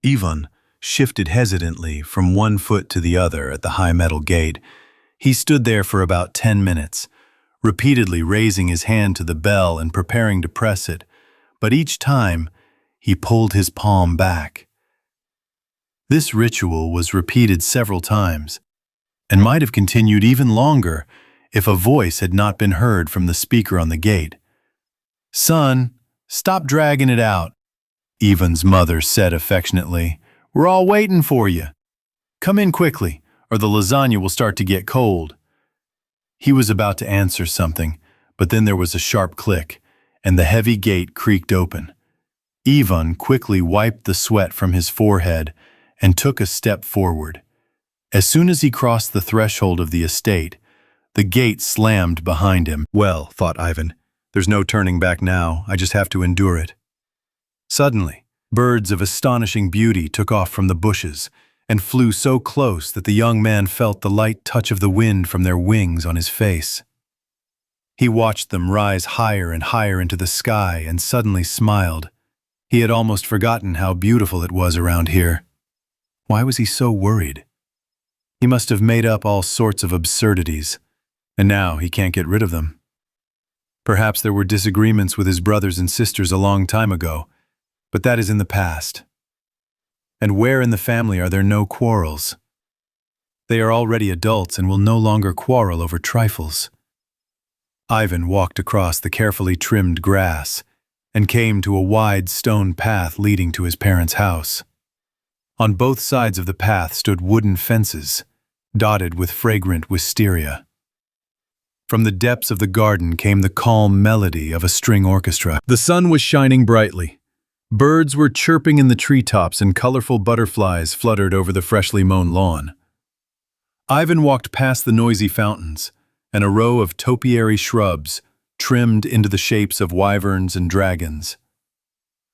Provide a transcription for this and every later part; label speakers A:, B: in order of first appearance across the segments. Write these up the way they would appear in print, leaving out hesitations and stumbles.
A: Ivan shifted hesitantly from one foot to the other at the high metal gate. He stood there for about 10 minutes, repeatedly raising his hand to the bell and preparing to press it, but each time he pulled his palm back. This ritual was repeated several times, and might have continued even longer if a voice had not been heard from the speaker on the gate. "Son, stop dragging it out," Ivan's mother said affectionately. "We're all waiting for you. Come in quickly, or the lasagna will start to get cold." He was about to answer something, but then there was a sharp click, and the heavy gate creaked open. Ivan quickly wiped the sweat from his forehead and took a step forward. As soon as he crossed the threshold of the estate, the gate slammed behind him. "Well," thought Ivan, "there's no turning back now. I just have to endure it." Suddenly, birds of astonishing beauty took off from the bushes and flew so close that the young man felt the light touch of the wind from their wings on his face. He watched them rise higher and higher into the sky and suddenly smiled. He had almost forgotten how beautiful it was around here. Why was he so worried? He must have made up all sorts of absurdities, and now he can't get rid of them. Perhaps there were disagreements with his brothers and sisters a long time ago, but that is in the past. And where in the family are there no quarrels? They are already adults and will no longer quarrel over trifles. Ivan walked across the carefully trimmed grass and came to a wide stone path leading to his parents' house. On both sides of the path stood wooden fences, dotted with fragrant wisteria. From the depths of the garden came the calm melody of a string orchestra. The sun was shining brightly. Birds were chirping in the treetops and colorful butterflies fluttered over the freshly mown lawn. Ivan walked past the noisy fountains and a row of topiary shrubs trimmed into the shapes of wyverns and dragons.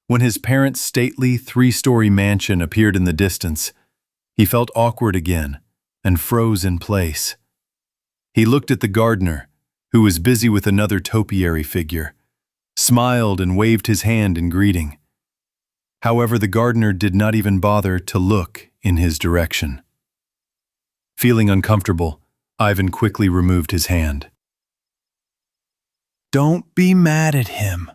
A: When his parents' stately three-story mansion appeared in the distance, he felt awkward again and froze in place. He looked at the gardener, who was busy with another topiary figure, smiled and waved his hand in greeting. However, the gardener did not even bother to look in his direction. Feeling uncomfortable, Ivan quickly removed his hand. "Don't be mad at him,"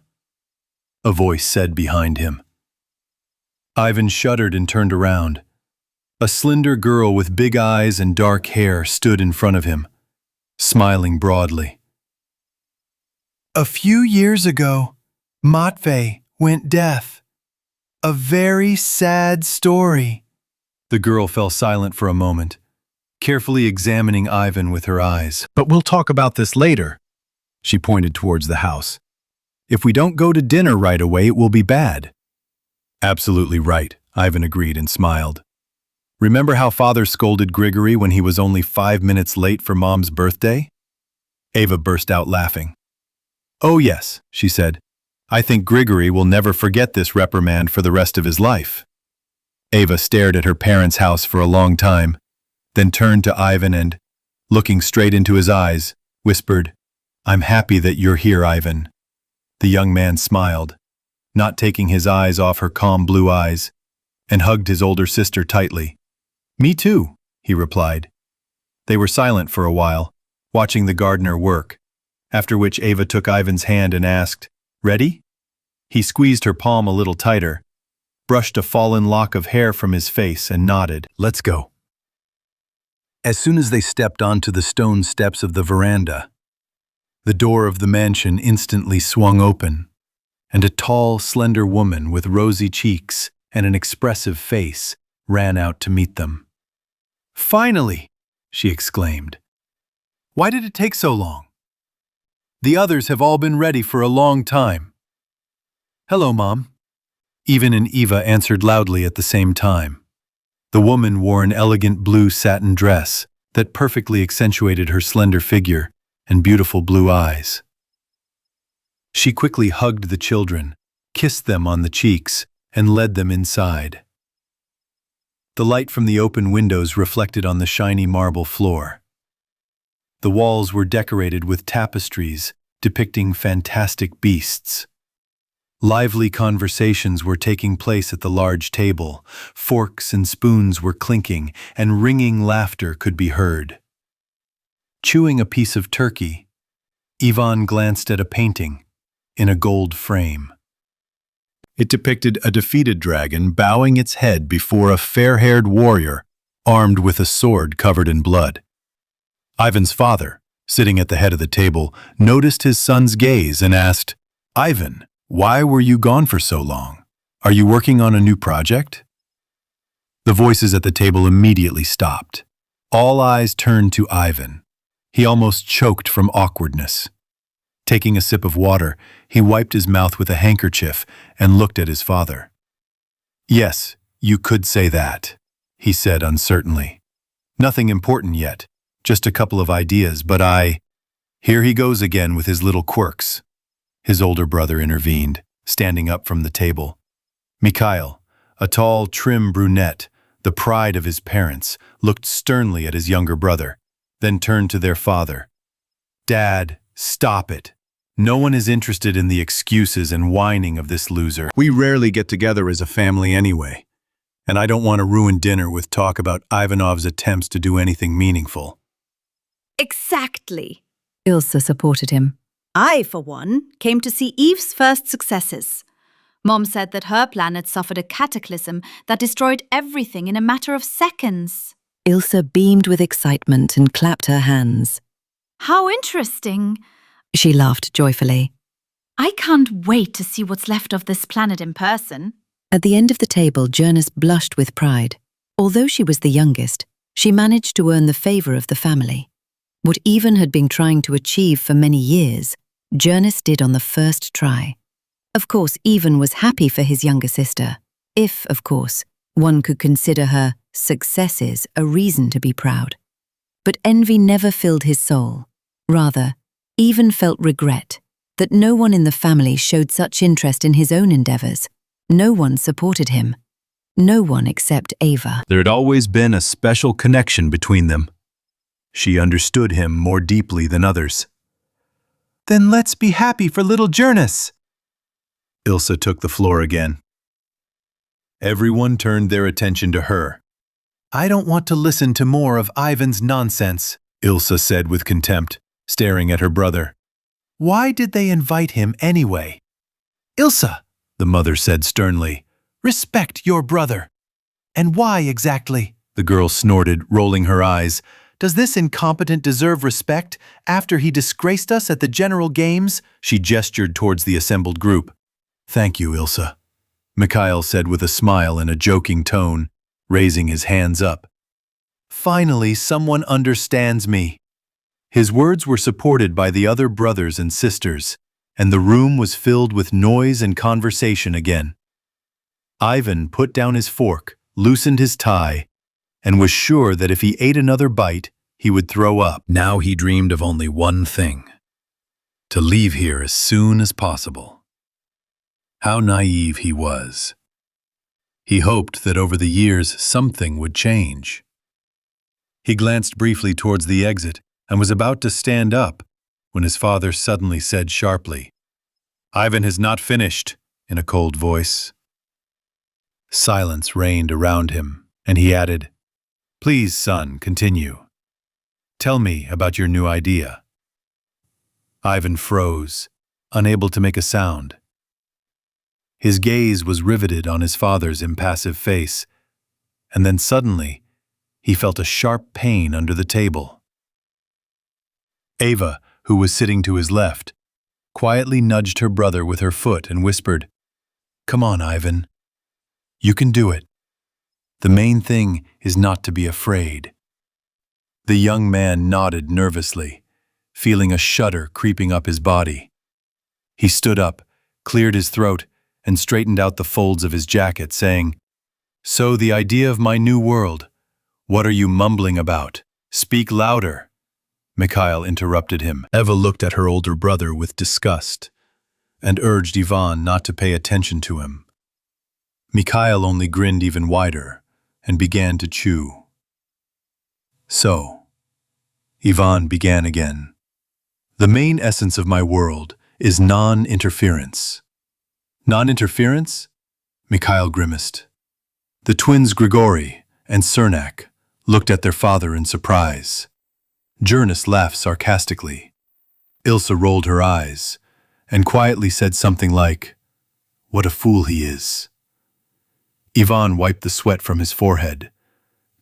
A: a voice said behind him. Ivan shuddered and turned around. A slender girl with big eyes and dark hair stood in front of him, smiling broadly. "A few years ago, Matvey went deaf. A very sad story." The girl fell silent for a moment, carefully examining Ivan with her eyes. "But we'll talk about this later." She pointed towards the house. "If we don't go to dinner right away, it will be bad." "Absolutely right," Ivan agreed and smiled. "Remember how Father scolded Grigory when he was only 5 minutes late for Mom's birthday?" Ava burst out laughing. "Oh yes," she said. "I think Grigory will never forget this reprimand for the rest of his life." Ava stared at her parents' house for a long time, then turned to Ivan and, looking straight into his eyes, whispered, "I'm happy that you're here, Ivan." The young man smiled, not taking his eyes off her calm blue eyes, and hugged his older sister tightly. "Me too," he replied. They were silent for a while, watching the gardener work, after which Ava took Ivan's hand and asked, "Ready?" He squeezed her palm a little tighter, brushed a fallen lock of hair from his face, and nodded. "Let's go." As soon as they stepped onto the stone steps of the veranda, the door of the mansion instantly swung open, and a tall, slender woman with rosy cheeks and an expressive face ran out to meet them. "Finally!" she exclaimed. "Why did it take so long? The others have all been ready for a long time." "Hello, Mom." Ivan and Eva answered loudly at the same time. The woman wore an elegant blue satin dress that perfectly accentuated her slender figure and beautiful blue eyes. She quickly hugged the children, kissed them on the cheeks, and led them inside. The light from the open windows reflected on the shiny marble floor. The walls were decorated with tapestries depicting fantastic beasts. Lively conversations were taking place at the large table. Forks and spoons were clinking, and ringing laughter could be heard. Chewing a piece of turkey, Ivan glanced at a painting in a gold frame. It depicted a defeated dragon bowing its head before a fair-haired warrior armed with a sword covered in blood. Ivan's father, sitting at the head of the table, noticed his son's gaze and asked, "Ivan, why were you gone for so long? Are you working on a new project?" The voices at the table immediately stopped. All eyes turned to Ivan. He almost choked from awkwardness. Taking a sip of water, he wiped his mouth with a handkerchief and looked at his father. "Yes, you could say that," he said uncertainly. "Nothing important yet, just a couple of ideas, but Here he goes again with his little quirks." His older brother intervened, standing up from the table. Mikhail, a tall, trim brunette, the pride of his parents, looked sternly at his younger brother, then turned to their father. "Dad, stop it. No one is interested in the excuses and whining of this loser. We rarely get together as a family anyway, and I don't want to ruin dinner with talk about Ivanov's attempts to do anything meaningful."
B: Exactly.
C: Ilsa supported him.
B: I, for one, came to see Eve's first successes. Mom said that her planet suffered a cataclysm that destroyed everything in a matter of seconds.
C: Ilsa beamed with excitement and clapped her hands.
B: How interesting.
C: She laughed joyfully.
B: I can't wait to see what's left of this planet in person.
C: At the end of the table, Jonas blushed with pride. Although she was the youngest, she managed to earn the favor of the family. What Ivan had been trying to achieve for many years, Jonas did on the first try. Of course, Ivan was happy for his younger sister, if, of course, one could consider her successes a reason to be proud. But envy never filled his soul. Rather, Ivan felt regret that no one in the family showed such interest in his own endeavors. No one supported him. No one except Ava.
A: There had always been a special connection between them. She understood him more deeply than others. "Then let's be happy for little Jonas." Ilsa took the floor again. Everyone turned their attention to her. "I don't want to listen to more of Ivan's nonsense," Ilsa said with contempt, staring at her brother. "Why did they invite him anyway?" "Ilsa," the mother said sternly, "respect your brother." "And why exactly?" the girl snorted, rolling her eyes. "Does this incompetent deserve respect after he disgraced us at the General Games?" She gestured towards the assembled group. "Thank you, Ilsa," Mikhail said with a smile and a joking tone, raising his hands up. "Finally, someone understands me." His words were supported by the other brothers and sisters, and the room was filled with noise and conversation again. Ivan put down his fork, loosened his tie, and was sure that if he ate another bite, he would throw up. Now he dreamed of only one thing: to leave here as soon as possible. How naive he was. He hoped that over the years something would change. He glanced briefly towards the exit and was about to stand up when his father suddenly said sharply, "Ivan has not finished," in a cold voice. Silence reigned around him, and he added, "Please, son, continue. Tell me about your new idea." Ivan froze, unable to make a sound. His gaze was riveted on his father's impassive face, and then suddenly he felt a sharp pain under the table. Ava, who was sitting to his left, quietly nudged her brother with her foot and whispered, "Come on, Ivan. You can do it. The main thing is not to be afraid." The young man nodded nervously, feeling a shudder creeping up his body. He stood up, cleared his throat, and straightened out the folds of his jacket, saying, "So the idea of my new world, what are you mumbling about? Speak louder." Mikhail interrupted him. Eva looked at her older brother with disgust and urged Ivan not to pay attention to him. Mikhail only grinned even wider and began to chew. "So," Ivan began again, "the main essence of my world is non-interference. Non-interference? Mikhail grimaced. The twins Grigori and Cernak looked at their father in surprise. Jonas laughed sarcastically. Ilsa rolled her eyes and quietly said something like, "What a fool he is." Ivan wiped the sweat from his forehead,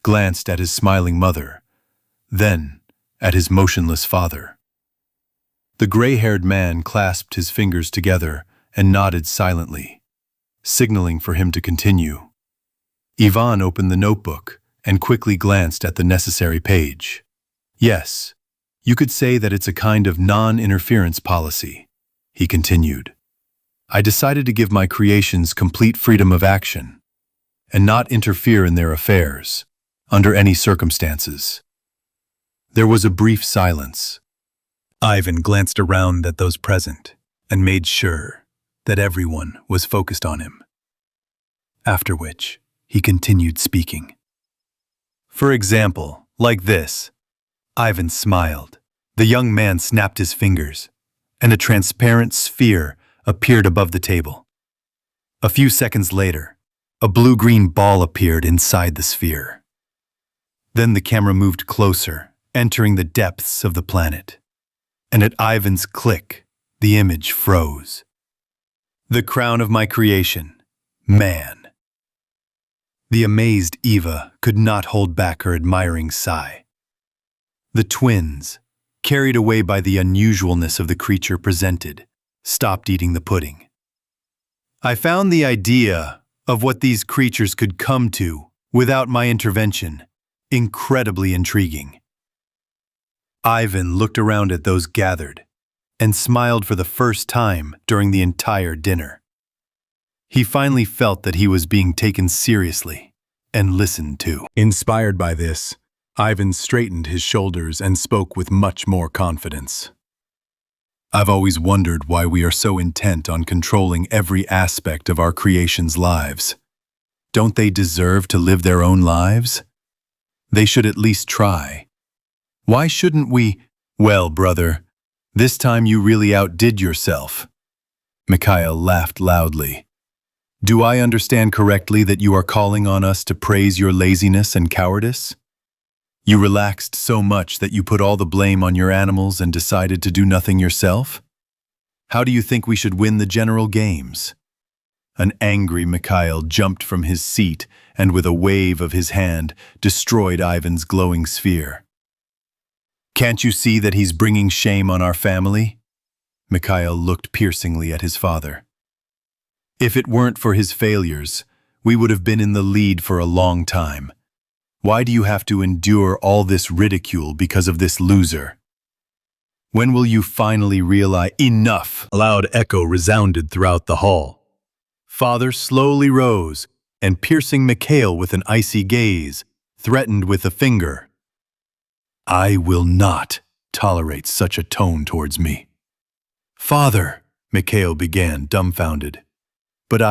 A: glanced at his smiling mother, then at his motionless father. The gray-haired man clasped his fingers together and nodded silently, signaling for him to continue. Ivan opened the notebook and quickly glanced at the necessary page. "Yes, you could say that it's a kind of non-interference policy," he continued. "I decided to give my creations complete freedom of action and not interfere in their affairs, under any circumstances." There was a brief silence. Ivan glanced around at those present and made sure that everyone was focused on him. After which, he continued speaking. "For example, like this." Ivan smiled. The young man snapped his fingers, and a transparent sphere appeared above the table. A few seconds later, a blue-green ball appeared inside the sphere. Then the camera moved closer, entering the depths of the planet. And at Ivan's click, the image froze. "The crown of my creation, man." The amazed Eva could not hold back her admiring sigh. The twins, carried away by the unusualness of the creature presented, stopped eating the pudding. "I found the idea of what these creatures could come to without my intervention incredibly intriguing." Ivan looked around at those gathered and smiled for the first time during the entire dinner. He finally felt that he was being taken seriously and listened to. Inspired by this, Ivan straightened his shoulders and spoke with much more confidence. "I've always wondered why we are so intent on controlling every aspect of our creation's lives. Don't they deserve to live their own lives? They should at least try. Why shouldn't we?" "Well, brother, this time you really outdid yourself." Mikhail laughed loudly. "Do I understand correctly that you are calling on us to praise your laziness and cowardice? You relaxed so much that you put all the blame on your animals and decided to do nothing yourself? How do you think we should win the general games?" An angry Mikhail jumped from his seat and with a wave of his hand destroyed Ivan's glowing sphere. "Can't you see that he's bringing shame on our family?" Mikhail looked piercingly at his father. "If it weren't for his failures, we would have been in the lead for a long time. Why do you have to endure all this ridicule because of this loser? When will you finally realize—" "Enough!" A loud echo resounded throughout the hall. Father slowly rose and, piercing Mikhail with an icy gaze, threatened with a finger. "I will not tolerate such a tone towards me." "Father," Mikhail began, dumbfounded. "But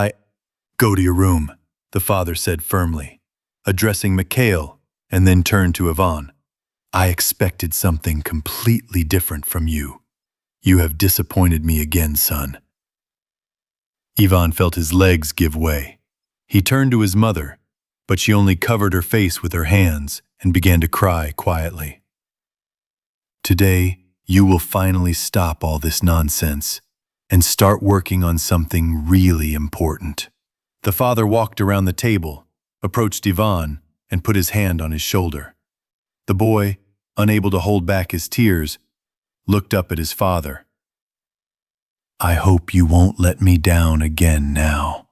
A: Go to your room," the father said firmly, addressing Mikhail, and then turned to Ivan. "I expected something completely different from you. You have disappointed me again, son." Ivan felt his legs give way. He turned to his mother, but she only covered her face with her hands and began to cry quietly. "Today, you will finally stop all this nonsense and start working on something really important." The father walked around the table, approached Ivan, and put his hand on his shoulder. The boy, unable to hold back his tears, looked up at his father. "I hope you won't let me down again now."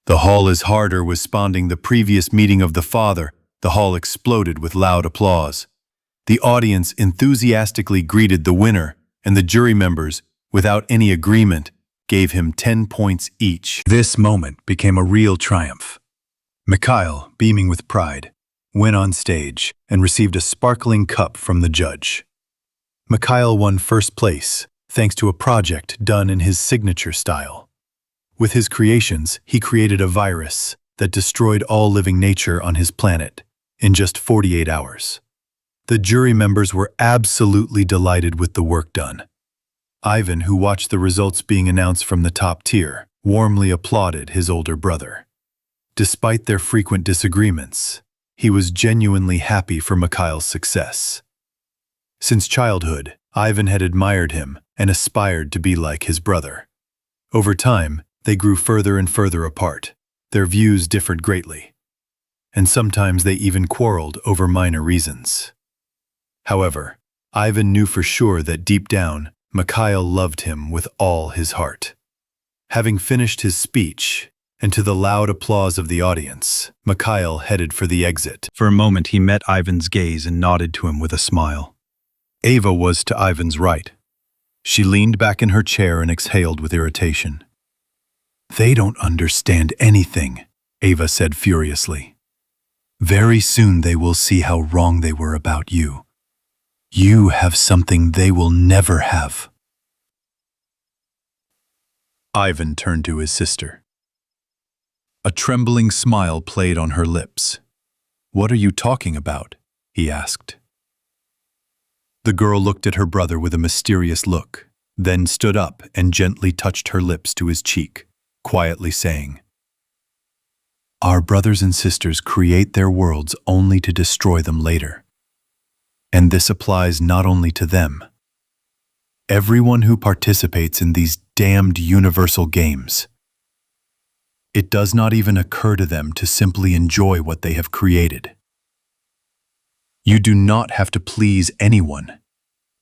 A: The hall as Harder was responding the previous meeting of the father, the hall exploded with loud applause. The audience enthusiastically greeted the winner, and the jury members, without any agreement, gave him 10 points each. This moment became a real triumph. Mikhail, beaming with pride, went on stage and received a sparkling cup from the judge. Mikhail won first place, thanks to a project done in his signature style. With his creations, he created a virus that destroyed all living nature on his planet in just 48 hours. The jury members were absolutely delighted with the work done. Ivan, who watched the results being announced from the top tier, warmly applauded his older brother. Despite their frequent disagreements, he was genuinely happy for Mikhail's success. Since childhood, Ivan had admired him and aspired to be like his brother. Over time, they grew further and further apart. Their views differed greatly, and sometimes they even quarreled over minor reasons. However, Ivan knew for sure that deep down, Mikhail loved him with all his heart. Having finished his speech, and to the loud applause of the audience, Mikhail headed for the exit. For a moment he met Ivan's gaze and nodded to him with a smile. Ava was to Ivan's right. She leaned back in her chair and exhaled with irritation. "They don't understand anything," Ava said furiously. "Very soon they will see how wrong they were about you. You have something they will never have." Ivan turned to his sister. A trembling smile played on her lips. "What are you talking about?" he asked. The girl looked at her brother with a mysterious look, then stood up and gently touched her lips to his cheek, quietly saying, "Our brothers and sisters create their worlds only to destroy them later. And this applies not only to them. Everyone who participates in these damned universal games. It does not even occur to them to simply enjoy what they have created. You do not have to please anyone.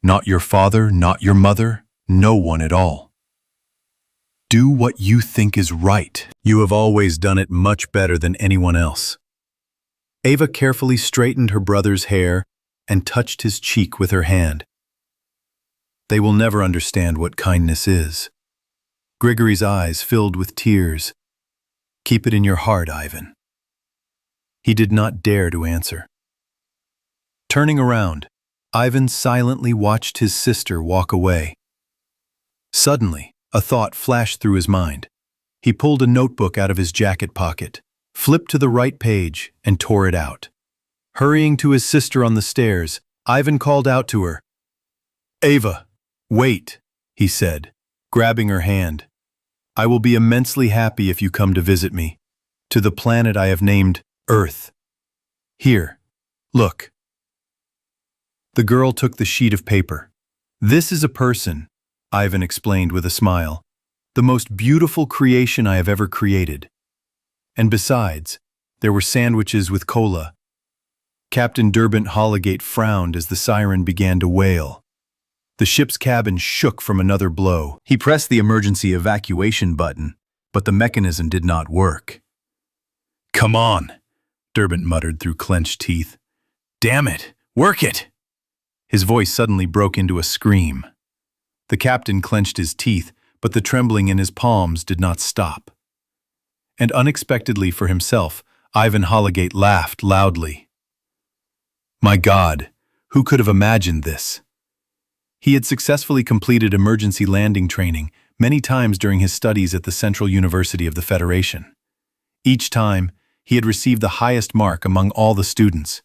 A: Not your father, not your mother, no one at all. Do what you think is right. You have always done it much better than anyone else." Ava carefully straightened her brother's hair and touched his cheek with her hand. "They will never understand what kindness is." Grigory's eyes filled with tears. "Keep it in your heart, Ivan." He did not dare to answer. Turning around, Ivan silently watched his sister walk away. Suddenly, a thought flashed through his mind. He pulled a notebook out of his jacket pocket, flipped to the right page, and tore it out. Hurrying to his sister on the stairs, Ivan called out to her. "Ava, wait," he said, grabbing her hand. "I will be immensely happy if you come to visit me, to the planet I have named Earth. Here, look." The girl took the sheet of paper. "This is a person," Ivan explained with a smile. "The most beautiful creation I have ever created. And besides, there were sandwiches with cola." Captain Derbent Holligate frowned as the siren began to wail. The ship's cabin shook from another blow. He pressed the emergency evacuation button, but the mechanism did not work. "Come on," Derbent muttered through clenched teeth. "Damn it, work it!" His voice suddenly broke into a scream. The captain clenched his teeth, but the trembling in his palms did not stop. And unexpectedly for himself, Ivan Holligate laughed loudly. My God, who could have imagined this? He had successfully completed emergency landing training many times during his studies at the Central University of the Federation. Each time, he had received the highest mark among all the students.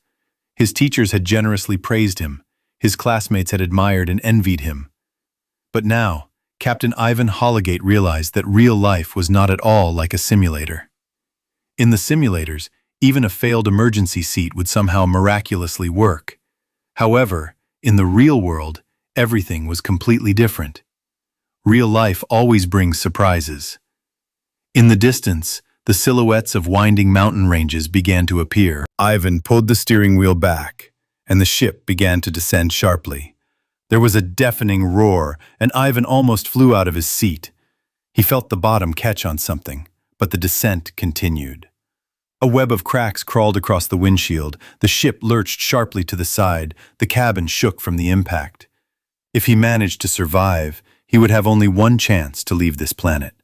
A: His teachers had generously praised him. His classmates had admired and envied him. But now, Captain Ivan Holligate realized that real life was not at all like a simulator. In the simulators, even a failed emergency seat would somehow miraculously work. However, in the real world, everything was completely different. Real life always brings surprises. In the distance, the silhouettes of winding mountain ranges began to appear. Ivan pulled the steering wheel back, and the ship began to descend sharply. There was a deafening roar, and Ivan almost flew out of his seat. He felt the bottom catch on something, but the descent continued. A web of cracks crawled across the windshield, the ship lurched sharply to the side, the cabin shook from the impact. If he managed to survive, he would have only one chance to leave this planet.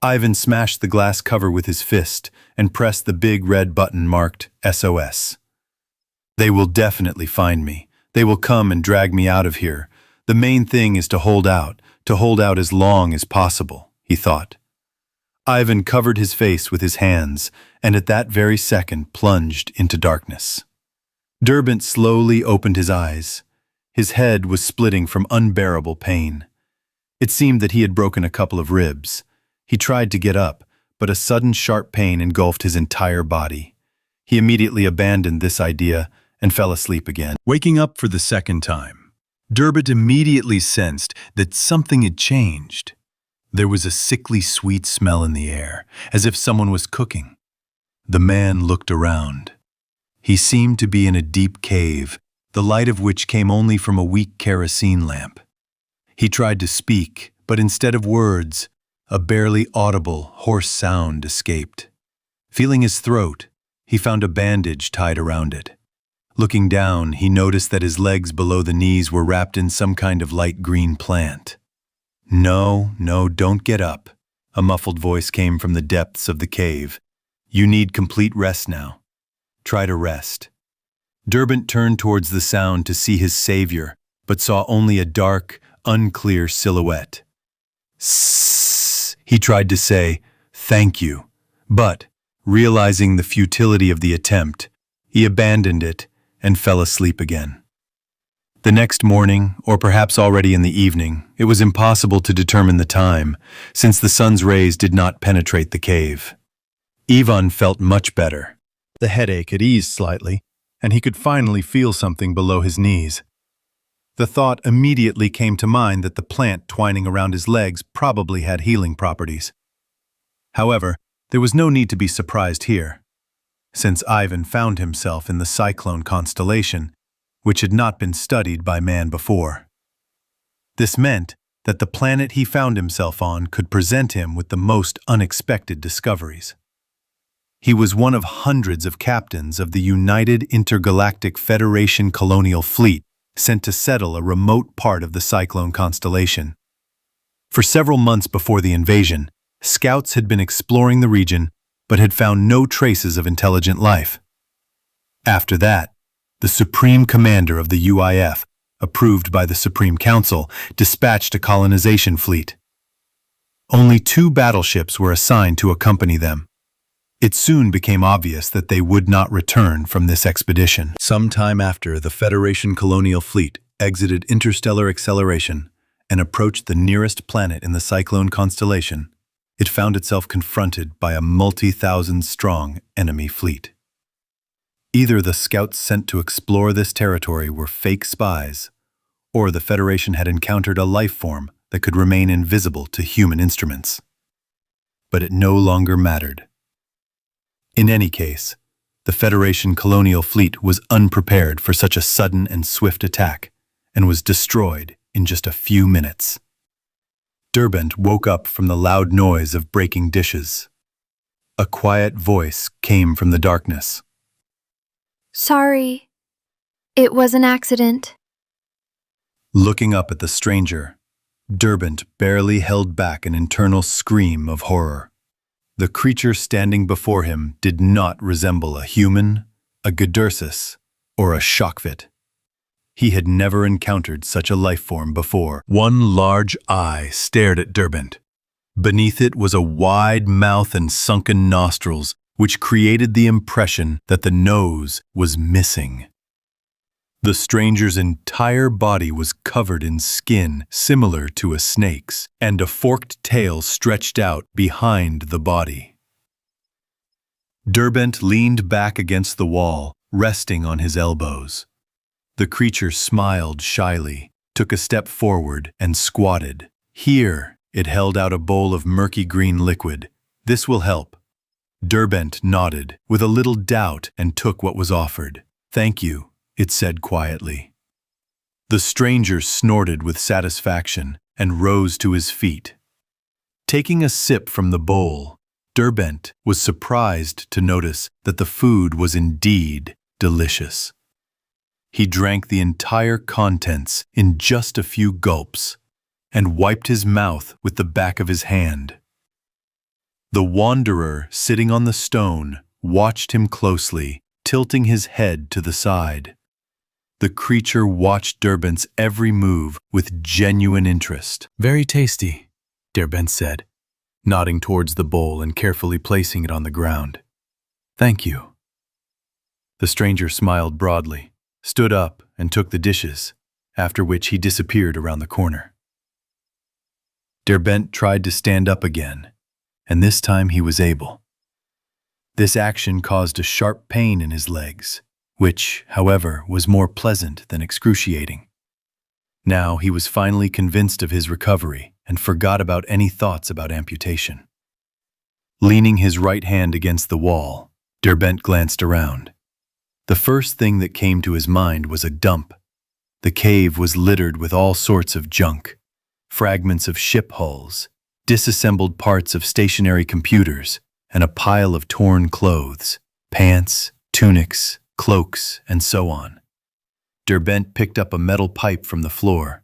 A: Ivan smashed the glass cover with his fist and pressed the big red button marked SOS. They will definitely find me. They will come and drag me out of here. The main thing is to hold out as long as possible, he thought. Ivan covered his face with his hands and at that very second plunged into darkness. Derbent slowly opened his eyes. His head was splitting from unbearable pain. It seemed that he had broken a couple of ribs. He tried to get up, but a sudden sharp pain engulfed his entire body. He immediately abandoned this idea and fell asleep again. Waking up for the second time, Durbin immediately sensed that something had changed. There was a sickly sweet smell in the air, as if someone was cooking. The man looked around. He seemed to be in a deep cave, the light of which came only from a weak kerosene lamp. He tried to speak, but instead of words, a barely audible, hoarse sound escaped. Feeling his throat, he found a bandage tied around it. Looking down, he noticed that his legs below the knees were wrapped in some kind of light green plant. No, don't get up. A muffled voice came from the depths of the cave. You need complete rest now. Try to rest. Durbin turned towards the sound to see his savior, but saw only a dark, unclear silhouette. Sssss, he tried to say, thank you, but, realizing the futility of the attempt, he abandoned it and fell asleep again. The next morning, or perhaps already in the evening, it was impossible to determine the time, since the sun's rays did not penetrate the cave. Ivan felt much better. The headache had eased slightly, and he could finally feel something below his knees. The thought immediately came to mind that the plant twining around his legs probably had healing properties. However, there was no need to be surprised here, since Ivan found himself in the Cyclone constellation, which had not been studied by man before. This meant that the planet he found himself on could present him with the most unexpected discoveries. He was one of hundreds of captains of the United Intergalactic Federation Colonial Fleet sent to settle a remote part of the Cyclone constellation. For several months before the invasion, scouts had been exploring the region but had found no traces of intelligent life. After that, the Supreme Commander of the UIF, approved by the Supreme Council, dispatched a colonization fleet. Only 2 battleships were assigned to accompany them. It soon became obvious that they would not return from this expedition. Some time after, the Federation Colonial Fleet exited interstellar acceleration and approached the nearest planet in the Cyclone constellation, it found itself confronted by a multi-thousand-strong enemy fleet. Either the scouts sent to explore this territory were fake spies, or the Federation had encountered a life form that could remain invisible to human instruments. But it no longer mattered. In any case, the Federation colonial fleet was unprepared for such a sudden and swift attack, and was destroyed in just a few minutes. Durbin woke up from the loud noise of breaking dishes. A quiet voice came from the darkness.
D: Sorry. It was an accident.
A: Looking up at the stranger, Durbin barely held back an internal scream of horror. The creature standing before him did not resemble a human, a Gedursus, or a Shokvit. He had never encountered such a life form before. One large eye stared at Durbin. Beneath it was a wide mouth and sunken nostrils, which created the impression that the nose was missing. The stranger's entire body was covered in skin similar to a snake's, and a forked tail stretched out behind the body. Durbin leaned back against the wall, resting on his elbows. The creature smiled shyly, took a step forward, and squatted. Here, it held out a bowl of murky green liquid. This will help. Durbin nodded, with a little doubt, and took what was offered. Thank you, it said quietly. The stranger snorted with satisfaction and rose to his feet. Taking a sip from the bowl, Durbin was surprised to notice that the food was indeed delicious. He drank the entire contents in just a few gulps and wiped his mouth with the back of his hand. The wanderer sitting on the stone watched him closely, tilting his head to the side. The creature watched Durbin's every move with genuine interest. Very tasty, Durbin said, nodding towards the bowl and carefully placing it on the ground. Thank you. The stranger smiled broadly, stood up and took the dishes, after which he disappeared around the corner. Durbin tried to stand up again, and this time he was able. This action caused a sharp pain in his legs, which, however, was more pleasant than excruciating. Now he was finally convinced of his recovery and forgot about any thoughts about amputation. Leaning his right hand against the wall, Derbent glanced around. The first thing that came to his mind was a dump. The cave was littered with all sorts of junk, fragments of ship hulls, disassembled parts of stationary computers, and a pile of torn clothes, pants, tunics, cloaks, and so on. Derbent picked up a metal pipe from the floor,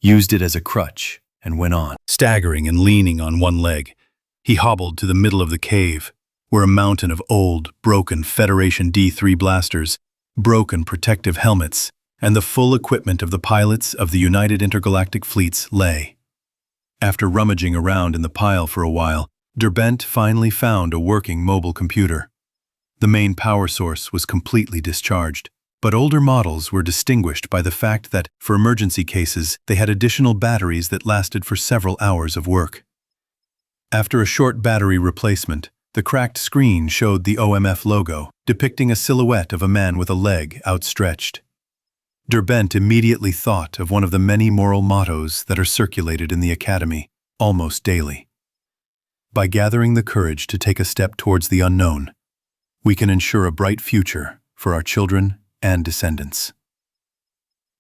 A: used it as a crutch, and went on. Staggering and leaning on one leg, he hobbled to the middle of the cave, where a mountain of old, broken Federation D3 blasters, broken protective helmets, and the full equipment of the pilots of the United Intergalactic Fleets lay. After rummaging around in the pile for a while, Derbent finally found a working mobile computer. The main power source was completely discharged, but older models were distinguished by the fact that, for emergency cases, they had additional batteries that lasted for several hours of work. After a short battery replacement, the cracked screen showed the OMF logo, depicting a silhouette of a man with a leg outstretched. Derbent immediately thought of one of the many moral mottos that are circulated in the Academy, almost daily. By gathering the courage to take a step towards the unknown, we can ensure a bright future for our children and descendants.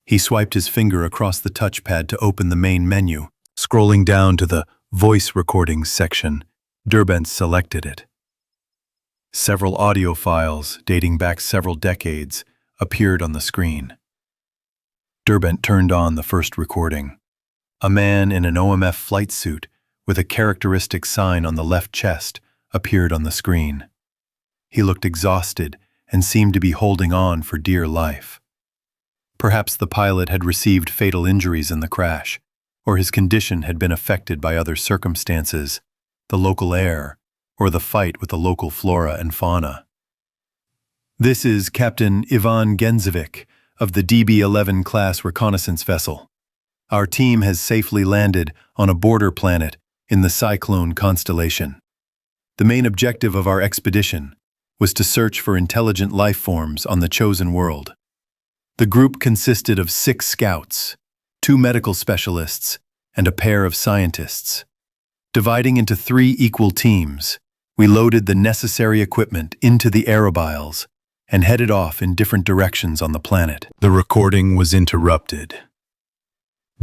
A: He swiped his finger across the touchpad to open the main menu. Scrolling down to the Voice Recordings section, Derbent selected it. Several audio files, dating back several decades, appeared on the screen. Derbent turned on the first recording. A man in an OMF flight suit, with a characteristic sign on the left chest, appeared on the screen. He looked exhausted and seemed to be holding on for dear life. Perhaps the pilot had received fatal injuries in the crash, or his condition had been affected by other circumstances, the local air, or the fight with the local flora and fauna. This is Captain Ivan Genzovic of the DB-11 class reconnaissance vessel. Our team has safely landed on a border planet in the Cyclone constellation. The main objective of our expedition was to search for intelligent life forms on the chosen world. The group consisted of 6 scouts, 2 medical specialists, and a pair of scientists. Dividing into 3 equal teams, we loaded the necessary equipment into the aerobiles and headed off in different directions on the planet. The recording was interrupted.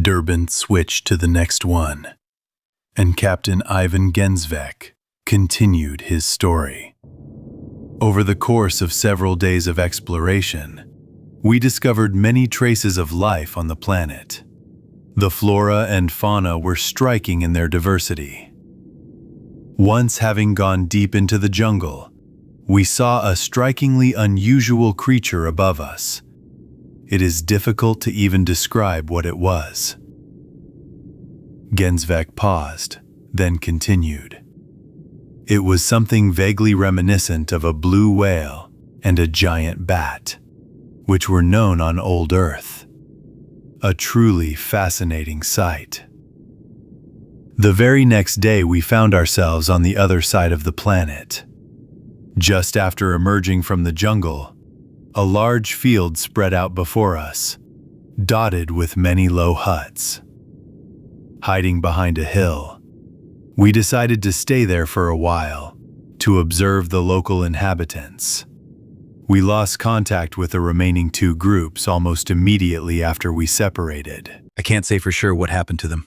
A: Derbent switched to the next one, and Captain Ivan Gensvek continued his story. Over the course of several days of exploration, we discovered many traces of life on the planet. The flora and fauna were striking in their diversity. Once having gone deep into the jungle, we saw a strikingly unusual creature above us. It is difficult to even describe what it was. Gensvek paused, then continued. It was something vaguely reminiscent of a blue whale and a giant bat, which were known on old Earth. A truly fascinating sight. The very next day we found ourselves on the other side of the planet. Just after emerging from the jungle, a large field spread out before us, dotted with many low huts. Hiding behind a hill, we decided to stay there for a while, to observe the local inhabitants. We lost contact with the remaining 2 groups almost immediately after we separated. I can't say for sure what happened to them,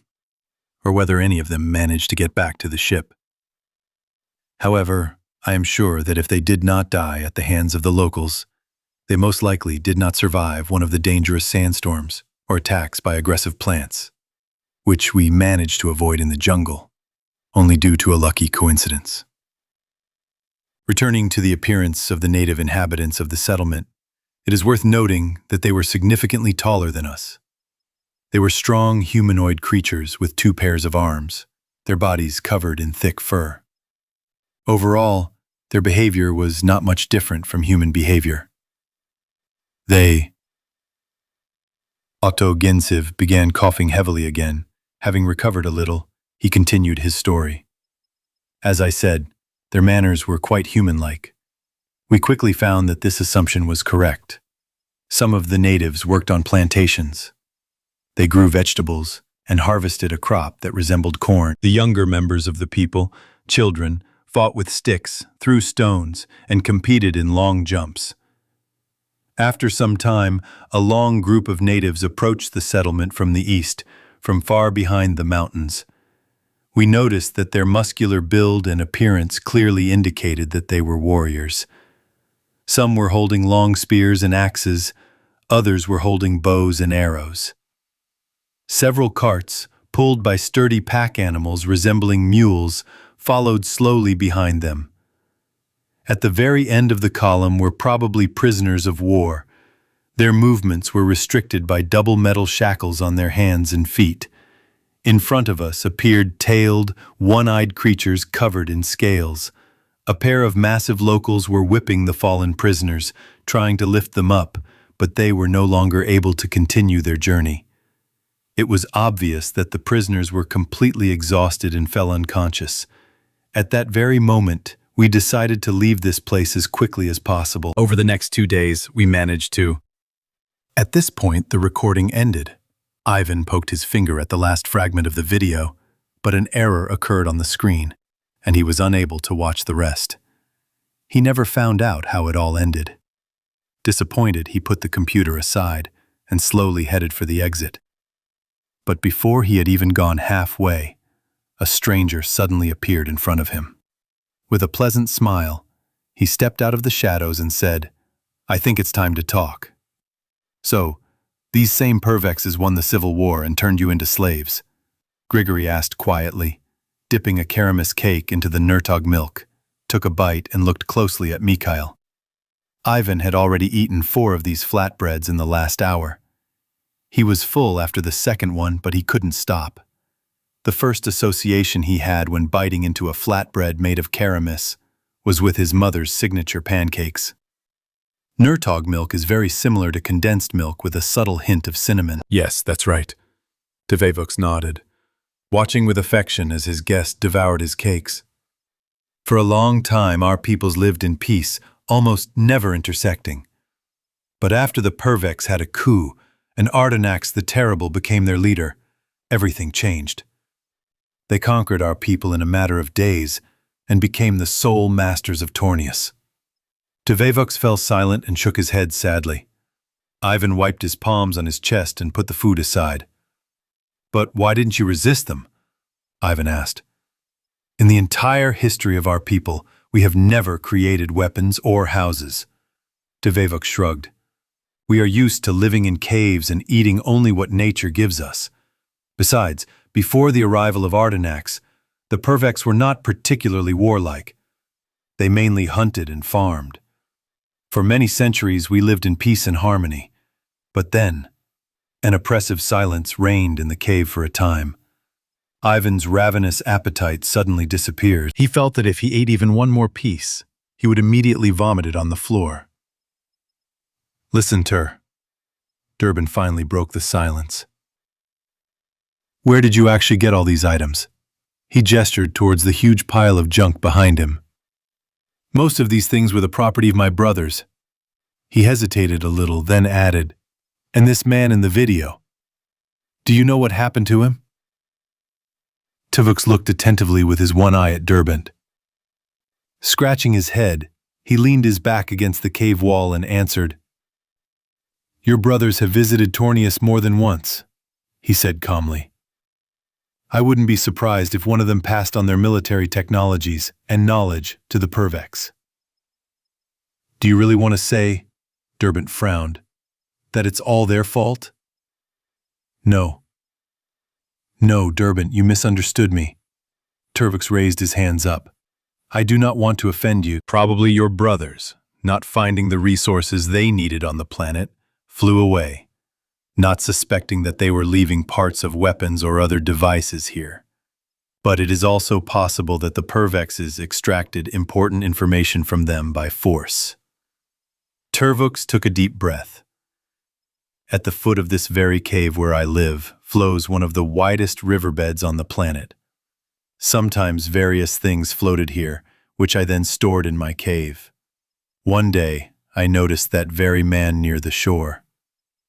A: or whether any of them managed to get back to the ship. However, I am sure that if they did not die at the hands of the locals, they most likely did not survive one of the dangerous sandstorms or attacks by aggressive plants, which we managed to avoid in the jungle, only due to a lucky coincidence. Returning to the appearance of the native inhabitants of the settlement, it is worth noting that they were significantly taller than us. They were strong humanoid creatures with 2 pairs of arms, their bodies covered in thick fur. Overall, their behavior was not much different from human behavior. Otto Gensiv began coughing heavily again. Having recovered a little, he continued his story. As I said, their manners were quite human-like. We quickly found that this assumption was correct. Some of the natives worked on plantations. They grew vegetables and harvested a crop that resembled corn. The younger members of the people, children, fought with sticks, threw stones, and competed in long jumps. After some time, a long group of natives approached the settlement from the east, from far behind the mountains. We noticed that their muscular build and appearance clearly indicated that they were warriors. Some were holding long spears and axes, others were holding bows and arrows. Several carts, pulled by sturdy pack animals resembling mules, followed slowly behind them. At the very end of the column were probably prisoners of war. Their movements were restricted by double metal shackles on their hands and feet. In front of us appeared tailed, one-eyed creatures covered in scales. A pair of massive locals were whipping the fallen prisoners, trying to lift them up, but they were no longer able to continue their journey. It was obvious that the prisoners were completely exhausted and fell unconscious. At that very moment, we decided to leave this place as quickly as possible. Over the next 2 days, we managed to. At this point, the recording ended. Ivan poked his finger at the last fragment of the video, but an error occurred on the screen, and he was unable to watch the rest. He never found out how it all ended. Disappointed, he put the computer aside and slowly headed for the exit. But before he had even gone halfway, a stranger suddenly appeared in front of him. With a pleasant smile, he stepped out of the shadows and said, "I think it's time to talk. So, these same Pervexes won the Civil War and turned you into slaves?" Grigory asked quietly, dipping a Karamis cake into the Nurtog milk, took a bite and looked closely at Mikhail. Ivan had already eaten 4 of these flatbreads in the last hour. He was full after the second one, but he couldn't stop. The first association he had when biting into a flatbread made of Karamis was with his mother's signature pancakes. Nurtog milk is very similar to condensed milk with a subtle hint of cinnamon. Yes, that's right. Tvevux nodded, watching with affection as his guest devoured his cakes. For a long time, our peoples lived in peace, almost never intersecting. But after the Pervex had a coup, and Ardenax the Terrible became their leader, everything changed. They conquered our people in a matter of days and became the sole masters of Tornius. Tvevux fell silent and shook his head sadly. Ivan wiped his palms on his chest and put the food aside. "But why didn't you resist them?" Ivan asked. "In the entire history of our people, we have never created weapons or houses." Tvevux shrugged. "We are used to living in caves and eating only what nature gives us. Besides, before the arrival of Ardenax, the Pervex were not particularly warlike. They mainly hunted and farmed. For many centuries we lived in peace and harmony. But then, an oppressive silence reigned in the cave for a time. Ivan's ravenous appetite suddenly disappeared. He felt that if he ate even one more piece, he would immediately vomit it on the floor. "Listen, Tur." Durbin finally broke the silence. "Where did you actually get all these items?" He gestured towards the huge pile of junk behind him. "Most of these things were the property of my brothers." He hesitated a little, then added, "And this man in the video. Do you know what happened to him?" Tvevux looked attentively with his one eye at Durbin. Scratching his head, he leaned his back against the cave wall and answered, "Your brothers have visited Tornius more than once," he said calmly. "I wouldn't be surprised if one of them passed on their military technologies and knowledge to the Pervex." "Do you really want to say," Durbin frowned, "that it's all their fault?" "No. No, Durbin, you misunderstood me." Tvevux raised his hands up. "I do not want to offend you. Probably your brothers, not finding the resources they needed on the planet, flew away, not suspecting that they were leaving parts of weapons or other devices here. But it is also possible that the Pervexes extracted important information from them by force." Tvevux took a deep breath. "At the foot of this very cave where I live flows one of the widest riverbeds on the planet. Sometimes various things floated here, which I then stored in my cave. One day, I noticed that very man near the shore.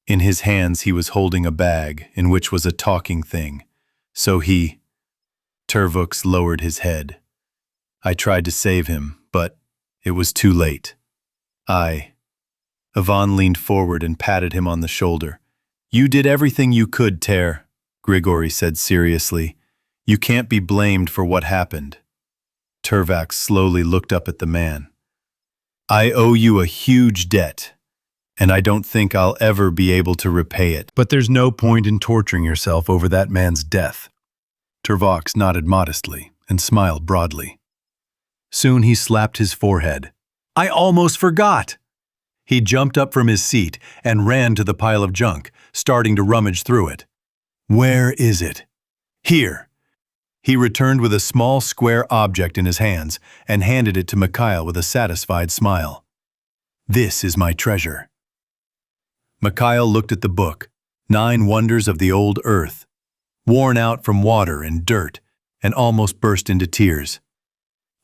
A: In his hands he was holding a bag in which was a talking thing. So Tervux lowered his head. I tried to save him, but it was too late. Ivan leaned forward and patted him on the shoulder. You did everything you could, Ter, Grigory said seriously. You can't be blamed for what happened. Tervax slowly looked up at the man. I owe you a huge debt, and I don't think I'll ever be able to repay it. But there's no point in torturing yourself over that man's death. Tervax nodded modestly and smiled broadly. Soon he slapped his forehead. I almost forgot! He jumped up from his seat and ran to the pile of junk, starting to rummage through it. Where is it? Here. He returned with a small square object in his hands and handed it to Mikhail with a satisfied smile. This is my treasure. Mikhail looked at the book, 9 Wonders of the Old Earth, worn out from water and dirt, and almost burst into tears.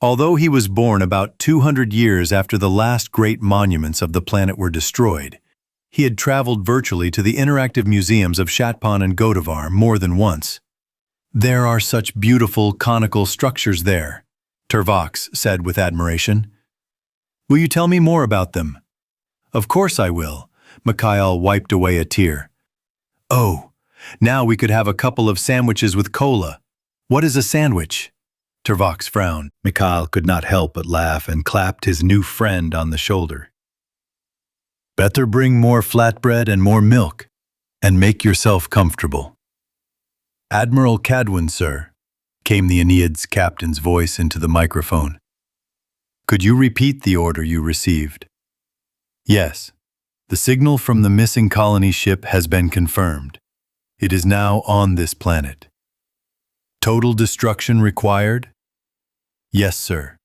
A: Although he was born about 200 years after the last great monuments of the planet were destroyed, he had traveled virtually to the interactive museums of Shatpan and Godavar more than once. There are such beautiful conical structures there, Tervax said with admiration. Will you tell me more about them? Of course I will. Mikhail wiped away a tear. Oh, now we could have a couple of sandwiches with cola. What is a sandwich? Tervax frowned. Mikhail could not help but laugh and clapped his new friend on the shoulder. Better bring more flatbread and more milk, and make yourself comfortable. Admiral Cadwin, sir, came the Aeneid's captain's voice into the microphone. Could you repeat the order you received? Yes. The signal from the missing colony ship has been confirmed. It is now on this planet. Total destruction required? Yes, sir.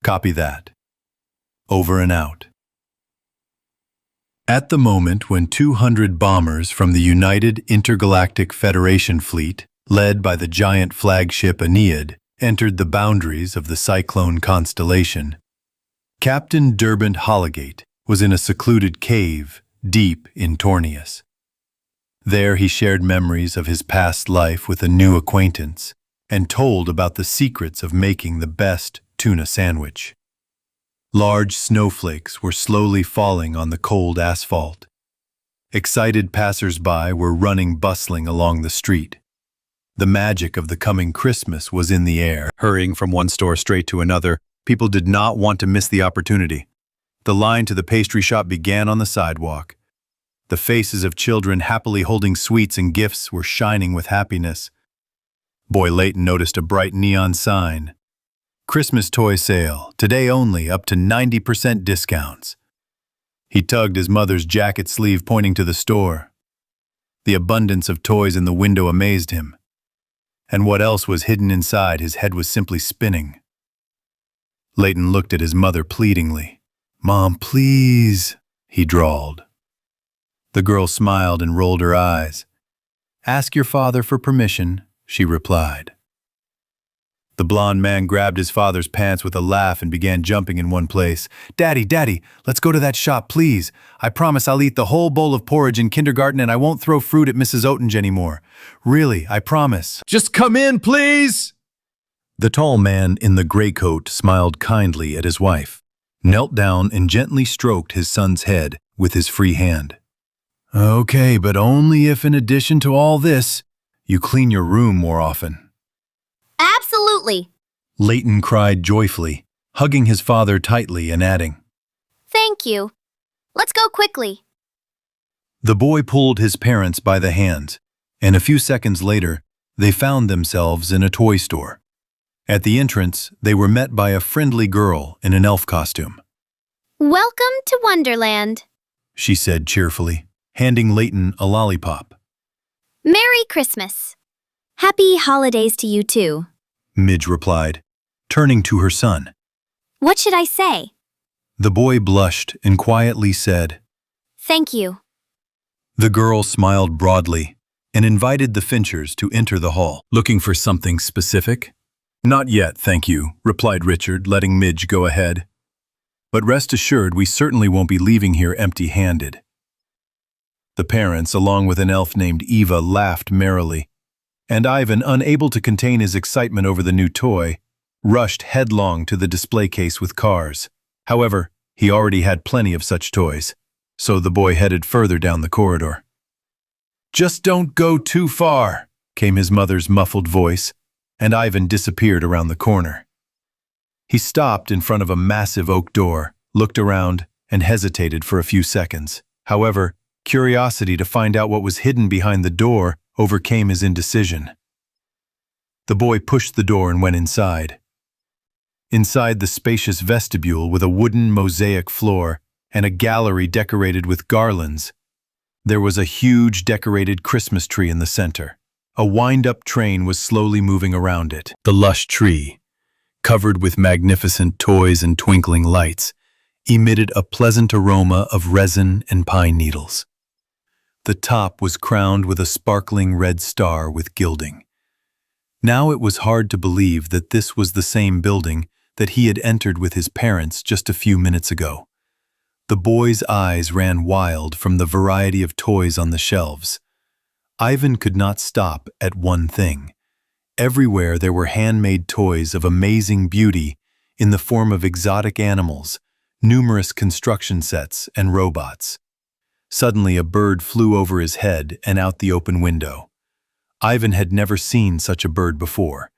A: Copy that. Over and out. At the moment when 200 bombers from the United Intergalactic Federation fleet, led by the giant flagship Aeneid, entered the boundaries of the Cyclone constellation, Captain Derbent Holligate was in a secluded cave deep in Tornius. There he shared memories of his past life with a new acquaintance and told about the secrets of making the best tuna sandwich. Large snowflakes were slowly falling on the cold asphalt. Excited passers-by were running bustling along the street. The magic of the coming Christmas was in the air. Hurrying from one store straight to another, people did not want to miss the opportunity. The line to the pastry shop began on the sidewalk. The faces of children happily holding sweets and gifts were shining with happiness. Boy Layton noticed a bright neon sign. Christmas toy sale, today only, up to 90% discounts. He tugged his mother's jacket sleeve, pointing to the store. The abundance of toys in the window amazed him. And what else was hidden inside, his head was simply spinning. Layton looked at his mother pleadingly. Mom, please, he drawled. The girl smiled and rolled her eyes. Ask your father for permission, she replied. The blond man grabbed his father's pants with a laugh and began jumping in one place. Daddy, Daddy, let's go to that shop, please. I promise I'll eat the whole bowl of porridge in kindergarten and I won't throw fruit at Mrs. Oettinge anymore. Really, I promise. Just come in, please! The tall man in the gray coat smiled kindly at his wife, knelt down and gently stroked his son's head with his free hand. Okay, but only if in addition to all this, you clean your room more often.
D: Absolutely.
A: Layton cried joyfully, hugging his father tightly and adding,
D: Thank you. Let's go quickly.
A: The boy pulled his parents by the hands, and a few seconds later, they found themselves in a toy store. At the entrance, they were met by a friendly girl in an elf costume.
D: Welcome to Wonderland.
A: She said cheerfully, handing Layton a lollipop.
D: Merry Christmas. Happy holidays to you too.
A: Midge replied, turning to her son.
D: What should I say?
A: The boy blushed and quietly said,
D: Thank you.
A: The girl smiled broadly and invited the Finchers to enter the hall. Looking for something specific? Not yet, thank you, replied Richard, letting Midge go ahead. But rest assured, we certainly won't be leaving here empty-handed. The parents, along with an elf named Eva, laughed merrily, and Ivan, unable to contain his excitement over the new toy, rushed headlong to the display case with cars. However, he already had plenty of such toys, so the boy headed further down the corridor. "Just don't go too far," came his mother's muffled voice, and Ivan disappeared around the corner. He stopped in front of a massive oak door, looked around, and hesitated for a few seconds. However, curiosity to find out what was hidden behind the door overcame his indecision. The boy pushed the door and went inside. Inside the spacious vestibule with a wooden mosaic floor and a gallery decorated with garlands, there was a huge decorated Christmas tree in the center. A wind-up train was slowly moving around it. The lush tree, covered with magnificent toys and twinkling lights, emitted a pleasant aroma of resin and pine needles. The top was crowned with a sparkling red star with gilding. Now it was hard to believe that this was the same building that he had entered with his parents just a few minutes ago. The boy's eyes ran wild from the variety of toys on the shelves. Ivan could not stop at one thing. Everywhere there were handmade toys of amazing beauty in the form of exotic animals, numerous construction sets, and robots. Suddenly a bird flew over his head and out the open window. Ivan had never seen such a bird before.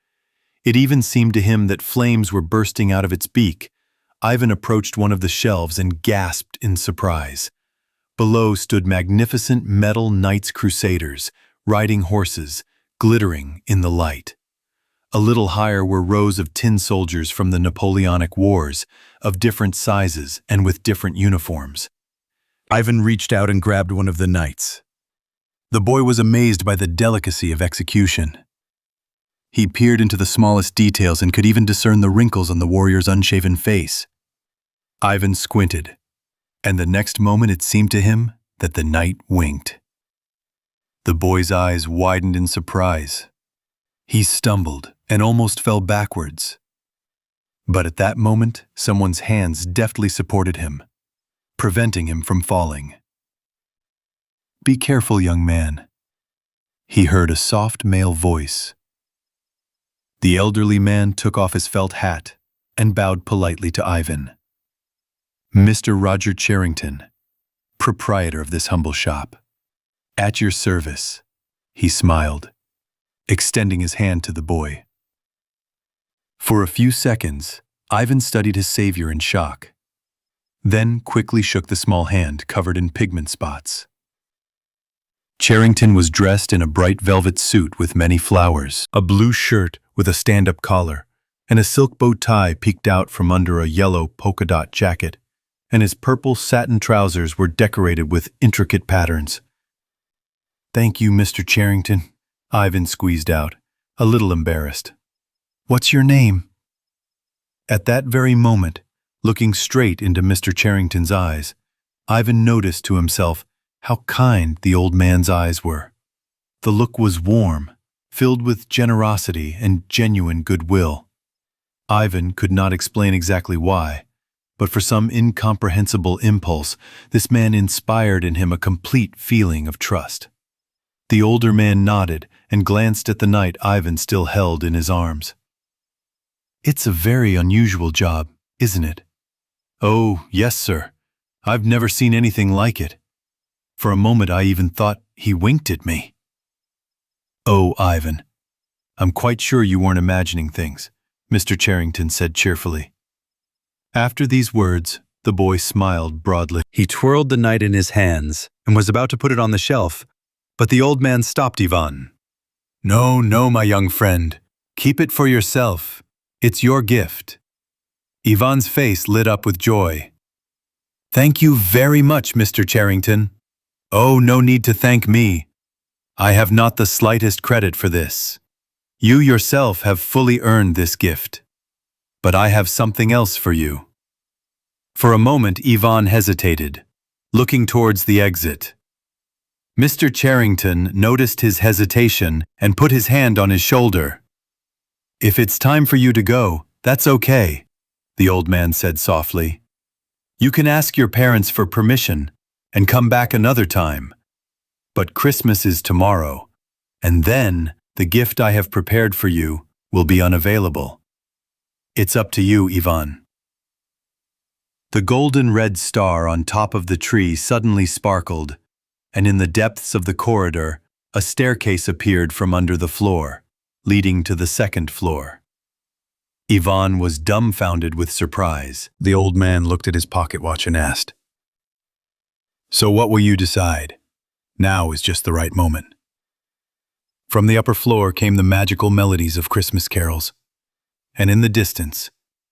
A: It even seemed to him that flames were bursting out of its beak. Ivan approached one of the shelves and gasped in surprise. Below stood magnificent metal knights crusaders, riding horses, glittering in the light. A little higher were rows of tin soldiers from the Napoleonic Wars, of different sizes and with different uniforms. Ivan reached out and grabbed one of the knights. The boy was amazed by the delicacy of execution. He peered into the smallest details and could even discern the wrinkles on the warrior's unshaven face. Ivan squinted, and the next moment it seemed to him that the knight winked. The boy's eyes widened in surprise. He stumbled and almost fell backwards. But at that moment, someone's hands deftly supported him, preventing him from falling. "Be careful, young man," he heard a soft male voice. The elderly man took off his felt hat and bowed politely to Ivan. "Mr. Roger Charrington, proprietor of this humble shop. At your service," he smiled, extending his hand to the boy. For a few seconds, Ivan studied his savior in shock, then quickly shook the small hand covered in pigment spots. Charrington was dressed in a bright velvet suit with many flowers, a blue shirt with a stand-up collar, and a silk bow tie peeked out from under a yellow polka-dot jacket, and his purple satin trousers were decorated with intricate patterns. "Thank you, Mr. Charrington," Ivan squeezed out, a little embarrassed. "What's your name?" At that very moment, looking straight into Mr. Charrington's eyes, Ivan noticed to himself how kind the old man's eyes were. The look was warm, filled with generosity and genuine goodwill. Ivan could not explain exactly why, but for some incomprehensible impulse, this man inspired in him a complete feeling of trust. The older man nodded and glanced at the knight Ivan still held in his arms. "It's a very unusual job, isn't it?" "Oh, yes, sir. I've never seen anything like it. For a moment I even thought he winked at me." "Oh, Ivan, I'm quite sure you weren't imagining things," Mr. Charrington said cheerfully. After these words, the boy smiled broadly. He twirled the knight in his hands and was about to put it on the shelf, but the old man stopped Ivan. "No, no, my young friend. Keep it for yourself. It's your gift." Ivan's face lit up with joy. "Thank you very much, Mr. Charrington." "Oh, no need to thank me. I have not the slightest credit for this. You yourself have fully earned this gift. But I have something else for you." For a moment, Ivan hesitated, looking towards the exit. Mr. Charrington noticed his hesitation and put his hand on his shoulder. If it's time for you to go, that's okay, the old man said softly. You can ask your parents for permission and come back another time. But Christmas is tomorrow, and then the gift I have prepared for you will be unavailable. It's up to you, Ivan. The golden red star on top of the tree suddenly sparkled, and in the depths of the corridor, a staircase appeared from under the floor, leading to the second floor. Ivan was dumbfounded with surprise. The old man looked at his pocket watch and asked, "So what will you decide? Now is just the right moment." From the upper floor came the magical melodies of Christmas carols, and in the distance,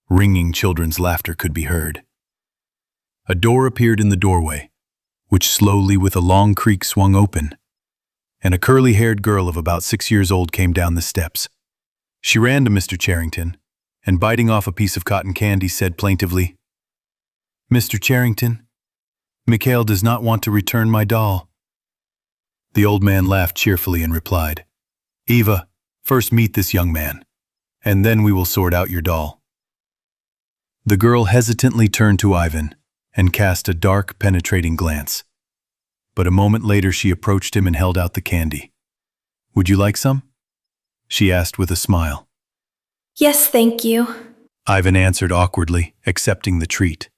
A: ringing children's laughter could be heard. A door appeared in the doorway, which slowly with a long creak swung open, and a curly-haired girl of about 6 years old came down the steps. She ran to Mr. Charrington, and biting off a piece of cotton candy said plaintively, "Mr. Charrington, Mikhail does not want to return my doll." The old man laughed cheerfully and replied, "Eva, first meet this young man, and then we will sort out your doll." The girl hesitantly turned to Ivan and cast a dark, penetrating glance. But a moment later she approached him and held out the candy. "Would you like some?" she asked with a smile.
E: Yes, thank you.
A: Ivan answered awkwardly, accepting the treat.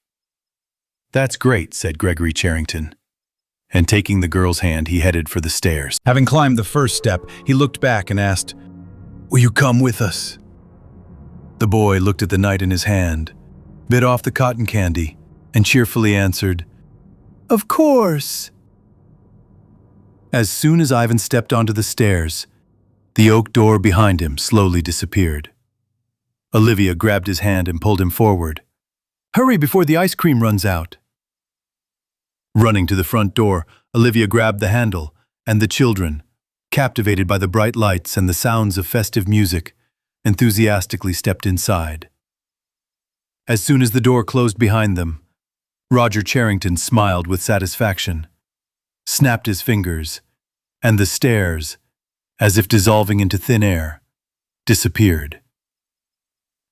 A: "That's great," said Gregory Charrington. And taking the girl's hand, he headed for the stairs. Having climbed the first step, he looked back and asked, "Will you come with us?" The boy looked at the knight in his hand, bit off the cotton candy, and cheerfully answered, "Of course." As soon as Ivan stepped onto the stairs, the oak door behind him slowly disappeared. Olivia grabbed his hand and pulled him forward. "Hurry before the ice cream runs out." Running to the front door, Olivia grabbed the handle, and the children, captivated by the bright lights and the sounds of festive music, enthusiastically stepped inside. As soon as the door closed behind them, Roger Charrington smiled with satisfaction, snapped his fingers, and the stairs, as if dissolving into thin air, disappeared.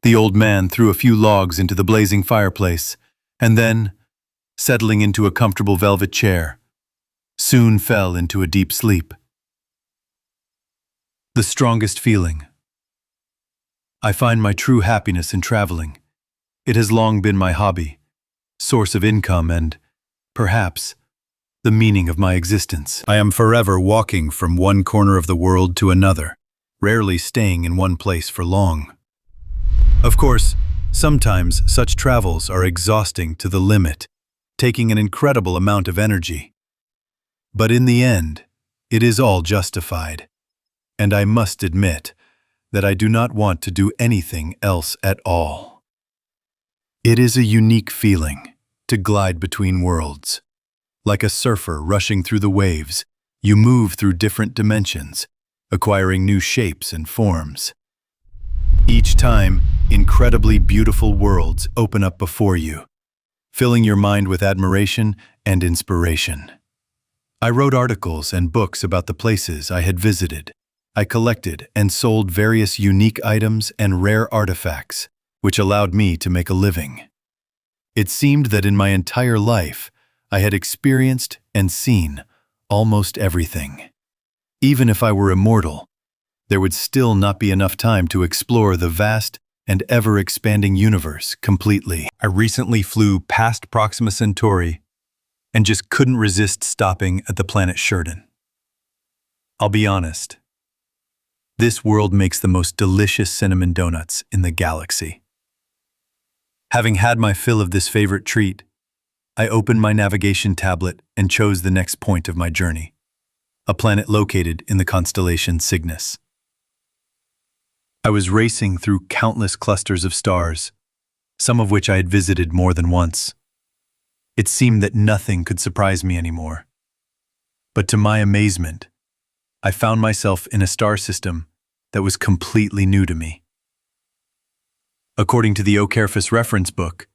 A: The old man threw a few logs into the blazing fireplace, and then, settling into a comfortable velvet chair, soon fell into a deep sleep. The strongest feeling. I find my true happiness in traveling. It has long been my hobby, source of income, and, perhaps, the meaning of my existence. I am forever walking from one corner of the world to another, rarely staying in one place for long. Of course, sometimes such travels are exhausting to the limit, taking an incredible amount of energy. But in the end, it is all justified, and I must admit that I do not want to do anything else at all. It is a unique feeling to glide between worlds. Like a surfer rushing through the waves, you move through different dimensions, acquiring new shapes and forms. Each time, incredibly beautiful worlds open up before you, filling your mind with admiration and inspiration. I wrote articles and books about the places I had visited. I collected and sold various unique items and rare artifacts, which allowed me to make a living. It seemed that in my entire life, I had experienced and seen almost everything. Even if I were immortal, there would still not be enough time to explore the vast and ever-expanding universe completely. I recently flew past Proxima Centauri and just couldn't resist stopping at the planet Sheridan. I'll be honest, this world makes the most delicious cinnamon donuts in the galaxy. Having had my fill of this favorite treat, I opened my navigation tablet and chose the next point of my journey, a planet located in the constellation Cygnus. I was racing through countless clusters of stars, some of which I had visited more than once. It seemed that nothing could surprise me anymore. But to my amazement, I found myself in a star system that was completely new to me. According to the Okerfus reference book,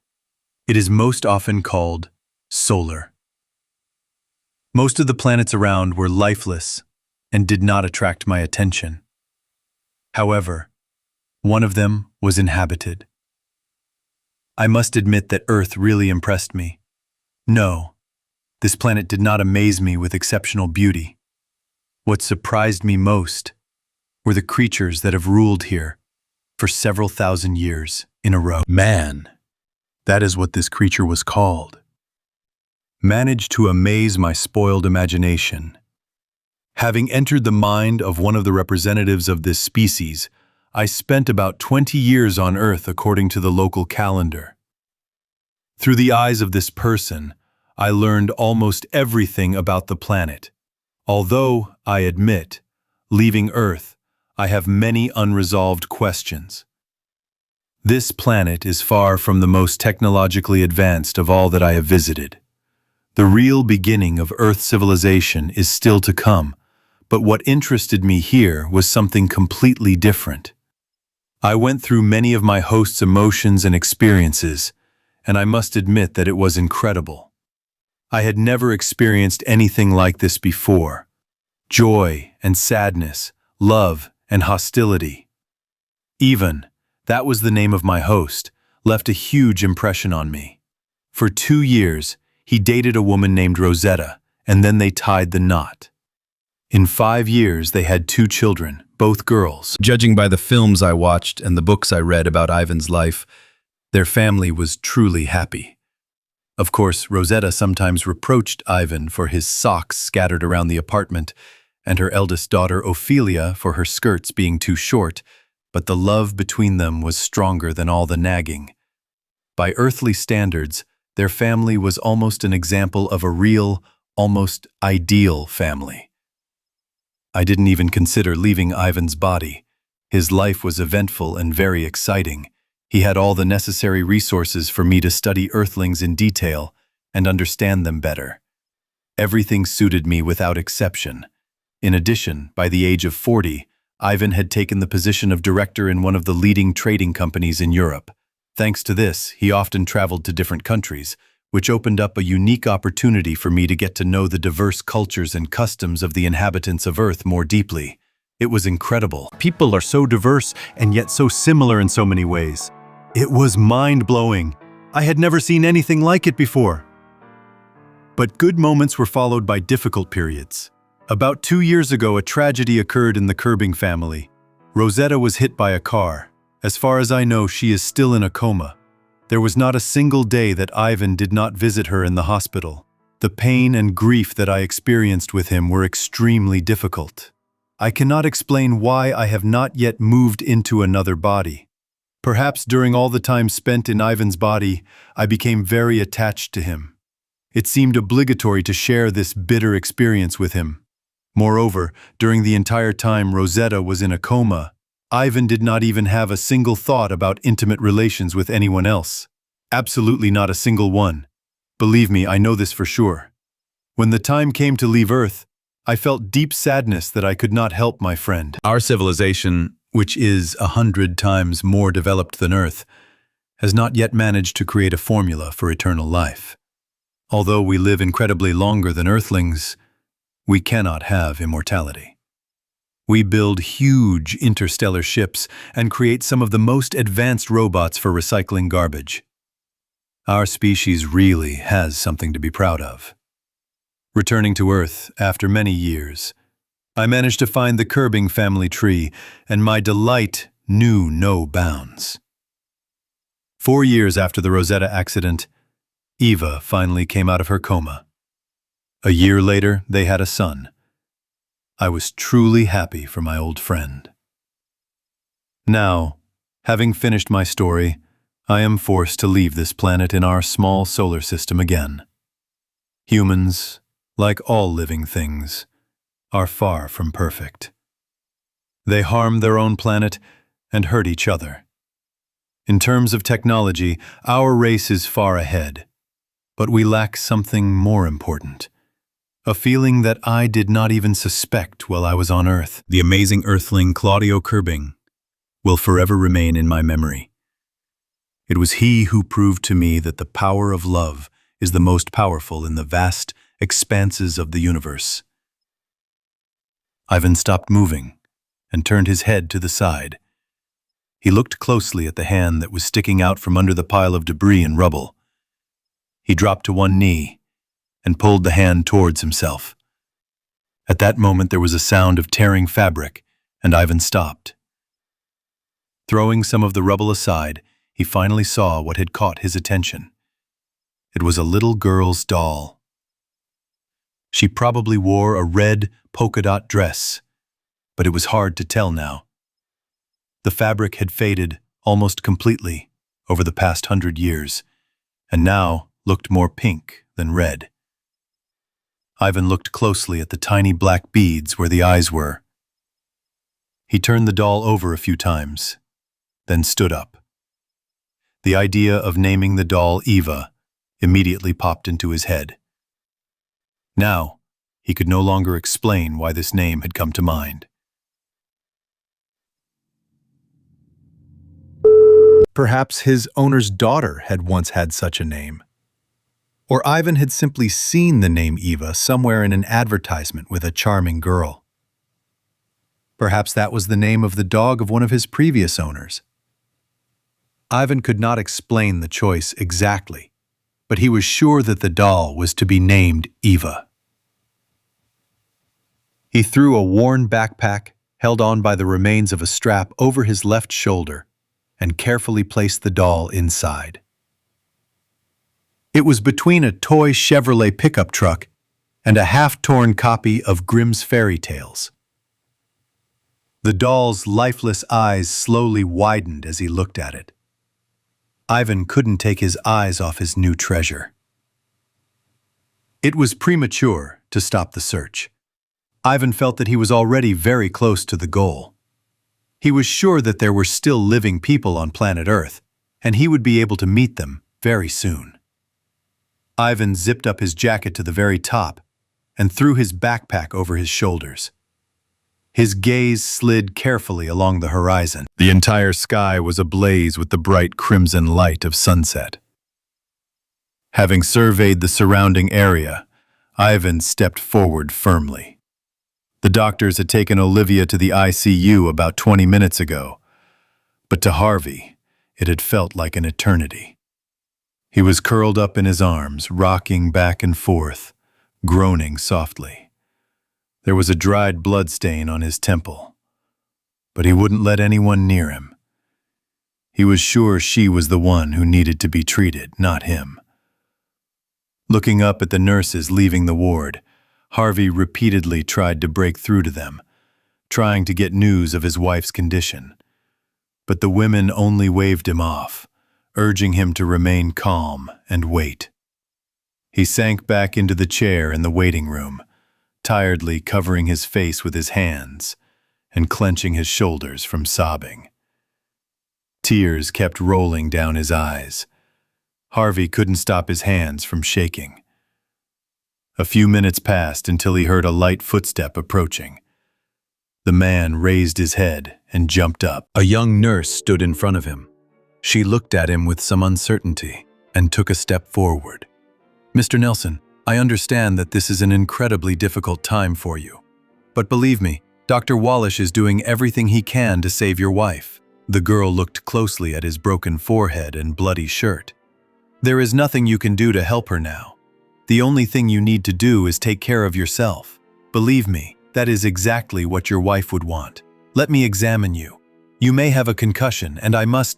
A: it is most often called solar. Most of the planets around were lifeless and did not attract my attention. However, One of them was inhabited. I must admit that Earth really impressed me. No, this planet did not amaze me with exceptional beauty. What surprised me most were the creatures that have ruled here for several thousand years in a row. Man, that is what this creature was called. Managed to amaze my spoiled imagination. Having entered the mind of one of the representatives of this species, I spent about 20 years on Earth according to the local calendar. Through the eyes of this person, I learned almost everything about the planet. Although, I admit, leaving Earth, I have many unresolved questions. This planet is far from the most technologically advanced of all that I have visited. The real beginning of Earth civilization is still to come, but what interested me here was something completely different. I went through many of my host's emotions and experiences, and I must admit that it was incredible. I had never experienced anything like this before. Joy and sadness, love and hostility. Even, that was the name of my host, left a huge impression on me. For 2 years, he dated a woman named Rosetta, and then they tied the knot. In 5 years, they had 2 children, both girls. Judging by the films I watched and the books I read about Ivan's life, their family was truly happy. Of course, Rosetta sometimes reproached Ivan for his socks scattered around the apartment, and her eldest daughter Ophelia for her skirts being too short, but the love between them was stronger than all the nagging. By earthly standards, their family was almost an example of a real, almost ideal family. I didn't even consider leaving Ivan's body. His life was eventful and very exciting. He had all the necessary resources for me to study Earthlings in detail and understand them better. Everything suited me without exception. In addition, by the age of 40, Ivan had taken the position of director in one of the leading trading companies in Europe. Thanks to this, he often traveled to different countries, which opened up a unique opportunity for me to get to know the diverse cultures and customs of the inhabitants of Earth more deeply. It was incredible. People are so diverse and yet so similar in so many ways. It was mind-blowing. I had never seen anything like it before. But good moments were followed by difficult periods. About 2 years ago, a tragedy occurred in the Curbing family. Rosetta was hit by a car. As far as I know, she is still in a coma. There was not a single day that Ivan did not visit her in the hospital. The pain and grief that I experienced with him were extremely difficult. I cannot explain why I have not yet moved into another body. Perhaps during all the time spent in Ivan's body, I became very attached to him. It seemed obligatory to share this bitter experience with him. Moreover, during the entire time Rosetta was in a coma, Ivan did not even have a single thought about intimate relations with anyone else. Absolutely not a single one. Believe me, I know this for sure. When the time came to leave Earth, I felt deep sadness that I could not help my friend. Our civilization, which is 100 times more developed than Earth, has not yet managed to create a formula for eternal life. Although we live incredibly longer than Earthlings, we cannot have immortality. We build huge interstellar ships and create some of the most advanced robots for recycling garbage. Our species really has something to be proud of. Returning to Earth after many years, I managed to find the Curbing family tree, and my delight knew no bounds. 4 years after the Rosetta accident, Eva finally came out of her coma. A year later, they had a son. I was truly happy for my old friend. Now, having finished my story, I am forced to leave this planet in our small solar system again. Humans, like all living things, are far from perfect. They harm their own planet and hurt each other. In terms of technology, our race is far ahead, but we lack something more important. A feeling that I did not even suspect while I was on Earth. The amazing Earthling Claudio Curbing will forever remain in my memory. It was he who proved to me that the power of love is the most powerful in the vast expanses of the universe. Ivan stopped moving and turned his head to the side. He looked closely at the hand that was sticking out from under the pile of debris and rubble. He dropped to one knee and pulled the hand towards himself. At that moment there was a sound of tearing fabric, and Ivan stopped. Throwing some of the rubble aside, he finally saw what had caught his attention. It was a little girl's doll. She probably wore a red polka-dot dress, but it was hard to tell now. The fabric had faded almost completely over the past 100 years, and now looked more pink than red. Ivan looked closely at the tiny black beads where the eyes were. He turned the doll over a few times, then stood up. The idea of naming the doll Eva immediately popped into his head. Now, he could no longer explain why this name had come to mind. Perhaps his owner's daughter had once had such a name. Or Ivan had simply seen the name Eva somewhere in an advertisement with a charming girl. Perhaps that was the name of the dog of one of his previous owners. Ivan could not explain the choice exactly, but he was sure that the doll was to be named Eva. He threw a worn backpack, held on by the remains of a strap, over his left shoulder and carefully placed the doll inside. It was between a toy Chevrolet pickup truck and a half-torn copy of Grimm's Fairy Tales. The doll's lifeless eyes slowly widened as he looked at it. Ivan couldn't take his eyes off his new treasure. It was premature to stop the search. Ivan felt that he was already very close to the goal. He was sure that there were still living people on planet Earth, and he would be able to meet them very soon. Ivan zipped up his jacket to the very top and threw his backpack over his shoulders. His gaze slid carefully along the horizon. The entire sky was ablaze with the bright crimson light of sunset. Having surveyed the surrounding area, Ivan stepped forward firmly. The doctors had taken Olivia to the ICU about 20 minutes ago, but to Harvey, it had felt like an eternity. He was curled up in his arms, rocking back and forth, groaning softly. There was a dried blood stain on his temple, but he wouldn't let anyone near him. He was sure she was the one who needed to be treated, not him. Looking up at the nurses leaving the ward, Harvey repeatedly tried to break through to them, trying to get news of his wife's condition. But the women only waved him off, urging him to remain calm and wait. He sank back into the chair in the waiting room, tiredly covering his face with his hands and clenching his shoulders from sobbing. Tears kept rolling down his eyes. Harvey couldn't stop his hands from shaking. A few minutes passed until he heard a light footstep approaching. The man raised his head and jumped up. A young nurse stood in front of him. She looked at him with some uncertainty and took a step forward. "Mr. Nelson, I understand that this is an incredibly difficult time for you. But believe me, Dr. Wallish is doing everything he can to save your wife." The girl looked closely at his broken forehead and bloody shirt. "There is nothing you can do to help her now. The only thing you need to do is take care of yourself. Believe me, that is exactly what your wife would want. Let me examine you. You may have a concussion, and I must—"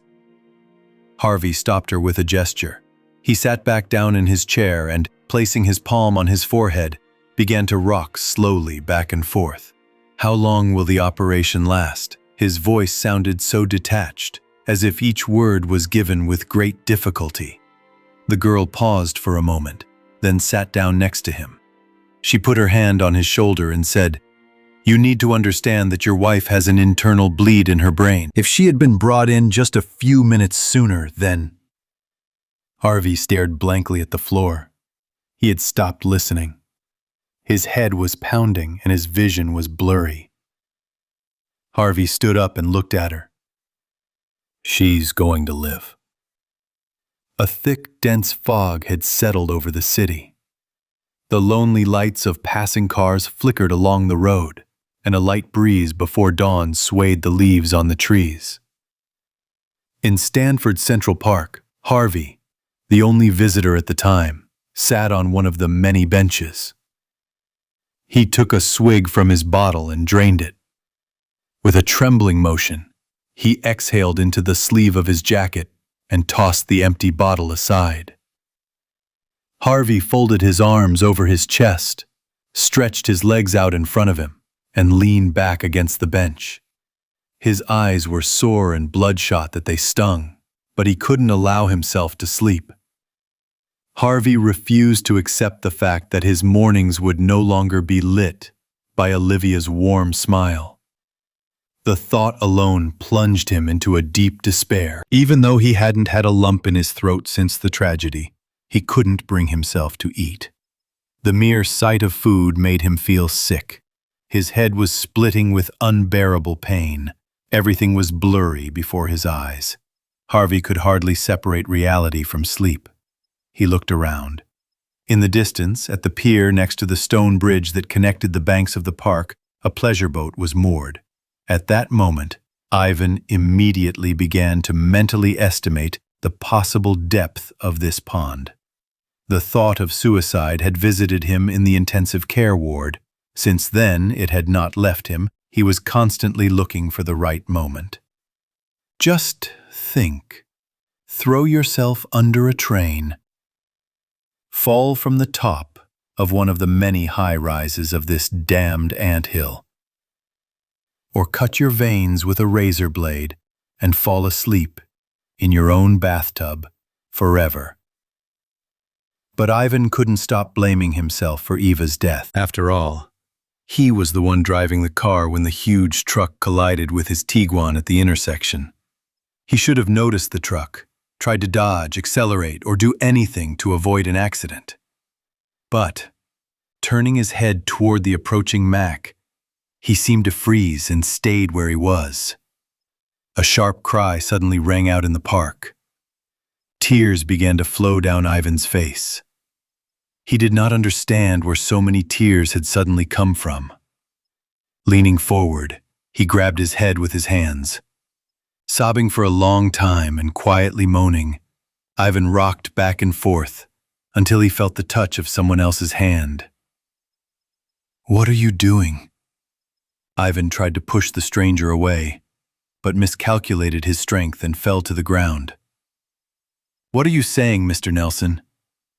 A: Harvey stopped her with a gesture. He sat back down in his chair and, placing his palm on his forehead, began to rock slowly back and forth. "How long will the operation last?" His voice sounded so detached, as if each word was given with great difficulty. The girl paused for a moment, then sat down next to him. She put her hand on his shoulder and said, "You need to understand that your wife has an internal bleed in her brain. If she had been brought in just a few minutes sooner, then—" Harvey stared blankly at the floor. He had stopped listening. His head was pounding and his vision was blurry. Harvey stood up and looked at her. "She's going to live." A thick, dense fog had settled over the city. The lonely lights of passing cars flickered along the road, and a light breeze before dawn swayed the leaves on the trees. In Stanford Central Park, Harvey, the only visitor at the time, sat on one of the many benches. He took a swig from his bottle and drained it. With a trembling motion, he exhaled into the sleeve of his jacket and tossed the empty bottle aside. Harvey folded his arms over his chest, stretched his legs out in front of him, and leaned back against the bench. His eyes were sore and bloodshot that they stung, but he couldn't allow himself to sleep. Harvey refused to accept the fact that his mornings would no longer be lit by Olivia's warm smile. The thought alone plunged him into a deep despair. Even though he hadn't had a lump in his throat since the tragedy, he couldn't bring himself to eat. The mere sight of food made him feel sick. His head was splitting with unbearable pain. Everything was blurry before his eyes. Harvey could hardly separate reality from sleep. He looked around. In the distance, at the pier next to the stone bridge that connected the banks of the park, a pleasure boat was moored. At that moment, Ivan immediately began to mentally estimate the possible depth of this pond. The thought of suicide had visited him in the intensive care ward. Since then, it had not left him. He was constantly looking for the right moment. Just think. Throw yourself under a train. Fall from the top of one of the many high-rises of this damned anthill. Or cut your veins with a razor blade and fall asleep in your own bathtub forever. But Ivan couldn't stop blaming himself for Eva's death. After all, he was the one driving the car when the huge truck collided with his Tiguan at the intersection. He should have noticed the truck, tried to dodge, accelerate, or do anything to avoid an accident. But, turning his head toward the approaching Mack, he seemed to freeze and stayed where he was. A sharp cry suddenly rang out in the park. Tears began to flow down Ivan's face. He did not understand where so many tears had suddenly come from. Leaning forward, he grabbed his head with his hands. Sobbing for a long time and quietly moaning, Ivan rocked back and forth until he felt the touch of someone else's hand. "What are you doing?" Ivan tried to push the stranger away, but miscalculated his strength and fell to the ground. "What are you saying, Mr. Nelson?"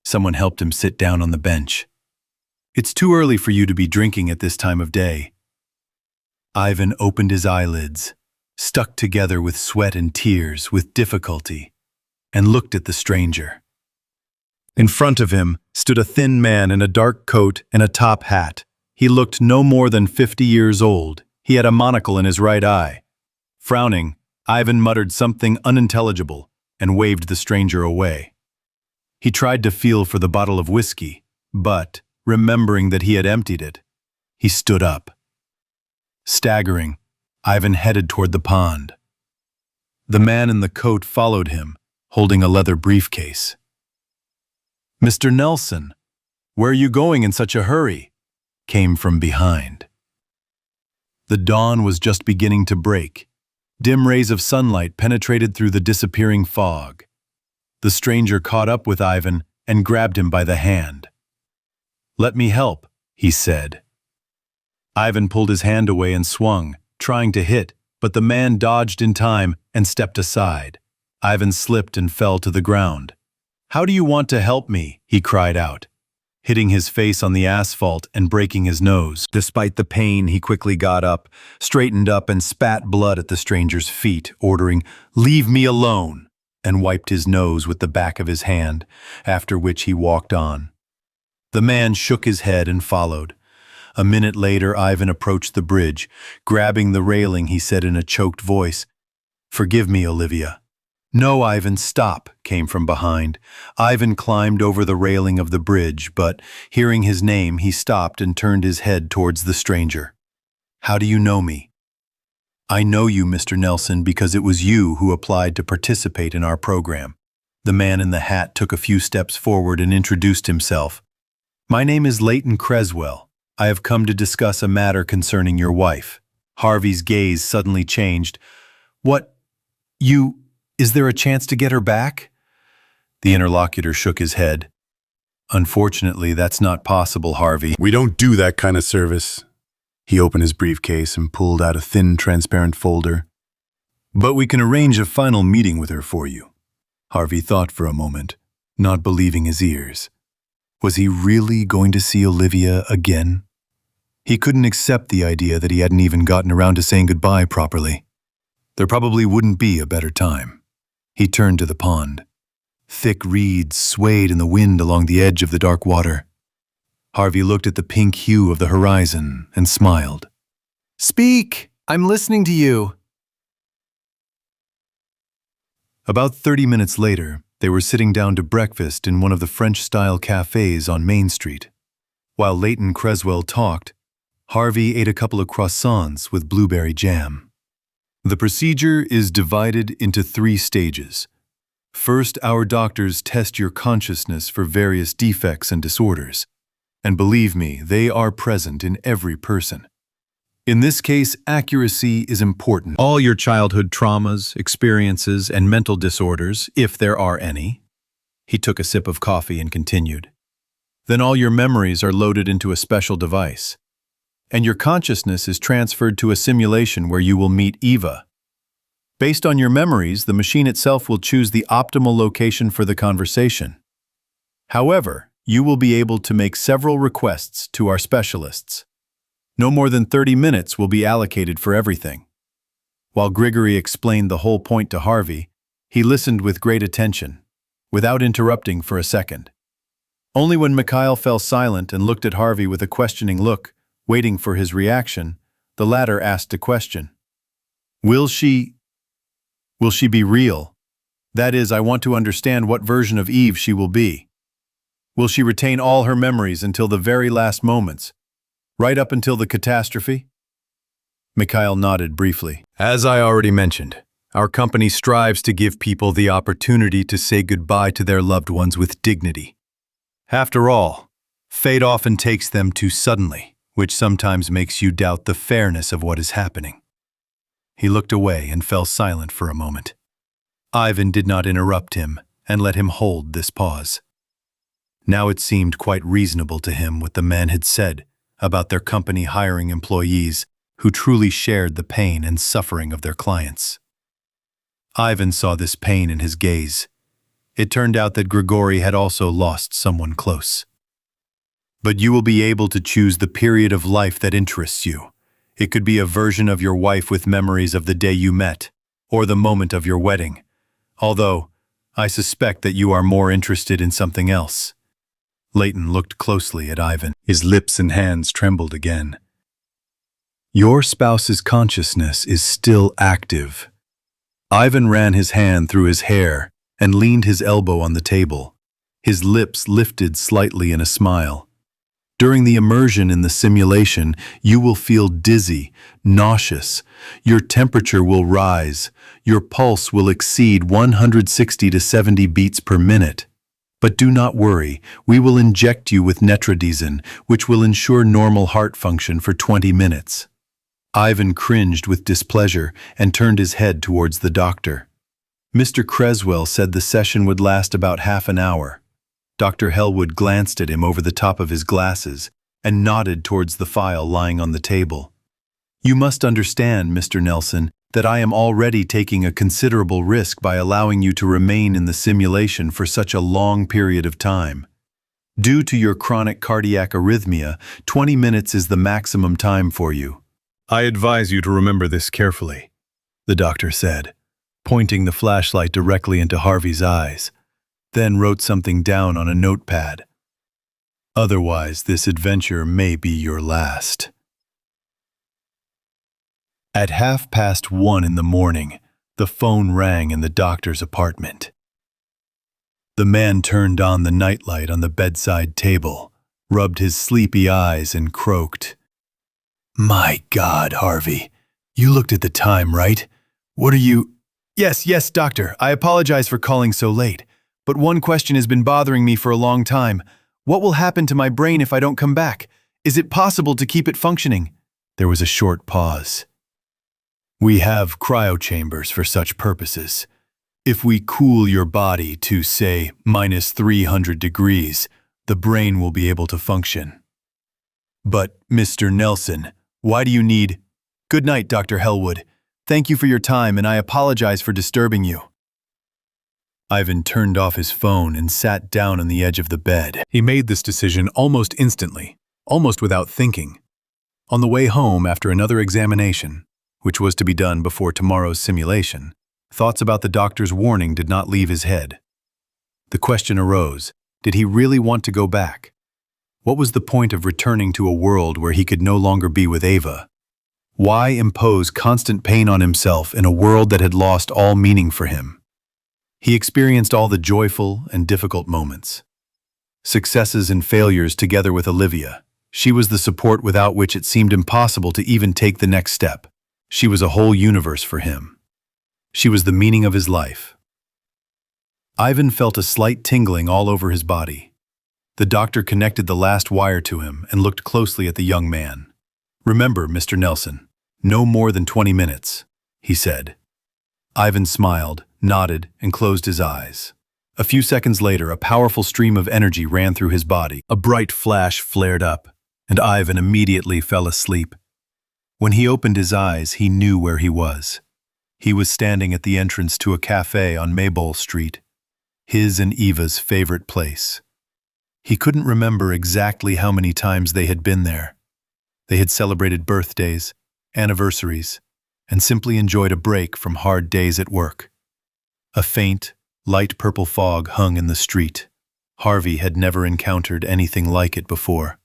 A: Someone helped him sit down on the bench. "It's too early for you to be drinking at this time of day." Ivan opened his eyelids, stuck together with sweat and tears with difficulty, and looked at the stranger. In front of him stood a thin man in a dark coat and a top hat. He looked no more than 50 years old. He had a monocle in his right eye. Frowning, Ivan muttered something unintelligible and waved the stranger away. He tried to feel for the bottle of whiskey, but, remembering that he had emptied it, he stood up. Staggering, Ivan headed toward the pond. The man in the coat followed him, holding a leather briefcase. "Mr. Nelson, where are you going in such a hurry?" came from behind. The dawn was just beginning to break. Dim rays of sunlight penetrated through the disappearing fog. The stranger caught up with Ivan and grabbed him by the hand. "Let me help," he said. Ivan pulled his hand away and swung, trying to hit, but the man dodged in time and stepped aside. Ivan slipped and fell to the ground. "How do you want to help me?" he cried out, hitting his face on the asphalt and breaking his nose. Despite the pain, he quickly got up, straightened up, and spat blood at the stranger's feet, ordering, "Leave me alone," and wiped his nose with the back of his hand, after which he walked on. The man shook his head and followed. A minute later, Ivan approached the bridge. Grabbing the railing, he said in a choked voice, "Forgive me, Olivia." "No, Ivan, stop," came from behind. Ivan climbed over the railing of the bridge, but, hearing his name, he stopped and turned his head towards the stranger. "How do you know me?" "I know you, Mr. Nelson, because it was you who applied to participate in our program." The man in the hat took a few steps forward and introduced himself. "My name is Leighton Creswell. I have come to discuss a matter concerning your wife." Harvey's gaze suddenly changed. "What? You Is there a chance to get her back? The interlocutor shook his head. Unfortunately, that's not possible, Harvey.
F: We don't do that kind of service. He opened his briefcase and pulled out a thin, transparent folder.
A: But we can arrange a final meeting with her for you. Harvey thought for a moment, not believing his ears. Was he really going to see Olivia again? He couldn't accept the idea that he hadn't even gotten around to saying goodbye properly. There probably wouldn't be a better time. He turned to the pond. Thick reeds swayed in the wind along the edge of the dark water. Harvey looked at the pink hue of the horizon and smiled. "Speak! I'm listening to you." About 30 minutes later, they were sitting down to breakfast in one of the French-style cafes on Main Street. While Leighton Creswell talked, Harvey ate a couple of croissants with blueberry jam. The procedure is divided into 3 stages. First, our doctors test your consciousness for various defects and disorders. And believe me, they are present in every person. In this case, accuracy is important. All your childhood traumas, experiences, and mental disorders, if there are any. He took a sip of coffee and continued. Then all your memories are loaded into a special device. And your consciousness is transferred to a simulation where you will meet Eva. Based on your memories, the machine itself will choose the optimal location for the conversation. However, you will be able to make several requests to our specialists. No more than 30 minutes will be allocated for everything. While Grigory explained the whole point to Harvey, he listened with great attention, without interrupting for a second. Only when Mikhail fell silent and looked at Harvey with a questioning look, waiting for his reaction, the latter asked a question. Will she be real? That is, I want to understand what version of Eve she will be. Will she retain all her memories until the very last moments, right up until the catastrophe? Mikhail nodded briefly. As I already mentioned, our company strives to give people the opportunity to say goodbye to their loved ones with dignity. After all, fate often takes them too suddenly, which sometimes makes you doubt the fairness of what is happening. He looked away and fell silent for a moment. Ivan did not interrupt him and let him hold this pause. Now it seemed quite reasonable to him what the man had said about their company hiring employees who truly shared the pain and suffering of their clients. Ivan saw this pain in his gaze. It turned out that Grigory had also lost someone close. But you will be able to choose the period of life that interests you. It could be a version of your wife with memories of the day you met, or the moment of your wedding. Although, I suspect that you are more interested in something else. Leighton looked closely at Ivan. His lips and hands trembled again. Your spouse's consciousness is still active. Ivan ran his hand through his hair and leaned his elbow on the table. His lips lifted slightly in a smile. During the immersion in the simulation, you will feel dizzy, nauseous. Your temperature will rise. Your pulse will exceed 160 to 70 beats per minute. But do not worry, we will inject you with netradizine, which will ensure normal heart function for 20 minutes. Ivan cringed with displeasure and turned his head towards the doctor. Mr. Creswell said the session would last about half an hour. Dr. Hellwood glanced at him over the top of his glasses and nodded towards the file lying on the table. You must understand, Mr. Nelson, that I am already taking a considerable risk by allowing you to remain in the simulation for such a long period of time. Due to your chronic cardiac arrhythmia, 20 minutes is the maximum time for you. I advise you to remember this carefully, the doctor said, pointing the flashlight directly into Harvey's eyes, then wrote something down on a notepad. Otherwise, this adventure may be your last. At 1:30 in the morning, the phone rang in the doctor's apartment. The man turned on the nightlight on the bedside table, rubbed his sleepy eyes and croaked. My God, Harvey, you looked at the time, right? What are you... Yes, doctor, I apologize for calling so late, but one question has been bothering me for a long time. What will happen to my brain if I don't come back? Is it possible to keep it functioning? There was a short pause. We have cryochambers for such purposes. If we cool your body to, say, minus 300 degrees, the brain will be able to function. But, Mr. Nelson, why do you need— Good night, Dr. Hellwood. Thank you for your time, and I apologize for disturbing you. Ivan turned off his phone and sat down on the edge of the bed. He made this decision almost instantly, almost without thinking. On the way home after another examination, which was to be done before tomorrow's simulation, thoughts about the doctor's warning did not leave his head. The question arose, did he really want to go back? What was the point of returning to a world where he could no longer be with Ava? Why impose constant pain on himself in a world that had lost all meaning for him? He experienced all the joyful and difficult moments. Successes and failures together with Olivia. She was the support without which it seemed impossible to even take the next step. She was a whole universe for him. She was the meaning of his life. Ivan felt a slight tingling all over his body. The doctor connected the last wire to him and looked closely at the young man. "Remember, Mr. Nelson, no more than 20 minutes, he said. Ivan smiled, nodded, and closed his eyes. A few seconds later, a powerful stream of energy ran through his body. A bright flash flared up, and Ivan immediately fell asleep. When he opened his eyes, he knew where he was. He was standing at the entrance to a cafe on Maybole Street, his and Eva's favorite place. He couldn't remember exactly how many times they had been there. They had celebrated birthdays, anniversaries, and simply enjoyed a break from hard days at work. A faint, light purple fog hung in the street. Harvey had never encountered anything like it before.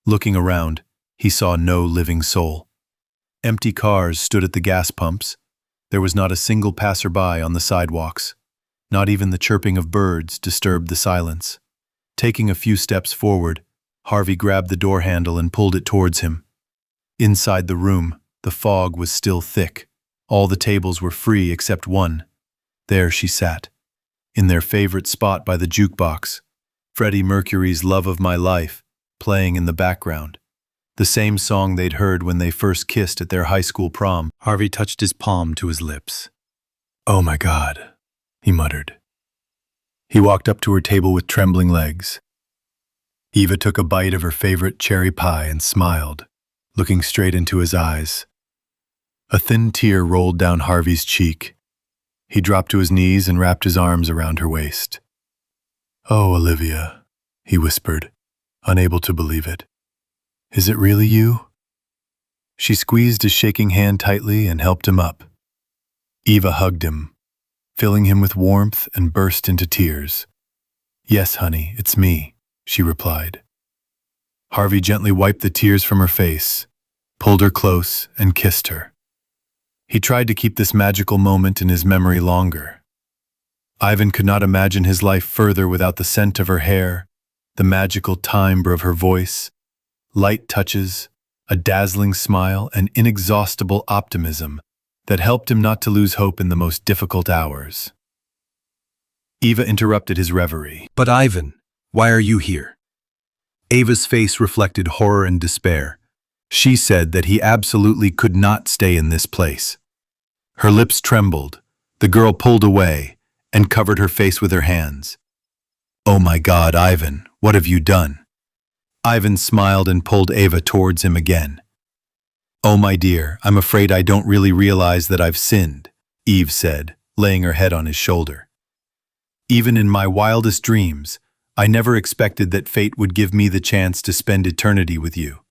A: Looking around, he saw no living soul. Empty cars stood at the gas pumps. There was not a single passerby on the sidewalks. Not even the chirping of birds disturbed the silence. Taking a few steps forward, Harvey grabbed the door handle and pulled it towards him. Inside the room, the fog was still thick. All the tables were free except one. There she sat, in their favorite spot by the jukebox, Freddie Mercury's Love of My Life, playing in the background. The same song they'd heard when they first kissed at their high school prom. Harvey touched his palm to his lips. "Oh my God," he muttered. He walked up to her table with trembling legs. Eva took a bite of her favorite cherry pie and smiled, looking straight into his eyes. A thin tear rolled down Harvey's cheek. He dropped to his knees and wrapped his arms around her waist. "Oh, Olivia," he whispered, unable to believe it. "Is it really you?" She squeezed his shaking hand tightly and helped him up. Eva hugged him, filling him with warmth, and burst into tears. "Yes, honey, it's me," she replied. Harvey gently wiped the tears from her face, pulled her close, and kissed her. He tried to keep this magical moment in his memory longer. Ivan could not imagine his life further without the scent of her hair, the magical timbre of her voice, light touches, a dazzling smile, and inexhaustible optimism that helped him not to lose hope in the most difficult hours. Eva interrupted his reverie.
G: "But Ivan, why are you here?"
A: Ava's face reflected horror and despair. She said that he absolutely could not stay in this place. Her lips trembled. The girl pulled away and covered her face with her hands. "Oh my God, Ivan, what have you done?" Ivan smiled and pulled Ava towards him again. "Oh my dear, I'm afraid I don't really realize that I've sinned," Eve said, laying her head on his shoulder. "Even in my wildest dreams, I never expected that fate would give me the chance to spend eternity with you."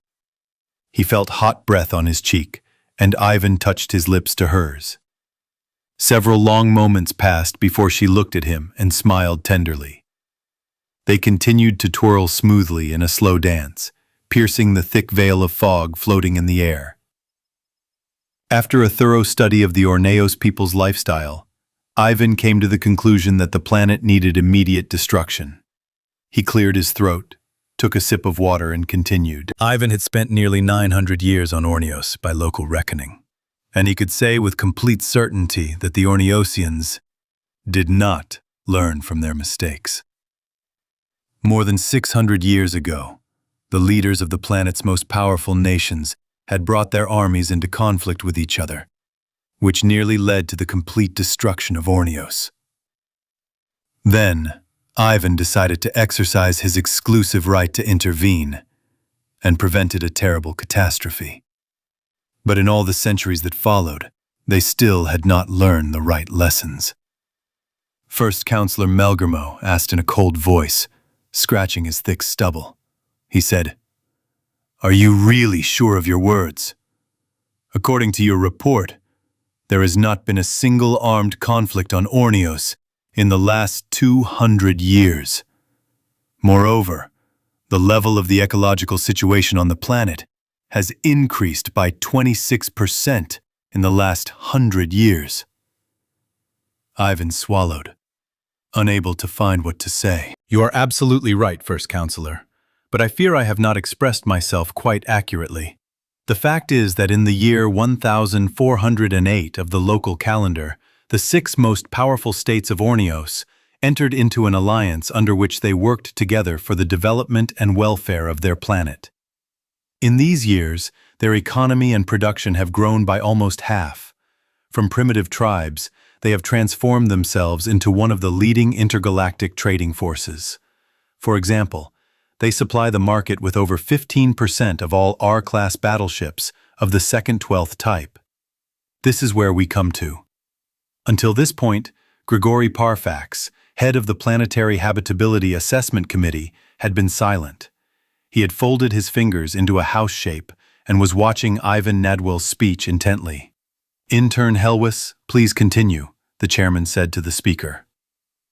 A: He felt hot breath on his cheek, and Ivan touched his lips to hers. Several long moments passed before she looked at him and smiled tenderly. They continued to twirl smoothly in a slow dance, piercing the thick veil of fog floating in the air. After a thorough study of the Orneos people's lifestyle, Ivan came to the conclusion that the planet needed immediate destruction. He cleared his throat, took a sip of water, and continued. Ivan had spent nearly 900 years on Orneos by local reckoning, and he could say with complete certainty that the Orneosians did not learn from their mistakes. More than 600 years ago, the leaders of the planet's most powerful nations had brought their armies into conflict with each other, which nearly led to the complete destruction of Orneos. Then, Ivan decided to exercise his exclusive right to intervene and prevented a terrible catastrophe. But in all the centuries that followed, they still had not learned the right lessons. First Counselor Melgermo asked in a cold voice, scratching his thick stubble. He said, "Are you really sure of your words? According to your report, there has not been a single armed conflict on Ornios in the last 200 years. Moreover, the level of the ecological situation on the planet has increased by 26% in the last 100 years." Ivan swallowed, unable to find what to say.
G: You are absolutely right, First Counselor, but I fear I have not expressed myself quite accurately.
A: The fact is that in the year 1408 of the local calendar, the 6 most powerful states of Ornios entered into an alliance under which they worked together for the development and welfare of their planet. In these years, their economy and production have grown by almost half. From primitive tribes, they have transformed themselves into one of the leading intergalactic trading forces. For example, they supply the market with over 15% of all R-class battleships of the second 12th type. This is where we come to. Until this point, Grigory Parfax, head of the Planetary Habitability Assessment Committee, had been silent. He had folded his fingers into a house shape and was watching Ivan Nadwell's speech intently. "Intern Helwis, please continue," the chairman said to the speaker.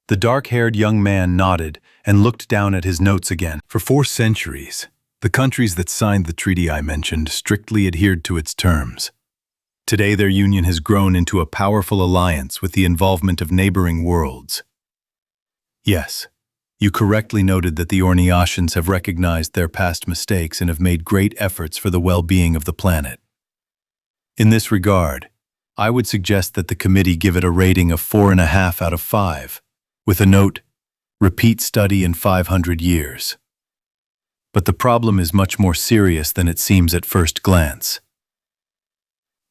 A: The dark-haired young man nodded and looked down at his notes again.
G: For 4 centuries, the countries that signed the treaty I mentioned strictly adhered to its terms. Today their union has grown into a powerful alliance with the involvement of neighboring worlds.
A: Yes, you correctly noted that the Ornioshians have recognized their past mistakes and have made great efforts for the well-being of the planet. In this regard, I would suggest that the committee give it a rating of 4.5 out of 5, with a note, "Repeat study in 500 years." But the problem is much more serious than it seems at first glance.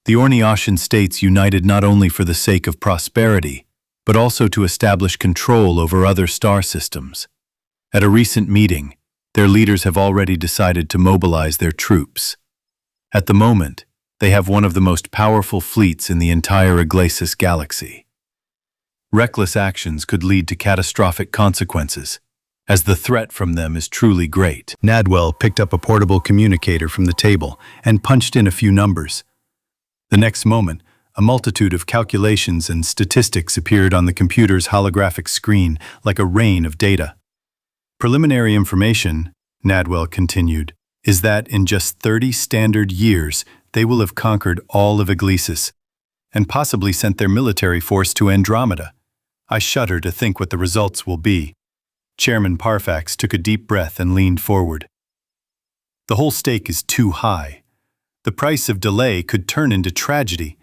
A: The Ornioshian states united not only for the sake of prosperity, but also to establish control over other star systems. At a recent meeting, their leaders have already decided to mobilize their troops. At the moment, they have one of the most powerful fleets in the entire Iglesis galaxy. Reckless actions could lead to catastrophic consequences, as the threat from them is truly great.
F: Nadwell picked up a portable communicator from the table and punched in a few numbers. The next moment, a multitude of calculations and statistics appeared on the computer's holographic screen like a rain of data. "Preliminary information," Nadwell continued, "is that in just 30 standard years, they will have conquered all of Iglesis and possibly sent their military force to Andromeda. I shudder to think what the results will be." Chairman Parfax took a deep breath and leaned forward. "The whole stake is too high. The price of delay could turn into tragedy."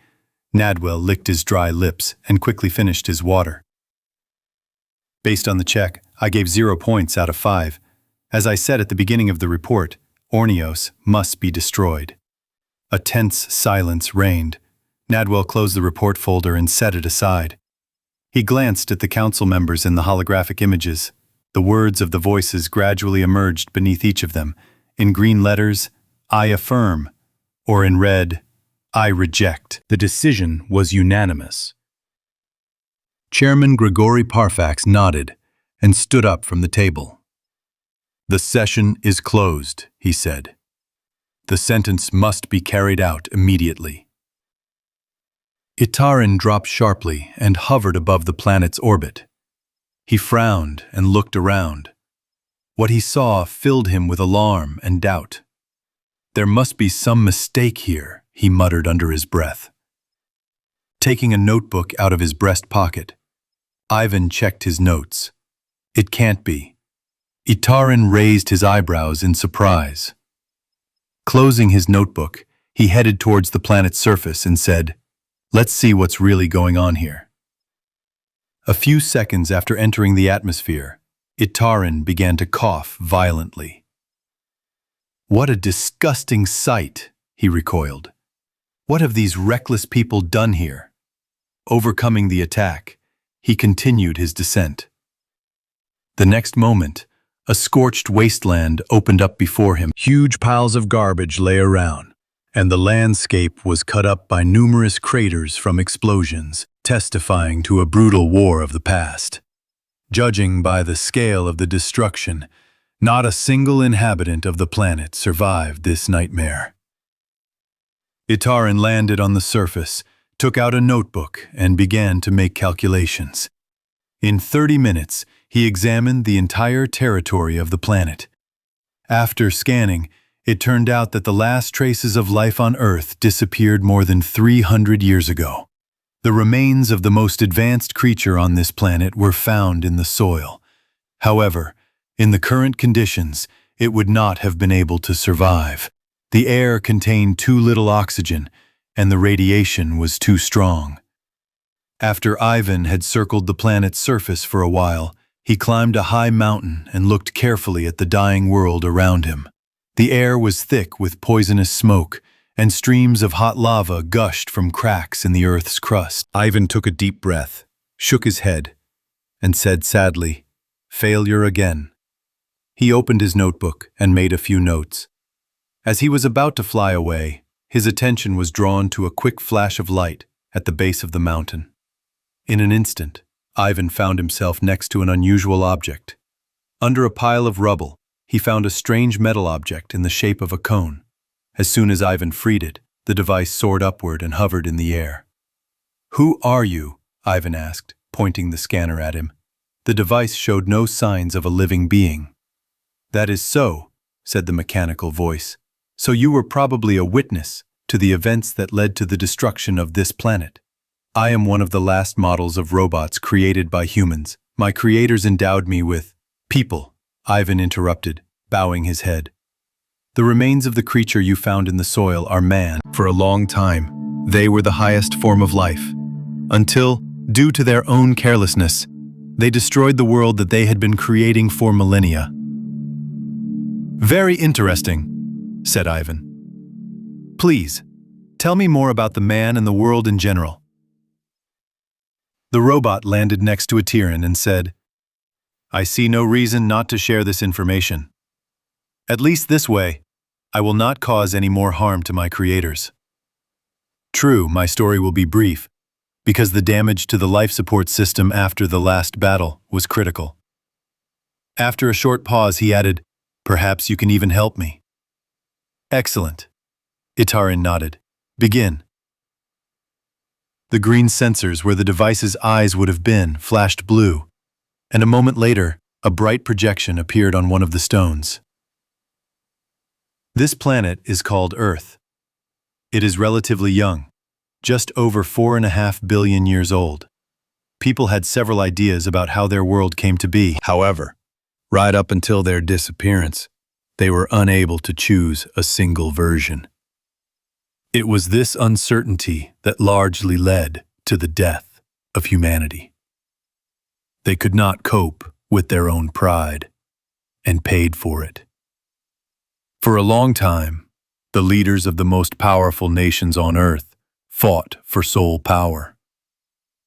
F: Nadwell licked his dry lips and quickly finished his water. "Based on the check, I gave 0 points out of 5. As I said at the beginning of the report, Ornios must be destroyed." A tense silence reigned. Nadwell closed the report folder and set it aside. He glanced at the council members in the holographic images. The words of the voices gradually emerged beneath each of them. In green letters, "I affirm," or in red, "I reject."
G: The decision was unanimous.
A: Chairman Grigory Parfax nodded and stood up from the table. "The session is closed," he said. "The sentence must be carried out immediately." Itaran dropped sharply and hovered above the planet's orbit. He frowned and looked around. What he saw filled him with alarm and doubt. "There must be some mistake here," he muttered under his breath. Taking a notebook out of his breast pocket, Ivan checked his notes. "It can't be." Itaran raised his eyebrows in surprise. Closing his notebook, he headed towards the planet's surface and said, "Let's see what's really going on here." A few seconds after entering the atmosphere, Itaran began to cough violently. "What a disgusting sight," he recoiled. "What have these reckless people done here?" Overcoming the attack, he continued his descent. The next moment, a scorched wasteland opened up before him.
F: Huge piles of garbage lay around, and the landscape was cut up by numerous craters from explosions, testifying to a brutal war of the past. Judging by the scale of the destruction, not a single inhabitant of the planet survived this nightmare. Itaran landed on the surface, took out a notebook, and began to make calculations. In 30 minutes, he examined the entire territory of the planet. After scanning, it turned out that the last traces of life on Earth disappeared more than 300 years ago. The remains of the most advanced creature on this planet were found in the soil. However, in the current conditions, it would not have been able to survive. The air contained too little oxygen, and the radiation was too strong. After Ivan had circled the planet's surface for a while, he climbed a high mountain and looked carefully at the dying world around him. The air was thick with poisonous smoke, and streams of hot lava gushed from cracks in the Earth's crust. Ivan took a deep breath, shook his head, and said sadly, "Failure again." He opened his notebook and made a few notes. As he was about to fly away, his attention was drawn to a quick flash of light at the base of the mountain. In an instant, Ivan found himself next to an unusual object. Under a pile of rubble, he found a strange metal object in the shape of a cone. As soon as Ivan freed it, the device soared upward and hovered in the air. "Who are you?" Ivan asked, pointing the scanner at him. The device showed no signs of a living being. "That is so," said the mechanical voice. "So you were probably a witness to the events that led to the destruction of this planet. I am one of the last models of robots created by humans. My creators endowed me with people," Ivan interrupted, bowing his head. "The remains of the creature you found in the soil are man. For a long time, they were the highest form of life, until, due to their own carelessness, they destroyed the world that they had been creating for millennia." "Very interesting," said Ivan. "Please, tell me more about the man and the world in general." The robot landed next to Atiran and said, "I see no reason not to share this information. At least this way, I will not cause any more harm to my creators. True, my story will be brief, because the damage to the life support system after the last battle was critical." After a short pause, he added, "Perhaps you can even help me." "Excellent." Itaran nodded. "Begin." The green sensors where the device's eyes would have been flashed blue, and a moment later, a bright projection appeared on one of the stones. This planet is called Earth. It is relatively young, just over 4.5 billion years old. People had several ideas about how their world came to be. However, right up until their disappearance, they were unable to choose a single version. It was this uncertainty that largely led to the death of humanity. They could not cope with their own pride and paid for it. For a long time, the leaders of the most powerful nations on Earth fought for sole power.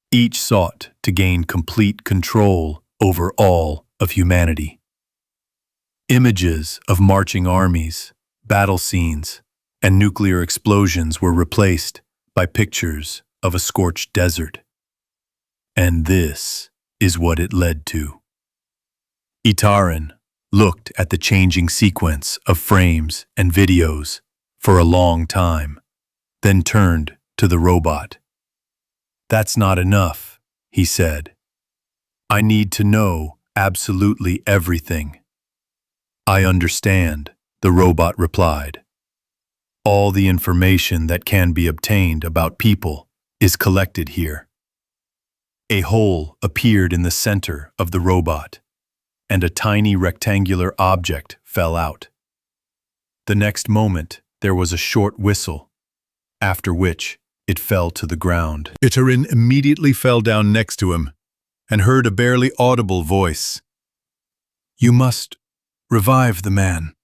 F: Each sought to gain complete control over all of humanity. Images of marching armies, battle scenes, and nuclear explosions were replaced by pictures of a scorched desert. And this is what it led to. Itaran looked at the changing sequence of frames and videos for a long time, then turned to the robot. "That's not enough," he said. "I need to know absolutely everything." "I understand," the robot replied. "All the information that can be obtained about people is collected here." A hole appeared in the center of the robot, and a tiny rectangular object fell out. The next moment, there was a short whistle, after which it fell to the ground. Itaran immediately fell down next to him and heard a barely audible voice. "You must revive the man."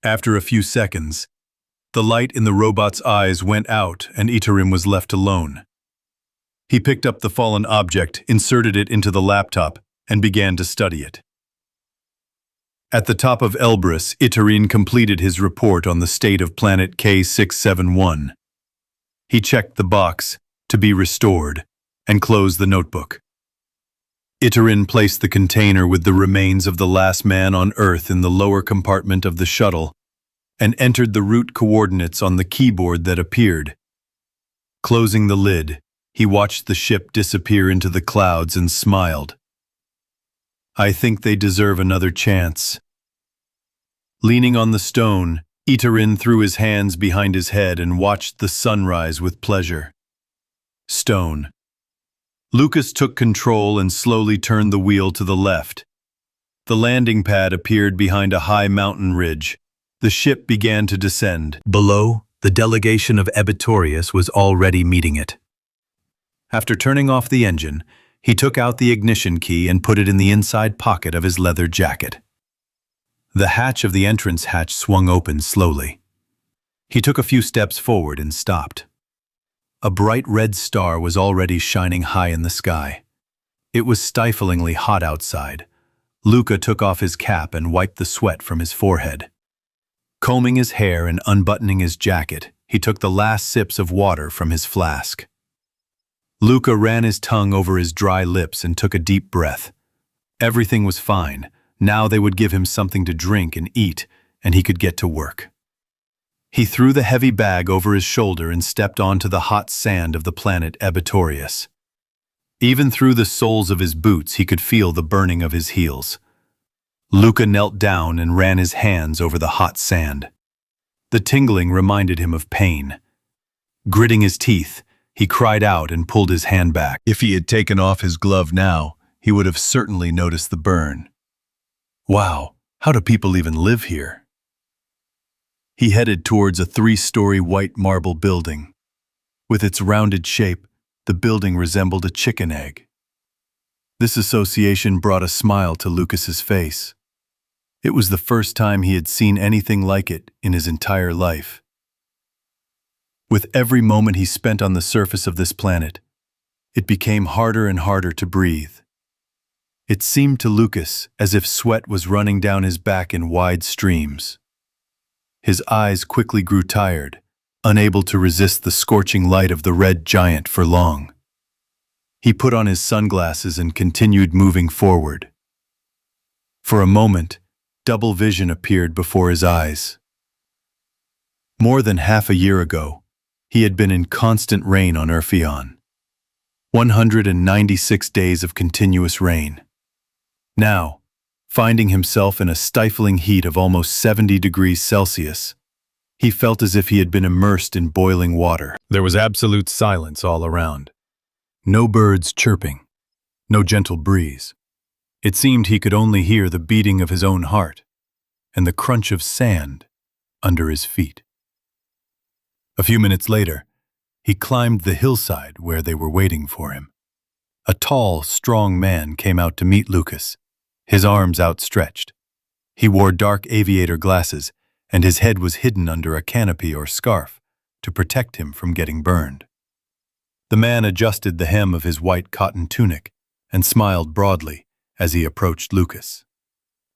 F: After a few seconds, the light in the robot's eyes went out and Itaran was left alone. He picked up the fallen object, inserted it into the laptop,
A: and began to study it. At the top of Elbrus, Itarin completed his report on the state of planet K671. He checked the box, to be restored, and closed the notebook. Itarin placed the container with the remains of the last man on Earth in the lower compartment of the shuttle and entered the route coordinates on the keyboard that appeared. Closing the lid, he watched the ship disappear into the clouds and smiled. I think they deserve another chance. Leaning on the stone, Itarin threw his hands behind his head and watched the sunrise with pleasure. Stone. Lucas took control and slowly turned the wheel to the left. The landing pad appeared behind a high mountain ridge. The ship began to descend. Below, the delegation of Ebitorius was already meeting it. After turning off the engine, he took out the ignition key and put it in the inside pocket of his leather jacket. The hatch of the entrance hatch swung open slowly. He took a few steps forward and stopped. A bright red star was already shining high in the sky. It was stiflingly hot outside. Luca took off his cap and wiped the sweat from his forehead. Combing his hair and unbuttoning his jacket, he took the last sips of water from his flask. Luca ran his tongue over his dry lips and took a deep breath. Everything was fine. Now they would give him something to drink and eat, and he could get to work. He threw the heavy bag over his shoulder and stepped onto the hot sand of the planet Ebitorius. Even through the soles of his boots, he could feel the burning of his heels. Luca knelt down and ran his hands over the hot sand. The tingling reminded him of pain. Gritting his teeth, he cried out and pulled his hand back. If he had taken off his glove now, he would have certainly noticed the burn. Wow, how do people even live here? He headed towards a 3-story white marble building. With its rounded shape, the building resembled a chicken egg. This association brought a smile to Lucas's face. It was the first time he had seen anything like it in his entire life. With every moment he spent on the surface of this planet, it became harder and harder to breathe. It seemed to Lucas as if sweat was running down his back in wide streams. His eyes quickly grew tired, unable to resist the scorching light of the red giant for long. He put on his sunglasses and continued moving forward. For a moment, double vision appeared before his eyes. More than half a year ago, he had been in constant rain on Erphion. 196 days of continuous rain. Now, finding himself in a stifling heat of almost 70 degrees Celsius, he felt as if he had been immersed in boiling water. There was absolute silence all around. No birds chirping, no gentle breeze. It seemed he could only hear the beating of his own heart and the crunch of sand under his feet. A few minutes later, he climbed the hillside where they were waiting for him. A tall, strong man came out to meet Lucas, his arms outstretched. He wore dark aviator glasses, and his head was hidden under a canopy or scarf to protect him from getting burned. The man adjusted the hem of his white cotton tunic and smiled broadly as he approached Lucas.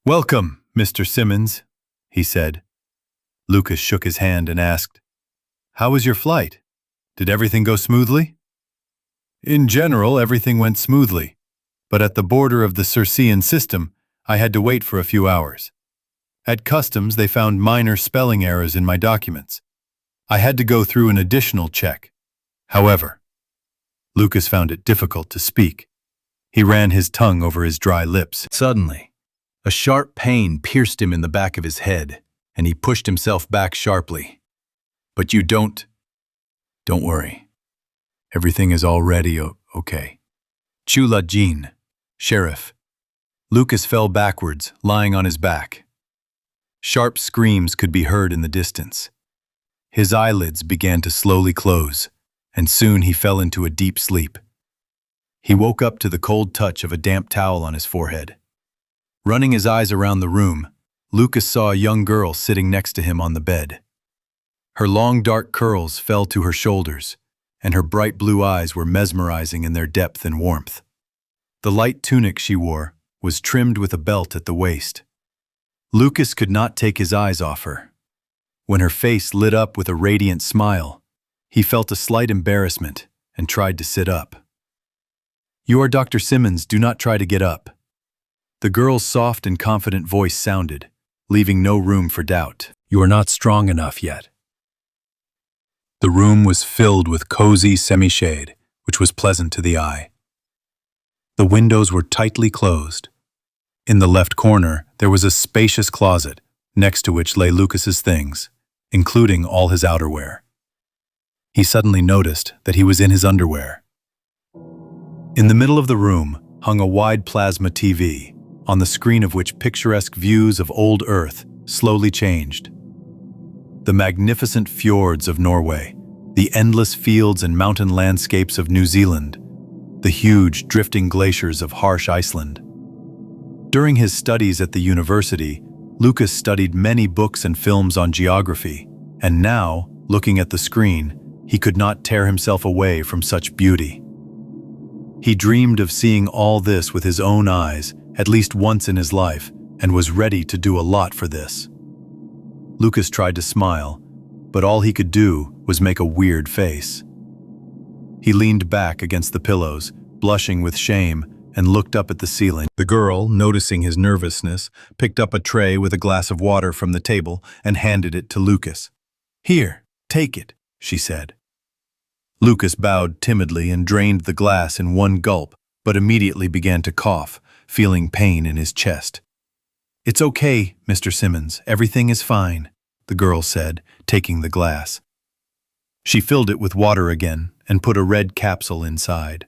A: "Welcome, Mr. Simmons," he said. Lucas shook his hand and asked, "How was your flight? Did everything go smoothly?" "In general, everything went smoothly, but at the border of the Circean system, I had to wait for a few hours. At customs, they found minor spelling errors in my documents. I had to go through an additional check. However," Lucas found it difficult to speak. He ran his tongue over his dry lips. Suddenly, a sharp pain pierced him in the back of his head, and he pushed himself back sharply. "But don't worry. Everything is already okay." Chula Jean, Sheriff. Lucas fell backwards, lying on his back. Sharp screams could be heard in the distance. His eyelids began to slowly close, and soon he fell into a deep sleep. He woke up to the cold touch of a damp towel on his forehead. Running his eyes around the room, Lucas saw a young girl sitting next to him on the bed. Her long dark curls fell to her shoulders, and her bright blue eyes were mesmerizing in their depth and warmth. The light tunic she wore, was trimmed with a belt at the waist. Lucas could not take his eyes off her. When her face lit up with a radiant smile, he felt a slight embarrassment and tried to sit up. "You are Dr. Simmons, do not try to get up." The girl's soft and confident voice sounded, leaving no room for doubt.
F: "You are not strong enough yet." The room was filled with cozy semi-shade, which was pleasant to the eye. The windows were tightly closed. In the left corner, there was a spacious closet, next to which lay Lucas's things, including all his outerwear. He suddenly noticed that he was in his underwear. In the middle of the room hung a wide plasma TV, on the screen of which picturesque views of old Earth slowly changed. The magnificent fjords of Norway, the endless fields and mountain landscapes of New Zealand, the huge drifting glaciers of harsh Iceland. During his studies at the university, Lucas studied many books and films on geography, and now, looking at the screen, he could not tear himself away from such beauty. He dreamed of seeing all this with his own eyes at least once in his life and was ready to do a lot for this. Lucas tried to smile, but all he could do was make a weird face. He leaned back against the pillows, blushing with shame, and looked up at the ceiling. The girl, noticing his nervousness, picked up a tray with a glass of water from the table and handed it to Lucas. "Here, take it," she said. Lucas bowed timidly and drained the glass in one gulp, but immediately began to cough, feeling pain in his chest. "It's okay, Mr. Simmons, everything is fine," the girl said, taking the glass. She filled it with water again and put a red capsule inside.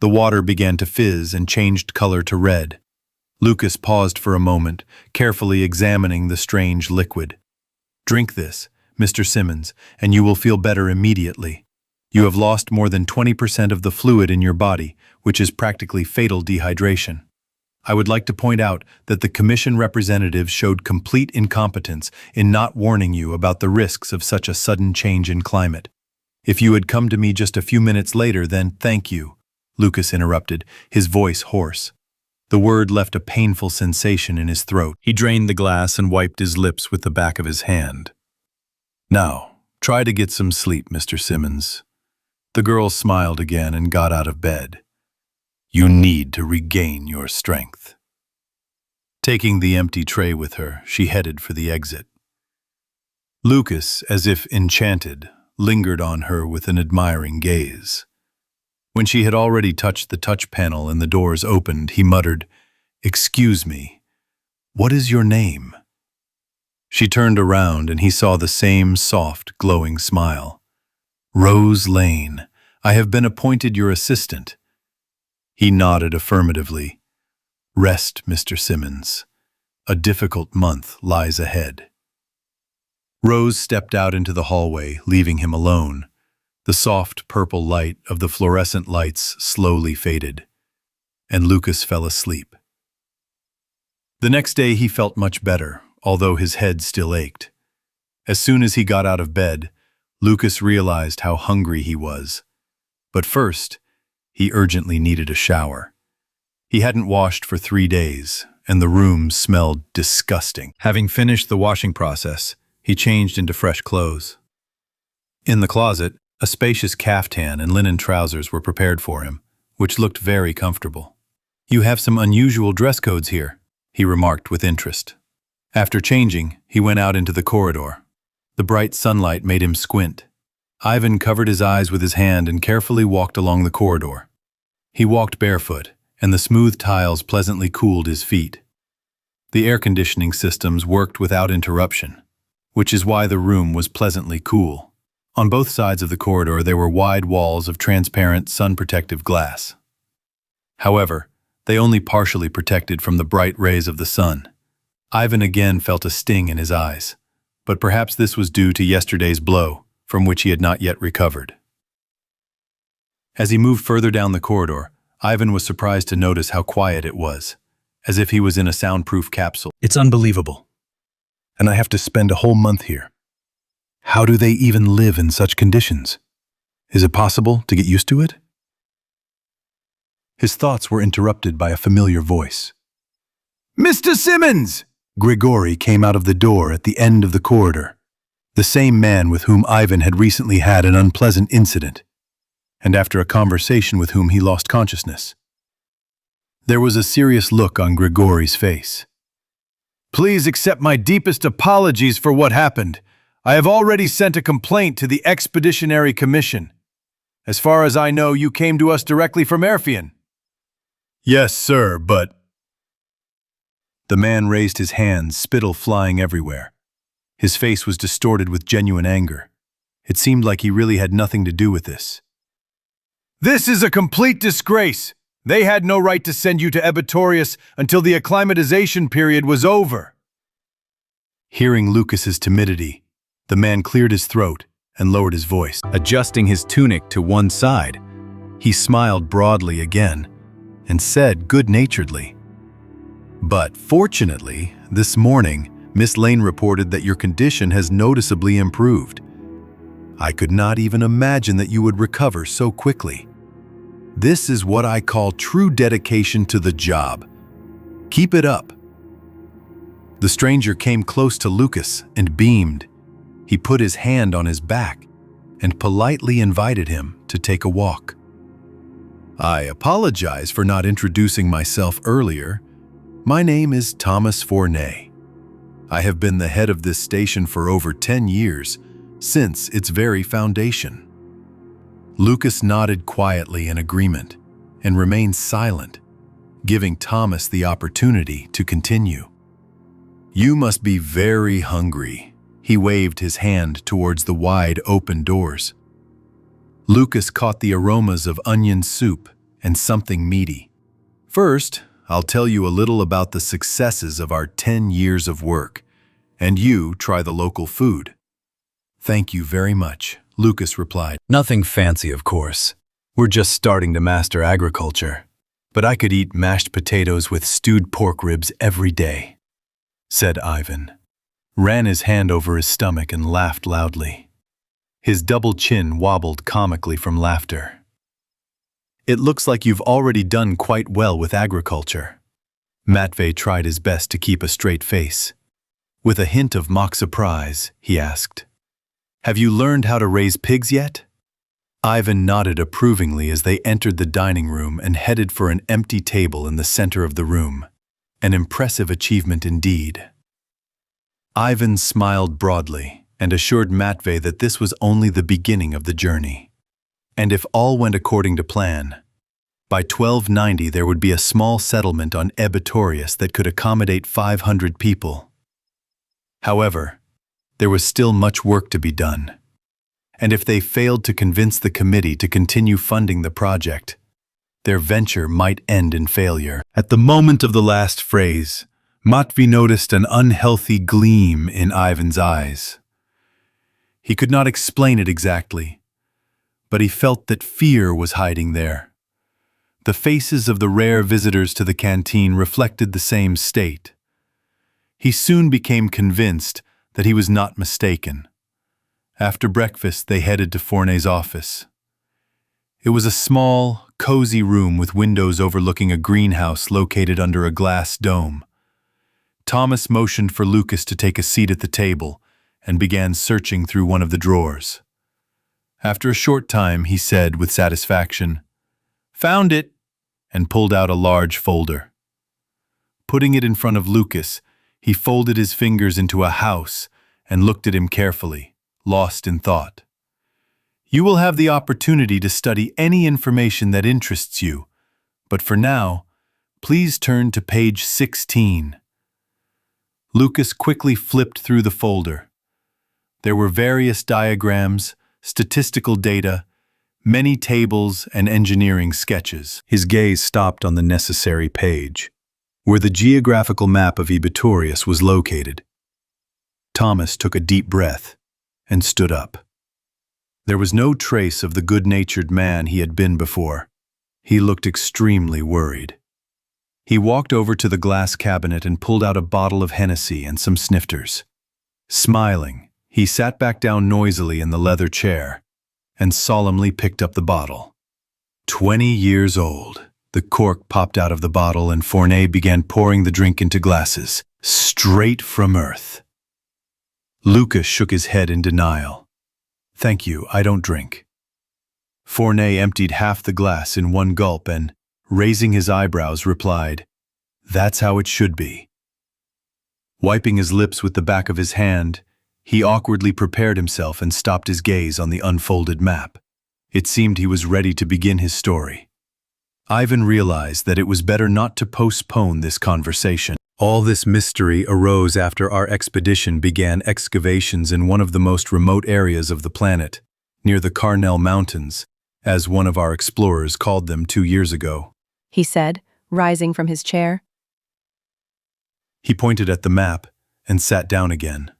F: The water began to fizz and changed color to red. Lucas paused for a moment, carefully examining the strange liquid. "Drink this, Mr. Simmons, and you will feel better immediately. You have lost more than 20% of the fluid in your body, which is practically fatal dehydration. I would like to point out that the Commission representatives showed complete incompetence in not warning you about the risks of such a sudden change in climate. If you had come to me just a few minutes later, then thank you," Lucas interrupted, his voice hoarse. The word left a painful sensation in his throat. He drained the glass and wiped his lips with the back of his hand. "Now, try to get some sleep, Mr. Simmons." The girl smiled again and got out of bed. "You need to regain your strength." Taking the empty tray with her, she headed for the exit. Lucas, as if enchanted, lingered on her with an admiring gaze. When she had already touched the touch panel and the doors opened, he muttered, "Excuse me, what is your name?" She turned around and he saw the same soft, glowing smile. "Rose Lane, I have been appointed your assistant." He nodded affirmatively. "Rest, Mr. Simmons. A difficult month lies ahead." Rose stepped out into the hallway, leaving him alone. The soft purple light of the fluorescent lights slowly faded, and Lucas fell asleep. The next day he felt much better, although his head still ached. As soon as he got out of bed, Lucas realized how hungry he was. But first, he urgently needed a shower. He hadn't washed for 3 days, and the room smelled disgusting. Having finished the washing process, he changed into fresh clothes. In the closet, a spacious caftan and linen trousers were prepared for him, which looked very comfortable. "You have some unusual dress codes here," he remarked with interest. After changing, he went out into the corridor. The bright sunlight made him squint. Ivan covered his eyes with his hand and carefully walked along the corridor. He walked barefoot, and the smooth tiles pleasantly cooled his feet. The air conditioning systems worked without interruption, which is why the room was pleasantly cool. On both sides of the corridor there were wide walls of transparent sun-protective glass. However, they only partially protected from the bright rays of the sun. Ivan again felt a sting in his eyes, but perhaps this was due to yesterday's blow, from which he had not yet recovered. As he moved further down the corridor, Ivan was surprised to notice how quiet it was, as if he was in a soundproof capsule. "It's unbelievable. And I have to spend a whole month here. How do they even live in such conditions? Is it possible to get used to it?" His thoughts were interrupted by a familiar voice. Mr. Simmons! Grigori came out of the door at the end of the corridor, the same man with whom Ivan had recently had an unpleasant incident, and after a conversation with whom he lost consciousness. There was a serious look on Grigori's face. Please accept my deepest apologies for what happened. I have already sent a complaint to the Expeditionary Commission. As far as I know, you came to us directly from Erfian. Yes, sir, but... The man raised his hands, spittle flying everywhere. His face was distorted with genuine anger. It seemed like he really had nothing to do with this. This is a complete disgrace! They had no right to send you to Ebitorius until the acclimatization period was over. Hearing Lucas's timidity, the man cleared his throat and lowered his voice. Adjusting his tunic to one side, he smiled broadly again and said good-naturedly, "But fortunately, this morning, Miss Lane reported that your condition has noticeably improved. I could not even imagine that you would recover so quickly. This is what I call true dedication to the job. Keep it up." The stranger came close to Lucas and beamed. He put his hand on his back and politely invited him to take a walk. I apologize for not introducing myself earlier. My name is Thomas Fournay. I have been the head of this station for over 10 years, since its very foundation. Lucas nodded quietly in agreement and remained silent, giving Thomas the opportunity to continue. You must be very hungry. He waved his hand towards the wide open doors. Lucas caught the aromas of onion soup and something meaty. First, I'll tell you a little about the successes of our 10 years of work, and you try the local food. Thank you very much, Lucas replied. Nothing fancy, of course. We're just starting to master agriculture. But I could eat mashed potatoes with stewed pork ribs every day, said Ivan, ran his hand over his stomach and laughed loudly. His double chin wobbled comically from laughter. It looks like you've already done quite well with agriculture. Matvey tried his best to keep a straight face. With a hint of mock surprise, he asked, Have you learned how to raise pigs yet? Ivan nodded approvingly as they entered the dining room and headed for an empty table in the center of the room. An impressive achievement indeed. Ivan smiled broadly and assured Matvey that this was only the beginning of the journey. And if all went according to plan, by 1290 there would be a small settlement on Ebitorius that could accommodate 500 people. However, there was still much work to be done. And if they failed to convince the committee to continue funding the project, their venture might end in failure. At the moment of the last phrase, Matvey noticed an unhealthy gleam in Ivan's eyes. He could not explain it exactly, but he felt that fear was hiding there. The faces of the rare visitors to the canteen reflected the same state. He soon became convinced that he was not mistaken. After breakfast, they headed to Fournay's office. It was a small, cozy room with windows overlooking a greenhouse located under a glass dome. Thomas motioned for Lucas to take a seat at the table and began searching through one of the drawers. After a short time, he said with satisfaction, "Found it," and pulled out a large folder. Putting it in front of Lucas, he folded his fingers into a house and looked at him carefully, lost in thought. You will have the opportunity to study any information that interests you, but for now, please turn to page 16. Lucas quickly flipped through the folder. There were various diagrams, statistical data, many tables, and engineering sketches. His gaze stopped on the necessary page, where the geographical map of Ebitorius was located. Thomas took a deep breath and stood up. There was no trace of the good-natured man he had been before. He looked extremely worried. He walked over to the glass cabinet and pulled out a bottle of Hennessy and some snifters. Smiling, he sat back down noisily in the leather chair and solemnly picked up the bottle. 20 years old,
A: The cork popped out of the bottle and Fournet began pouring the drink into glasses, straight from Earth. Lucas shook his head in denial. "Thank you, I don't drink." Fournet emptied half the glass in one gulp and, raising his eyebrows, replied, "That's how it should be." Wiping his lips with the back of his hand, he awkwardly prepared himself and stopped his gaze on the unfolded map. It seemed he was ready to begin his story. Ivan realized that it was better not to postpone this conversation. All this mystery arose after our expedition began excavations in one of the most remote areas of the planet, near the Carnell Mountains, as one of our explorers called them 2 years ago.
H: He said, rising from his chair.
A: He pointed at the map and sat down again.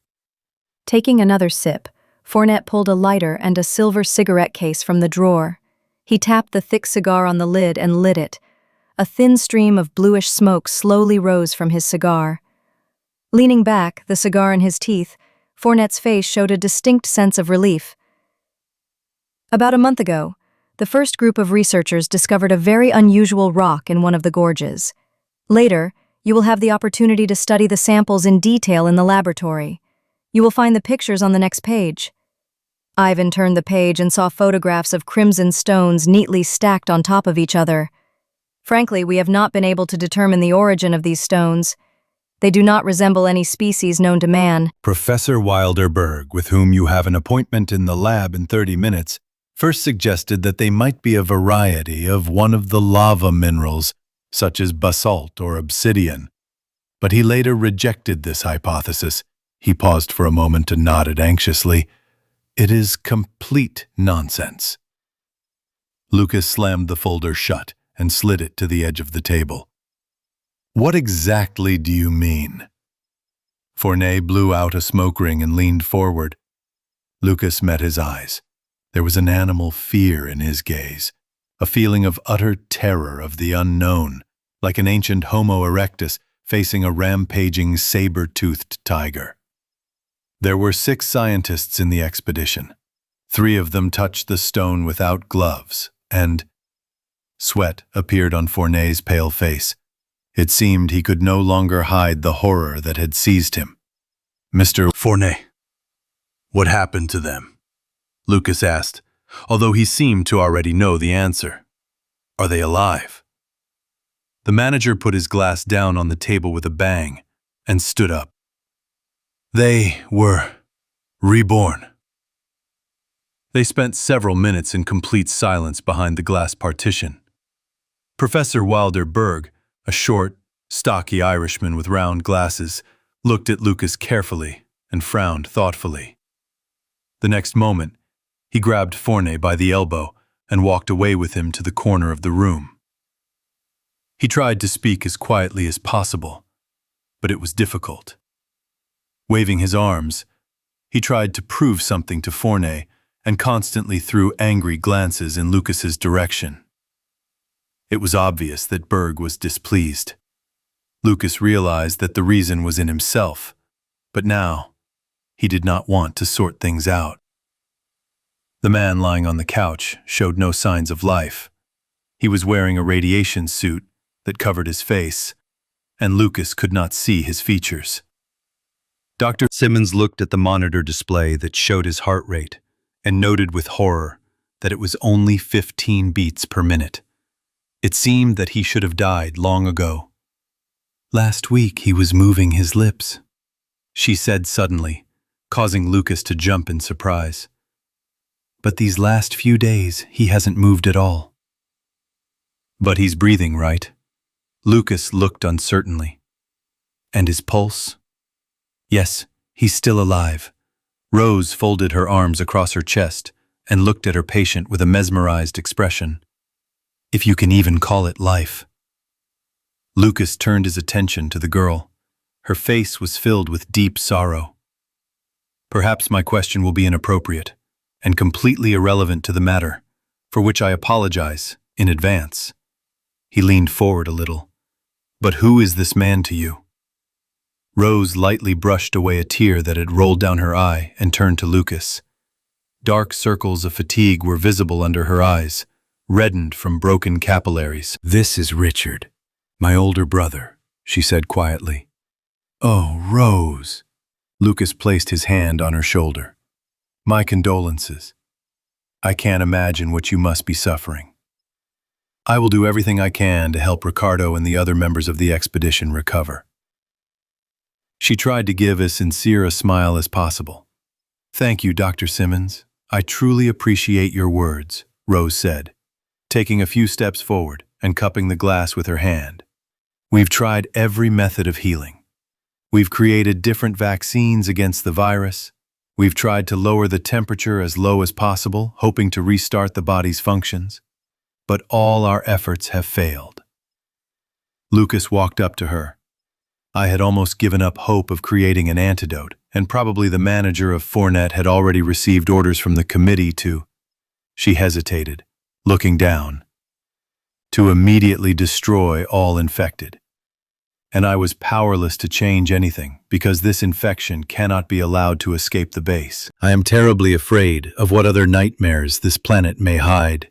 H: Taking another sip, Fournet pulled a lighter and a silver cigarette case from the drawer. He tapped the thick cigar on the lid and lit it. A thin stream of bluish smoke slowly rose from his cigar. Leaning back, the cigar in his teeth, Fournet's face showed a distinct sense of relief. About a month ago, the first group of researchers discovered a very unusual rock in one of the gorges. Later, you will have the opportunity to study the samples in detail in the laboratory. You will find the pictures on the next page. Ivan turned the page and saw photographs of crimson stones neatly stacked on top of each other. Frankly, we have not been able to determine the origin of these stones. They do not resemble any species known to man.
A: Professor Wilderberg, with whom you have an appointment in the lab in 30 minutes, first suggested that they might be a variety of one of the lava minerals, such as basalt or obsidian. But he later rejected this hypothesis. He paused for a moment and nodded anxiously. "It is complete nonsense." Lucas slammed the folder shut and slid it to the edge of the table. "What exactly do you mean?" Fournet blew out a smoke ring and leaned forward. Lucas met his eyes. There was an animal fear in his gaze, a feeling of utter terror of the unknown, like an ancient Homo erectus facing a rampaging saber-toothed tiger. There were 6 scientists in the expedition. 3 of them touched the stone without gloves, and sweat appeared on Fournet's pale face. It seemed he could no longer hide the horror that had seized him. "Mr. Fournet, what happened to them?" Lucas asked, although he seemed to already know the answer. "Are they alive?" The manager put his glass down on the table with a bang and stood up. "They were reborn." They spent several minutes in complete silence behind the glass partition. Professor Wilderberg, a short, stocky Irishman with round glasses, looked at Lucas carefully and frowned thoughtfully. The next moment, he grabbed Fournet by the elbow and walked away with him to the corner of the room. He tried to speak as quietly as possible, but it was difficult. Waving his arms, he tried to prove something to Fournet and constantly threw angry glances in Lucas's direction. It was obvious that Berg was displeased. Lucas realized that the reason was in himself, but now he did not want to sort things out. The man lying on the couch showed no signs of life. He was wearing a radiation suit that covered his face, and Lucas could not see his features. Dr. Simmons looked at the monitor display that showed his heart rate and noted with horror that it was only 15 beats per minute. It seemed that he should have died long ago. "Last week he was moving his lips," she said suddenly, causing Lucas to jump in surprise. "But these last few days he hasn't moved at all." "But he's breathing, right?" Lucas looked uncertainly. "And his pulse?" "Yes, he's still alive." Rose folded her arms across her chest and looked at her patient with a mesmerized expression. "If you can even call it life." Lucas turned his attention to the girl. Her face was filled with deep sorrow. "Perhaps my question will be inappropriate and completely irrelevant to the matter, for which I apologize in advance." He leaned forward a little. "But who is this man to you?" Rose lightly brushed away a tear that had rolled down her eye and turned to Lucas. Dark circles of fatigue were visible under her eyes, reddened from broken capillaries.
G: "This is Richard, my older brother," she said quietly.
A: "Oh, Rose." Lucas placed his hand on her shoulder. "My condolences. I can't imagine what you must be suffering. I will do everything I can to help Ricardo and the other members of the expedition recover." She tried to give as sincere a smile as possible. "Thank you, Dr. Simmons. I truly appreciate your words," Rose said, taking a few steps forward and cupping the glass with her hand. "We've tried every method of healing. We've created different vaccines against the virus. We've tried to lower the temperature as low as possible, hoping to restart the body's functions. But all our efforts have failed." Lucas walked up to her. I had almost given up hope of creating an antidote, and probably the manager of Fournet had already received orders from the committee to— She hesitated, looking down. "To immediately destroy all infected. And I was powerless to change anything, because this infection cannot be allowed to escape the base. I am terribly afraid of what other nightmares this planet may hide."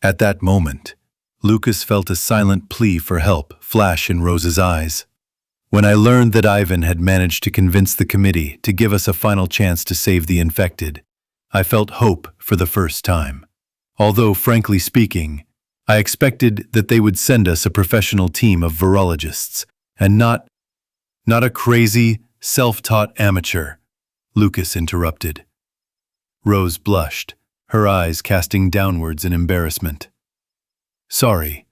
A: At that moment, Lucas felt a silent plea for help flash in Rose's eyes. "When I learned that Ivan had managed to convince the committee to give us a final chance to save the infected, I felt hope for the first time. Although, frankly speaking, I expected that they would send us a professional team of virologists, and not a crazy, self-taught amateur," Lucas interrupted. Rose blushed, her eyes casting downwards in embarrassment. "Sorry,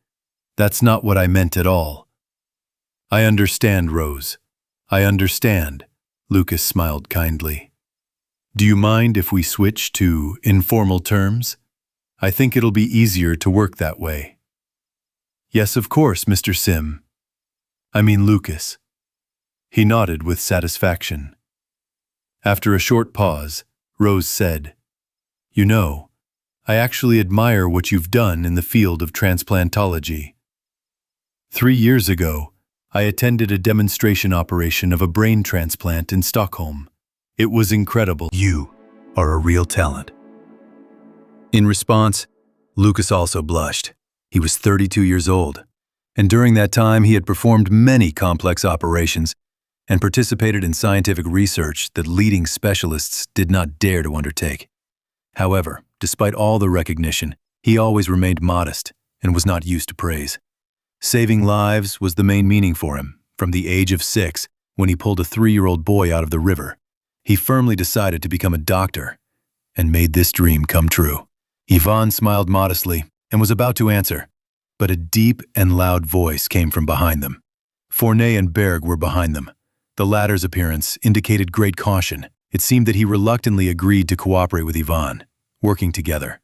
A: that's not what I meant at all." "I understand, Rose. I understand," Lucas smiled kindly. "Do you mind if we switch to informal terms? I think it'll be easier to work that way." "Yes, of course, Mr. Sim. I mean Lucas." He nodded with satisfaction. After a short pause, Rose said, "You know, I actually admire what you've done in the field of transplantology. 3 years ago, I attended a demonstration operation of a brain transplant in Stockholm. It was incredible."
G: "You are a real talent." In response, Lucas also blushed. He was 32 years old, and during that time he had performed many complex operations and participated in scientific research that leading specialists did not dare to undertake. However, despite all the recognition, he always remained modest and was not used to praise. Saving lives was the main meaning for him. From the age of 6, when he pulled a 3-year-old boy out of the river, he firmly decided to become a doctor and made this dream come true. Yvonne smiled modestly and was about to answer, but a deep and loud voice came from behind them. Fournet and Berg were behind them. The latter's appearance indicated great caution. It seemed that he reluctantly agreed to cooperate with Yvonne, working together.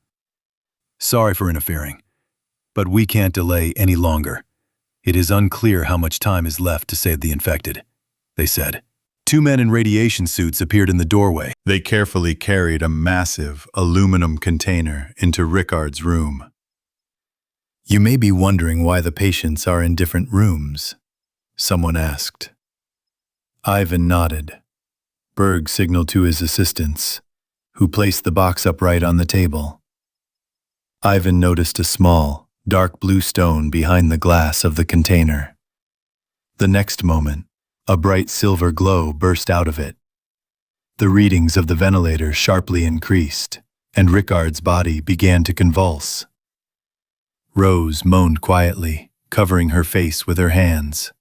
G: "Sorry for interfering, but we can't delay any longer. It is unclear how much time is left to save the infected," they said. 2 men in radiation suits appeared in the doorway. They carefully carried a massive aluminum container into Ricard's room. "You may be wondering why the patients are in different rooms," someone asked. Ivan nodded. Berg signaled to his assistants, who placed the box upright on the table. Ivan noticed a small, dark blue stone behind the glass of the container. The next moment, a bright silver glow burst out of it. The readings of the ventilator sharply increased, and Ricard's body began to convulse. Rose moaned quietly, covering her face with her hands.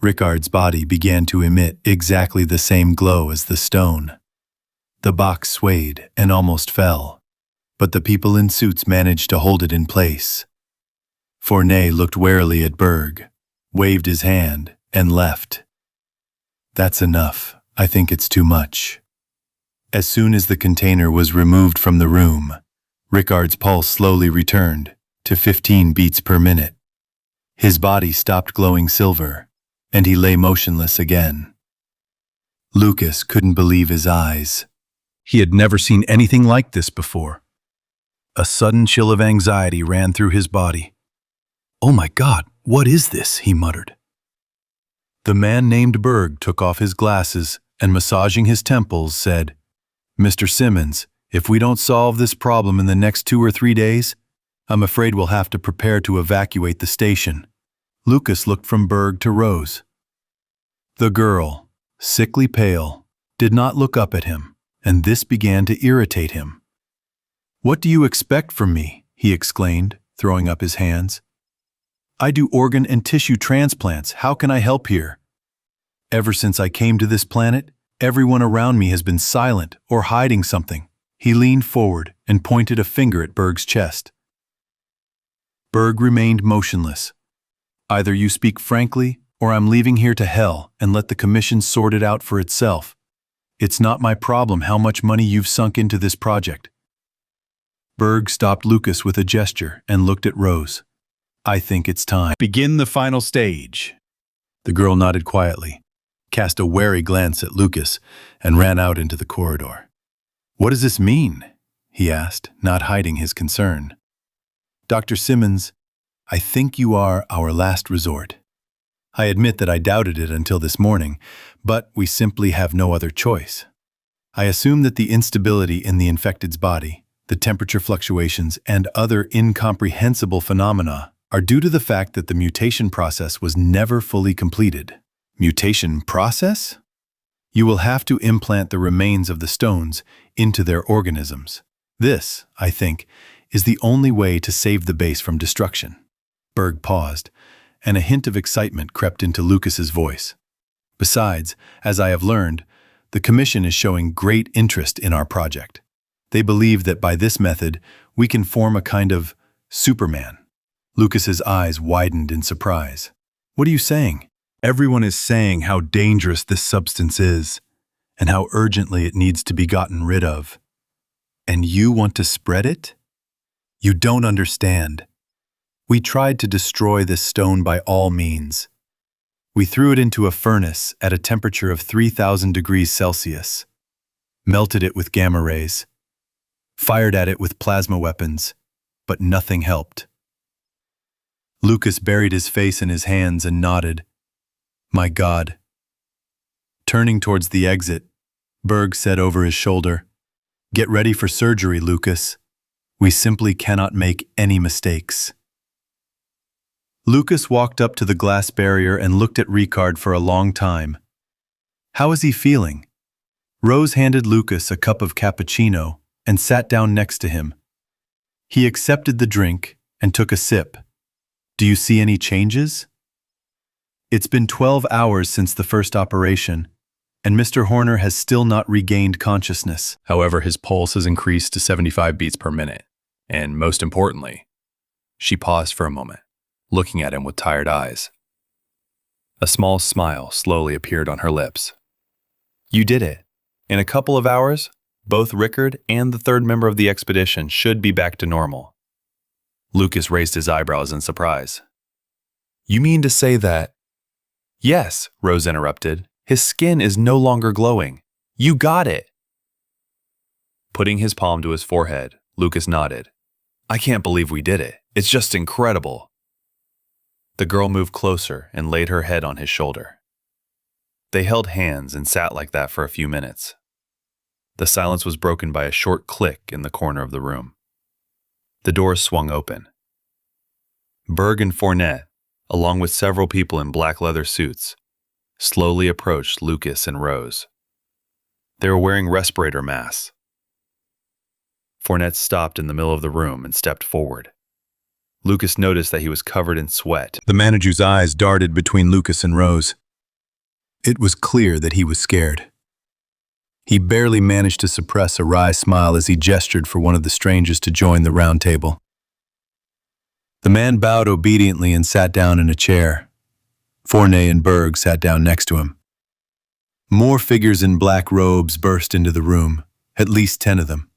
G: Ricard's body began to emit exactly the same glow as the stone. The box swayed and almost fell, but the people in suits managed to hold it in place. Fournet looked warily at Berg, waved his hand, and left. "That's enough. I think it's too much." As soon as the container was removed from the room, Ricard's pulse slowly returned to 15 beats per minute. His body stopped glowing silver, and he lay motionless again. Lucas couldn't believe his eyes. He had never seen anything like this before. A sudden chill of anxiety ran through his body. "Oh my God, what is this?" he muttered. The man named Berg took off his glasses and, massaging his temples, said, "Mr. Simmons,
A: If we don't solve this problem in the next 2 or 3 days, I'm afraid we'll have to prepare to evacuate the station." Lucas looked from Berg to Rose. The girl, sickly pale, did not look up at him, and this began to irritate him. "What do you expect from me?" he exclaimed, throwing up his hands. "I do organ and tissue transplants. How can I help here? Ever since I came to this planet, everyone around me has been silent or hiding something." He leaned forward and pointed a finger at Berg's chest. Berg remained motionless. "Either you speak frankly, or I'm leaving here to hell and let the commission sort it out for itself. It's not my problem how much money you've sunk into this project." Berg stopped Lucas with a gesture and looked at Rose. "I think it's time. Begin the final stage." The girl nodded quietly, cast a wary glance at Lucas, and ran out into the corridor. "What does this mean?" he asked, not hiding his concern. "Dr. Simmons, I think you are our last resort. I admit that I doubted it until this morning, but we simply have no other choice. I assume that the instability in the infected's body, the temperature fluctuations, and other incomprehensible phenomena are due to the fact that the mutation process was never fully completed." Mutation process? You will have to implant the remains of the stones into their organisms. This, I think, is the only way to save the base from destruction. Berg paused, and a hint of excitement crept into Lucas's voice. "Besides, as I have learned, the Commission is showing great interest in our project. They believe that by this method, we can form a kind of Superman." Lucas's eyes widened in surprise. "What are you saying?" "Everyone is saying how dangerous this substance is, and how urgently it needs to be gotten rid of. And you want to spread it? You don't understand. We tried to destroy this stone by all means. We threw it into a furnace at a temperature of 3,000 degrees Celsius, melted it with gamma rays, fired at it with plasma weapons, but nothing helped." Lucas buried his face in his hands and nodded. "My God." Turning towards the exit, Berg said over his shoulder, "Get ready for surgery, Lucas. We simply cannot make any mistakes." Lucas walked up to the glass barrier and looked at Ricard for a long time. "How is he feeling?" Rose handed Lucas a cup of cappuccino and sat down next to him. He accepted the drink and took a sip. "Do you see any changes?" "It's been 12 hours since the first operation, and Mr. Horner has still not regained consciousness.
G: However, his pulse has increased to 75 beats per minute. And most importantly," she paused for a moment, looking at him with tired eyes. A small smile slowly appeared on her lips. "You did it. In a couple of hours, both Rickard and the third member of the expedition should be back to normal." Lucas raised his eyebrows in surprise. "You mean to say that—" "Yes," Rose interrupted. "His skin is no longer glowing. You got it." Putting his palm to his forehead, Lucas nodded. "I can't believe we did it. It's just incredible." The girl moved closer and laid her head on his shoulder. They held hands and sat like that for a few minutes. The silence was broken by a short click in the corner of the room. The doors swung open. Berg and Fournette, along with several people in black leather suits, slowly approached Lucas and Rose. They were wearing respirator masks. Fournette stopped in the middle of the room and stepped forward. Lucas noticed that he was covered in sweat.
A: The manager's eyes darted between Lucas and Rose. It was clear that he was scared. He barely managed to suppress a wry smile as he gestured for one of the strangers to join the round table. The man bowed obediently and sat down in a chair. Fournette and Berg sat down next to him. More figures in black robes burst into the room, at least 10 of them.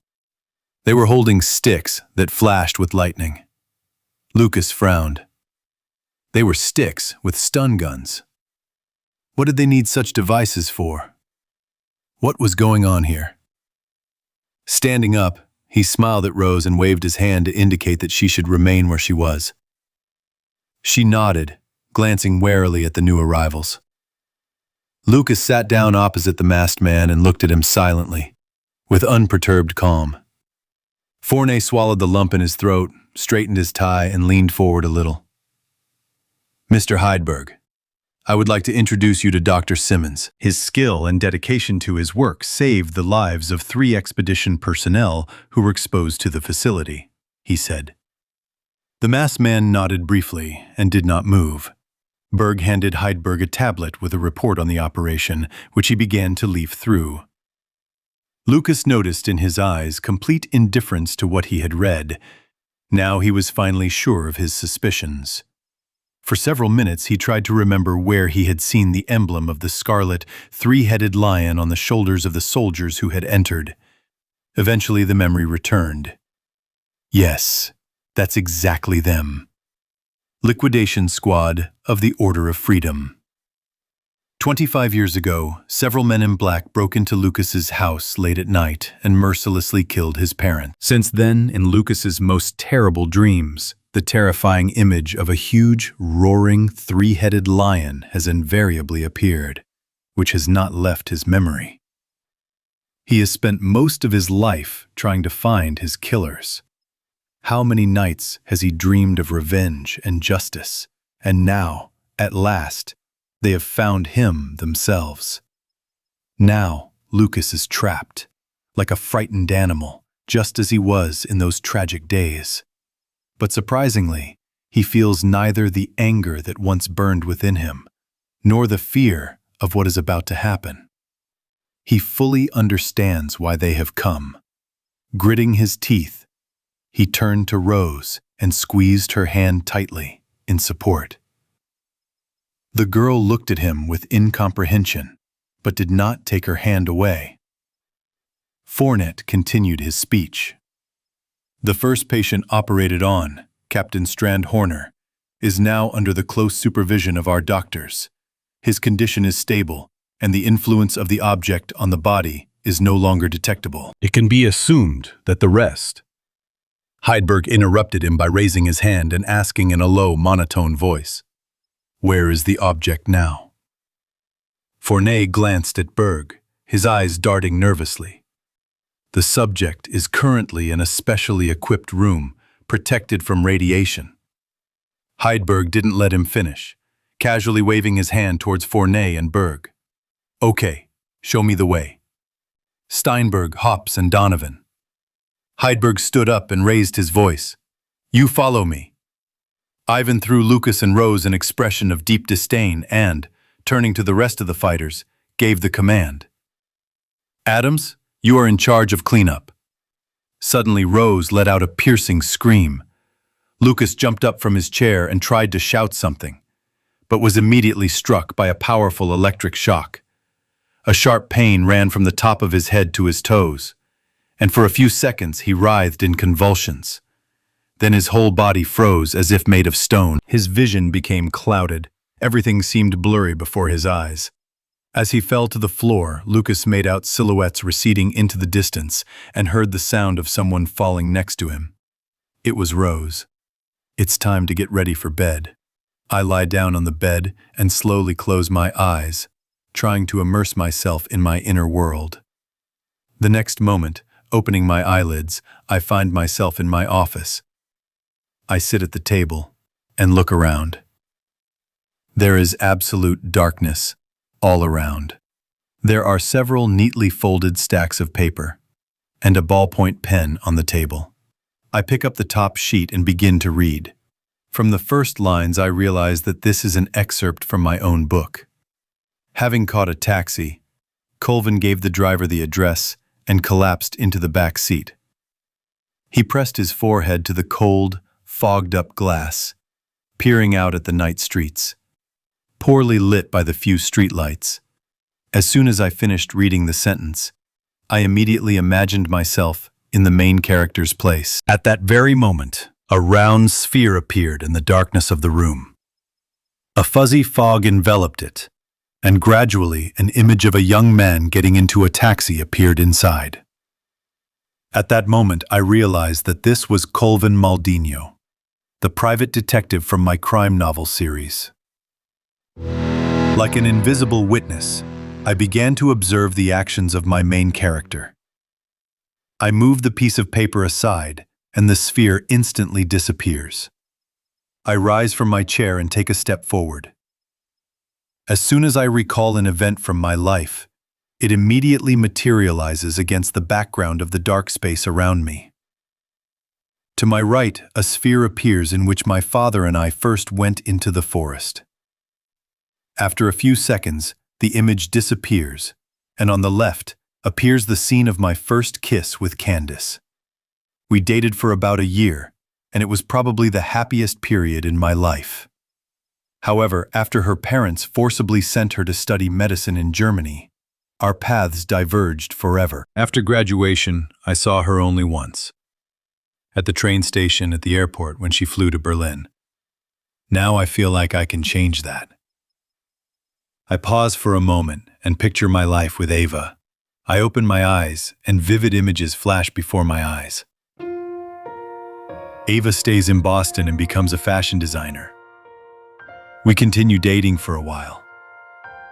A: They were holding sticks that flashed with lightning. Lucas frowned. They were sticks with stun guns. What did they need such devices for? What was going on here? Standing up, he smiled at Rose and waved his hand to indicate that she should remain where she was. She nodded, glancing warily at the new arrivals. Lucas sat down opposite the masked man and looked at him silently, with unperturbed calm. Forney swallowed the lump in his throat, straightened his tie, and leaned forward a little. Mr. Heidelberg, I would like to introduce you to Dr. Simmons. His skill and dedication to his work saved the lives of 3 expedition personnel who were exposed to the facility, he said. The masked man nodded briefly and did not move. Berg handed Heidelberg a tablet with a report on the operation, which he began to leaf through. Lucas noticed in his eyes complete indifference to what he had read. Now he was finally sure of his suspicions. For several minutes he tried to remember where he had seen the emblem of the scarlet, 3-headed lion on the shoulders of the soldiers who had entered. Eventually the memory returned. Yes, that's exactly them. Liquidation Squad of the Order of Freedom. 25 years ago, several men in black broke into Lucas's house late at night and mercilessly killed his parents. Since then, in Lucas's most terrible dreams, the terrifying image of a huge, roaring, 3-headed lion has invariably appeared, which has not left his memory. He has spent most of his life trying to find his killers. How many nights has he dreamed of revenge and justice, and now, at last, they have found him themselves. Now, Lucas is trapped, like a frightened animal, just as he was in those tragic days. But surprisingly, he feels neither the anger that once burned within him, nor the fear of what is about to happen. He fully understands why they have come. Gritting his teeth, he turned to Rose and squeezed her hand tightly in support. The girl looked at him with incomprehension, but did not take her hand away. Fournette continued his speech. The first patient operated on, Captain Strand Horner, is now under the close supervision of our doctors. His condition is stable, and the influence of the object on the body is no longer detectable.
G: It can be assumed that the rest. Heidelberg interrupted him by raising his hand and asking in a low, monotone voice, "Where is the object now?" Fournette glanced at Berg, his eyes darting nervously. The subject is currently in a specially equipped room, protected from radiation. Heidelberg didn't let him finish, casually waving his hand towards Fournette and Berg. "Okay, show me the way." Steinberg, Hops, and Donovan. Heidelberg stood up and raised his voice. "You follow me." Ivan threw Lucas and Rose an expression of deep disdain and, turning to the rest of the fighters, gave the command. "Adams, you are in charge of cleanup." Suddenly Rose let out a piercing scream. Lucas jumped up from his chair and tried to shout something, but was immediately struck by a powerful electric shock. A sharp pain ran from the top of his head to his toes, and for a few seconds he writhed in convulsions. Then his whole body froze as if made of stone. His vision became clouded. Everything seemed blurry before his eyes. As he fell to the floor, Lucas made out silhouettes receding into the distance and heard the sound of someone falling next to him. It was Rose. "It's time to get ready for bed." I lie down on the bed and slowly close my eyes, trying to immerse myself in my inner world. The next moment, opening my eyelids, I find myself in my office. I sit at the table and look around. There is absolute darkness all around. There are several neatly folded stacks of paper and a ballpoint pen on the table. I pick up the top sheet and begin to read. From the first lines, I realize that this is an excerpt from my own book. Having caught a taxi, Colvin gave the driver the address and collapsed into the back seat. He pressed his forehead to the cold, fogged-up glass, peering out at the night streets, poorly lit by the few streetlights. As soon as I finished reading the sentence, I immediately imagined myself in the main character's place. At that very moment, a round sphere appeared in the darkness of the room. A fuzzy fog enveloped it, and gradually an image of a young man getting into a taxi appeared inside. At that moment, I realized that this was Colvin Maldino, the private detective from my crime novel series. Like an invisible witness, I began to observe the actions of my main character.
A: I move the piece of paper aside, and the sphere instantly disappears. I rise from my chair and take a step forward. As soon as I recall an event from my life, it immediately materializes against the background of the dark space around me. To my right, a sphere appears in which my father and I first went into the forest. After a few seconds, the image disappears, and on the left appears the scene of my first kiss with Candace. We dated for about a year, and it was probably the happiest period in my life. However, after her parents forcibly sent her to study medicine in Germany, our paths diverged forever. After graduation, I saw her only once. At the train station at the airport when she flew to Berlin. Now I feel like I can change that. I pause for a moment and picture my life with Ava. I open my eyes and vivid images flash before my eyes. Ava stays in Boston and becomes a fashion designer. We continue dating for a while.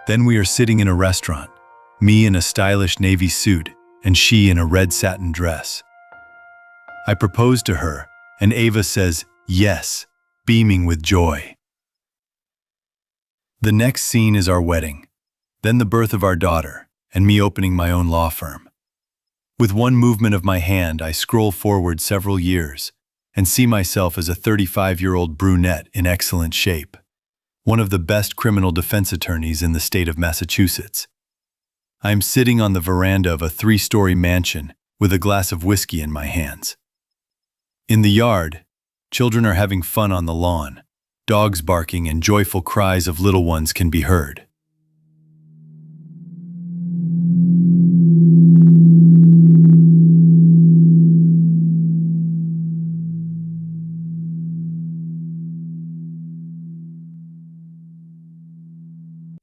A: Then we are sitting in a restaurant, me in a stylish navy suit and she in a red satin dress. I propose to her, and Ava says yes, beaming with joy. The next scene is our wedding, then the birth of our daughter, and me opening my own law firm. With one movement of my hand, I scroll forward several years and see myself as a 35-year-old brunette in excellent shape, one of the best criminal defense attorneys in the state of Massachusetts. I am sitting on the veranda of a 3-story mansion with a glass of whiskey in my hands. In the yard, children are having fun on the lawn. Dogs barking and joyful cries of little ones can be heard.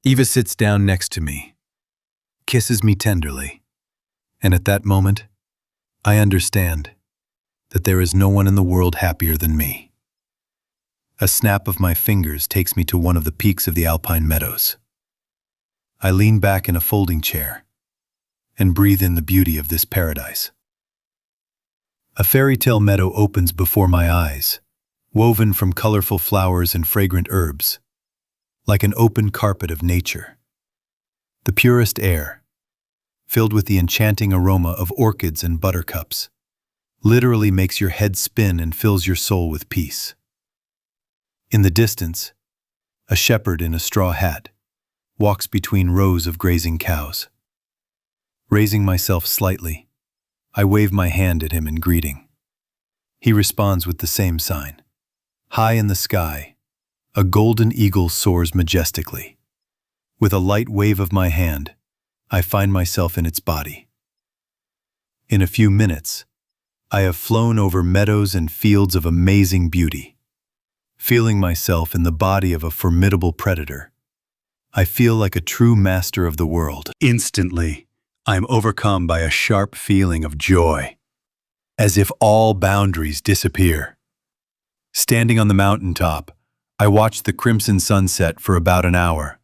A: Eva sits down next to me, kisses me tenderly, and at that moment, I understand that there is no one in the world happier than me. A snap of my fingers takes me to one of the peaks of the alpine meadows. I lean back in a folding chair and breathe in the beauty of this paradise. A fairy tale meadow opens before my eyes, woven from colorful flowers and fragrant herbs, like an open carpet of nature. The purest air, filled with the enchanting aroma of orchids and buttercups, literally makes your head spin and fills your soul with peace. In the distance, a shepherd in a straw hat walks between rows of grazing cows. Raising myself slightly, I wave my hand at him in greeting. He responds with the same sign. High in the sky, a golden eagle soars majestically. With a light wave of my hand, I find myself in its body. In a few minutes, I have flown over meadows and fields of amazing beauty. Feeling myself in the body of a formidable predator, I feel like a true master of the world. Instantly, I am overcome by a sharp feeling of joy, as if all boundaries disappear. Standing on the mountaintop, I watched the crimson sunset for about an hour.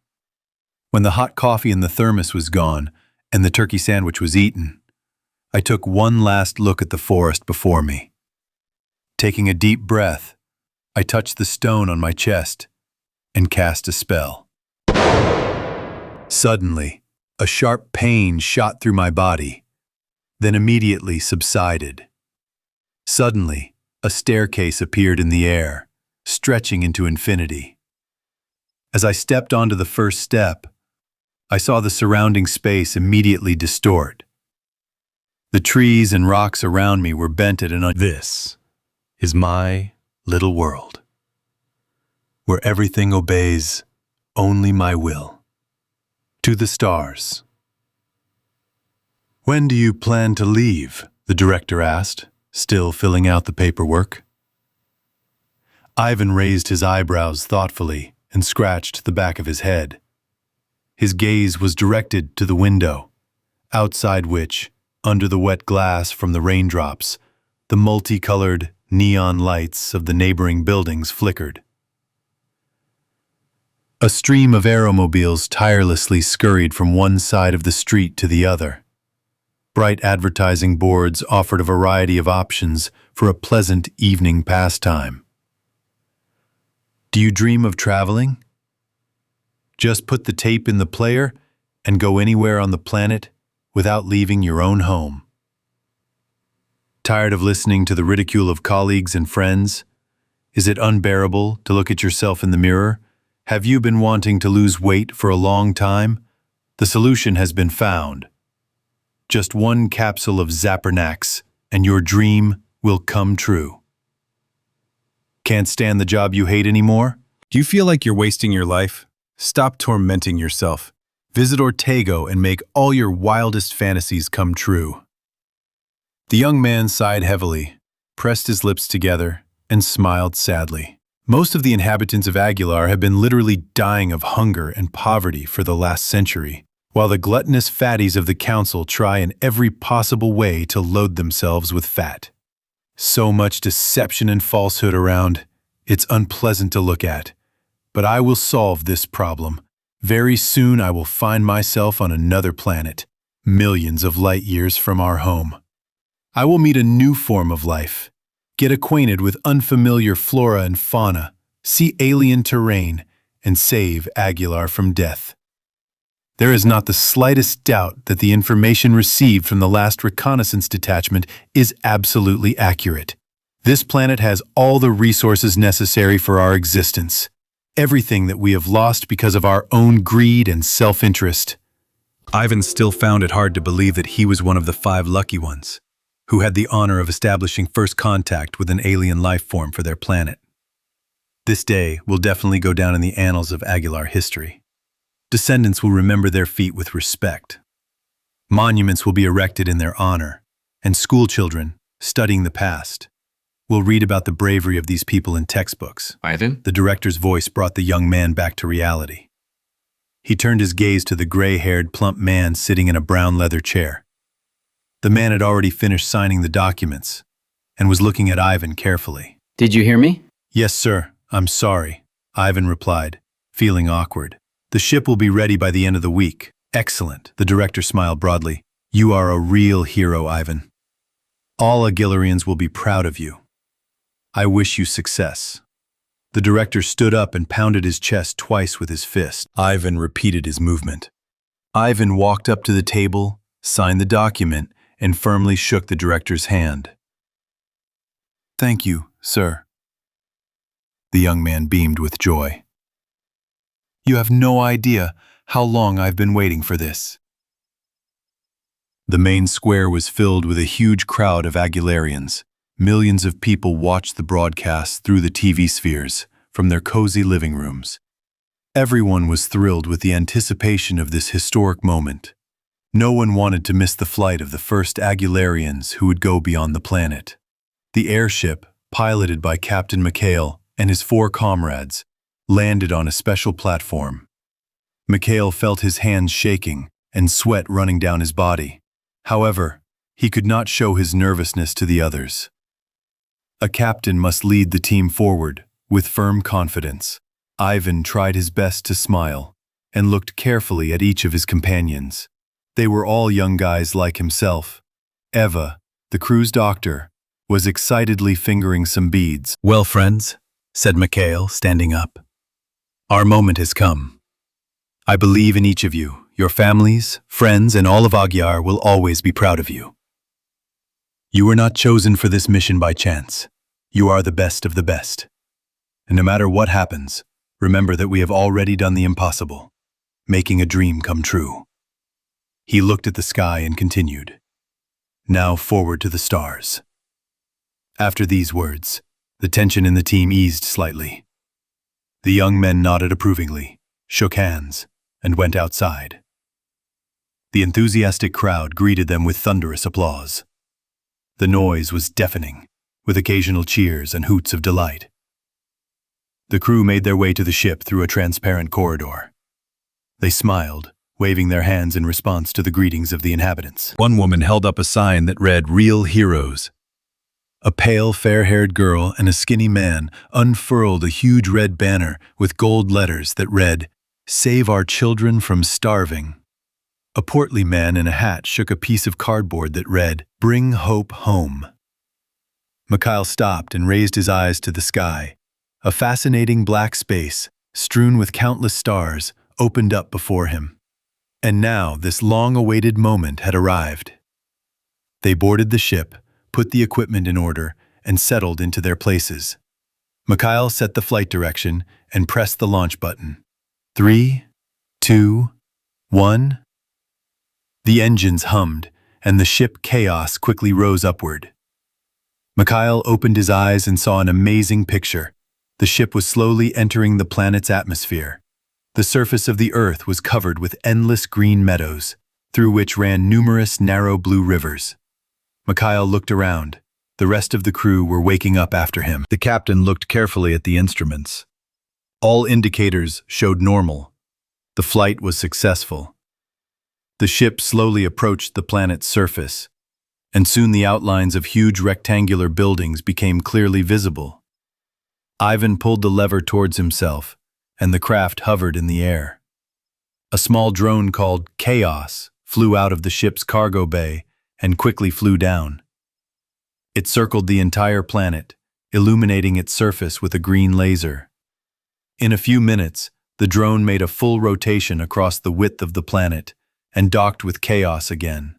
A: When the hot coffee in the thermos was gone and the turkey sandwich was eaten, I took one last look at the forest before me. Taking a deep breath, I touched the stone on my chest and cast a spell. Suddenly, a sharp pain shot through my body, then immediately subsided. Suddenly, a staircase appeared in the air, stretching into infinity. As I stepped onto the first step, I saw the surrounding space immediately distort. The trees and rocks around me were bent at an angle. This is my little world, where everything obeys only my will. To the stars. When do you plan to leave? The director asked, still filling out the paperwork. Ivan raised his eyebrows thoughtfully and scratched the back of his head. His gaze was directed to the window, outside which, under the wet glass from the raindrops, the multicolored neon lights of the neighboring buildings flickered. A stream of aeromobiles tirelessly scurried from one side of the street to the other. Bright advertising boards offered a variety of options for a pleasant evening pastime. Do you dream of traveling? Just put the tape in the player and go anywhere on the planet without leaving your own home. Tired of listening to the ridicule of colleagues and friends? Is it unbearable to look at yourself in the mirror? Have you been wanting to lose weight for a long time? The solution has been found. Just one capsule of Zappernax and your dream will come true. Can't stand the job you hate anymore?
F: Do you feel like you're wasting your life? Stop tormenting yourself. Visit Ortego and make all your wildest fantasies come true. The young man sighed heavily, pressed his lips together, and smiled sadly. Most of the inhabitants of Aguilar have been literally dying of hunger and poverty for the last century, while the gluttonous fatties of the council try in every possible way to load themselves with fat. So much deception and falsehood around, it's unpleasant to look at. But I will solve this problem. Very soon I will find myself on another planet, millions of light years from our home. I will meet a new form of life, get acquainted with unfamiliar flora and fauna, see alien terrain, and save Aguilar from death. There is not the slightest doubt that the information received from the last reconnaissance detachment is absolutely accurate. This planet has all the resources necessary for our existence. Everything that we have lost because of our own greed and self-interest. Ivan still found it hard to believe that he was one of the 5 lucky ones, who had the honor of establishing first contact with an alien life form for their planet. This day will definitely go down in the annals of Aguilar history. Descendants will remember their feat with respect. Monuments will be erected in their honor, and schoolchildren, studying the past, will read about the bravery of these people in textbooks.
I: Ivan?
F: The director's voice brought the young man back to reality. He turned his gaze to the gray-haired, plump man sitting in a brown leather chair. The man had already finished signing the documents and was looking at Ivan carefully.
I: Did you hear me?
F: Yes, sir. I'm sorry, Ivan replied, feeling awkward. The ship will be ready by the end of the week. Excellent. The director smiled broadly. You are a real hero, Ivan. All Aguilarians will be proud of you. I wish you success. The director stood up and pounded his chest twice with his fist. Ivan repeated his movement. Ivan walked up to the table, signed the document, and firmly shook the director's hand. Thank you, sir. The young man beamed with joy. You have no idea how long I've been waiting for this. The main square was filled with a huge crowd of Aguilarians. Millions of people watched the broadcast through the TV spheres from their cozy living rooms. Everyone was thrilled with the anticipation of this historic moment. No one wanted to miss the flight of the first Aguilarians who would go beyond the planet. The airship, piloted by Captain Mikhail and his 4 comrades, landed on a special platform. Mikhail felt his hands shaking and sweat running down his body. However, he could not show his nervousness to the others. A captain must lead the team forward with firm confidence. Ivan tried his best to smile and looked carefully at each of his companions. They were all young guys like himself. Eva, the crew's doctor, was excitedly fingering some beads. Well, friends, said Mikhail, standing up. Our moment has come. I believe in each of you. Your families, friends, and all of Aguilar will always be proud of you. You were not chosen for this mission by chance. You are the best of the best. And no matter what happens, remember that we have already done the impossible, making a dream come true. He looked at the sky and continued. Now forward to the stars. After these words, the tension in the team eased slightly. The young men nodded approvingly, shook hands, and went outside. The enthusiastic crowd greeted them with thunderous applause. The noise was deafening, with occasional cheers and hoots of delight. The crew made their way to the ship through a transparent corridor. They smiled, waving their hands in response to the greetings of the inhabitants. One woman held up a sign that read, "Real Heroes." A pale, fair-haired girl and a skinny man unfurled a huge red banner with gold letters that read, "Save our children from starving."
A: A portly man in a hat shook a piece of cardboard that read, "Bring Hope Home." Mikhail stopped and raised his eyes to the sky. A fascinating black space, strewn with countless stars, opened up before him. And now this long-awaited moment had arrived. They boarded the ship, put the equipment in order, and settled into their places. Mikhail set the flight direction and pressed the launch button. 3, 2, 1. The engines hummed, and the ship Chaos quickly rose upward. Mikhail opened his eyes and saw an amazing picture. The ship was slowly entering the planet's atmosphere. The surface of the Earth was covered with endless green meadows, through which ran numerous narrow blue rivers. Mikhail looked around. The rest of the crew were waking up after him. The captain looked carefully at the instruments. All indicators showed normal. The flight was successful. The ship slowly approached the planet's surface, and soon the outlines of huge rectangular buildings became clearly visible. Ivan pulled the lever towards himself, and the craft hovered in the air. A small drone called Chaos flew out of the ship's cargo bay and quickly flew down. It circled the entire planet, illuminating its surface with a green laser. In a few minutes, the drone made a full rotation across the width of the planet and docked with Chaos again.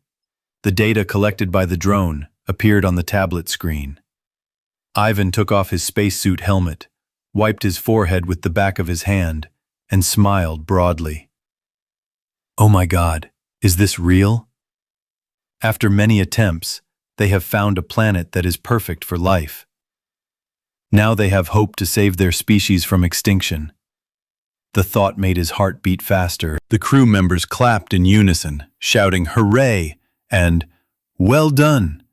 A: The data collected by the drone appeared on the tablet screen. Ivan took off his spacesuit helmet, wiped his forehead with the back of his hand, and smiled broadly. "Oh my God, is this real?" After many attempts, they have found a planet that is perfect for life. Now they have hope to save their species from extinction. The thought made his heart beat faster. The crew members clapped in unison, shouting "Hooray!" and "Well done!"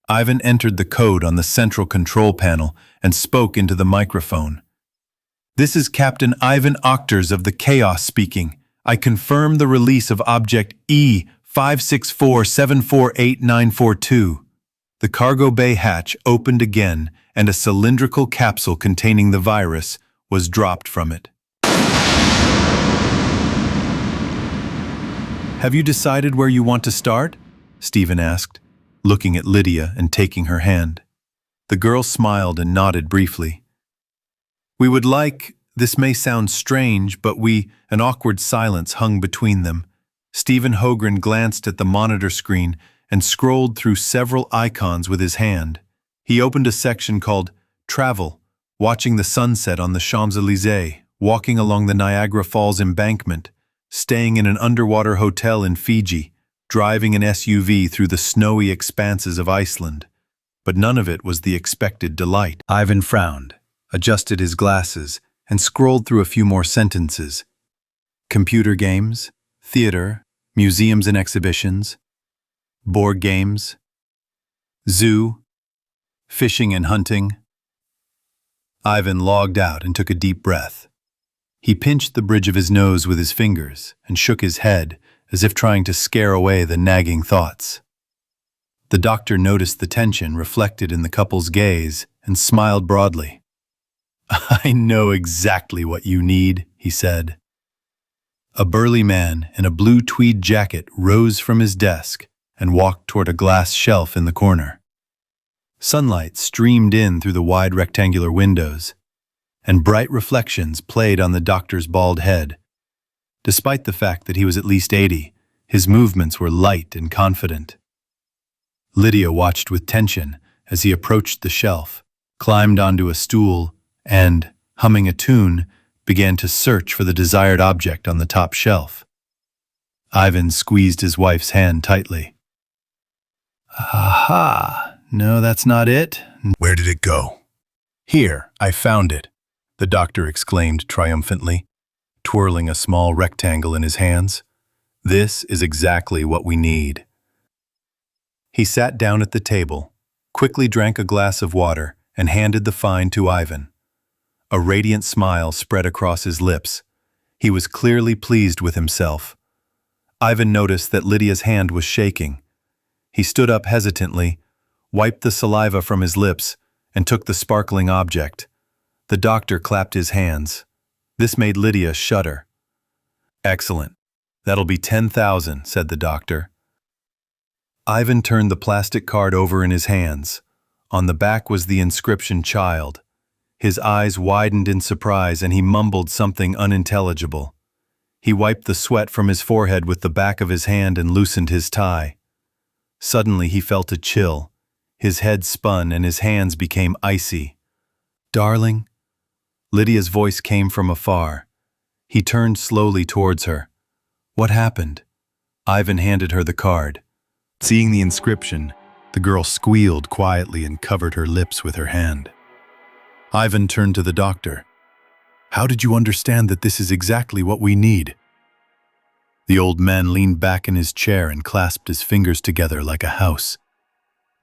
A: Ivan entered the code on the central control panel and spoke into the microphone. "This is Captain Ivan Ochters of the Chaos speaking. I confirm the release of Object E5647488942. The cargo bay hatch opened again, and a cylindrical capsule containing the virus was dropped from it. "Have you decided where you want to start?" Stephen asked, looking at Lydia and taking her hand. The girl smiled and nodded briefly. "We would like, this may sound strange, but an awkward silence hung between them. Stephen Hogren glanced at the monitor screen and scrolled through several icons with his hand. He opened a section called Travel, watching the sunset on the Champs-Élysées, walking along the Niagara Falls embankment, staying in an underwater hotel in Fiji, driving an SUV through the snowy expanses of Iceland. But none of it was the expected delight. Ivan frowned, adjusted his glasses, and scrolled through a few more sentences. Computer games, theater, museums and exhibitions, board games, zoo, fishing and hunting. Ivan logged out and took a deep breath. He pinched the bridge of his nose with his fingers and shook his head as if trying to scare away the nagging thoughts. The doctor noticed the tension reflected in the couple's gaze and smiled broadly. "I know exactly what you need," he said. A burly man in a blue tweed jacket rose from his desk and walked toward a glass shelf in the corner. Sunlight streamed in through the wide rectangular windows, and bright reflections played on the doctor's bald head. Despite the fact that he was at least 80, his movements were light and confident. Lydia watched with tension as he approached the shelf, climbed onto a stool, and, humming a tune, began to search for the desired object on the top shelf. Ivan squeezed his wife's hand tightly. "Aha! No, that's not it."
G: Where did it go?
A: "Here, I found it," the doctor exclaimed triumphantly, twirling a small rectangle in his hands. "This is exactly what we need." He sat down at the table, quickly drank a glass of water, and handed the find to Ivan. A radiant smile spread across his lips. He was clearly pleased with himself. Ivan noticed that Lydia's hand was shaking. He stood up hesitantly, wiped the saliva from his lips, and took the sparkling object. The doctor clapped his hands. This made Lydia shudder. "Excellent. That'll be 10,000, said the doctor. Ivan turned the plastic card over in his hands. On the back was the inscription "Child." His eyes widened in surprise and he mumbled something unintelligible. He wiped the sweat from his forehead with the back of his hand and loosened his tie. Suddenly he felt a chill. His head spun and his hands became icy. "Darling?" Lydia's voice came from afar. He turned slowly towards her. "What happened?" Ivan handed her the card.
F: Seeing the inscription, the girl squealed quietly and covered her lips with her hand. Ivan turned to the doctor. "How did you understand that this is exactly what we need?" The old man leaned back in his chair and clasped his fingers together like a house.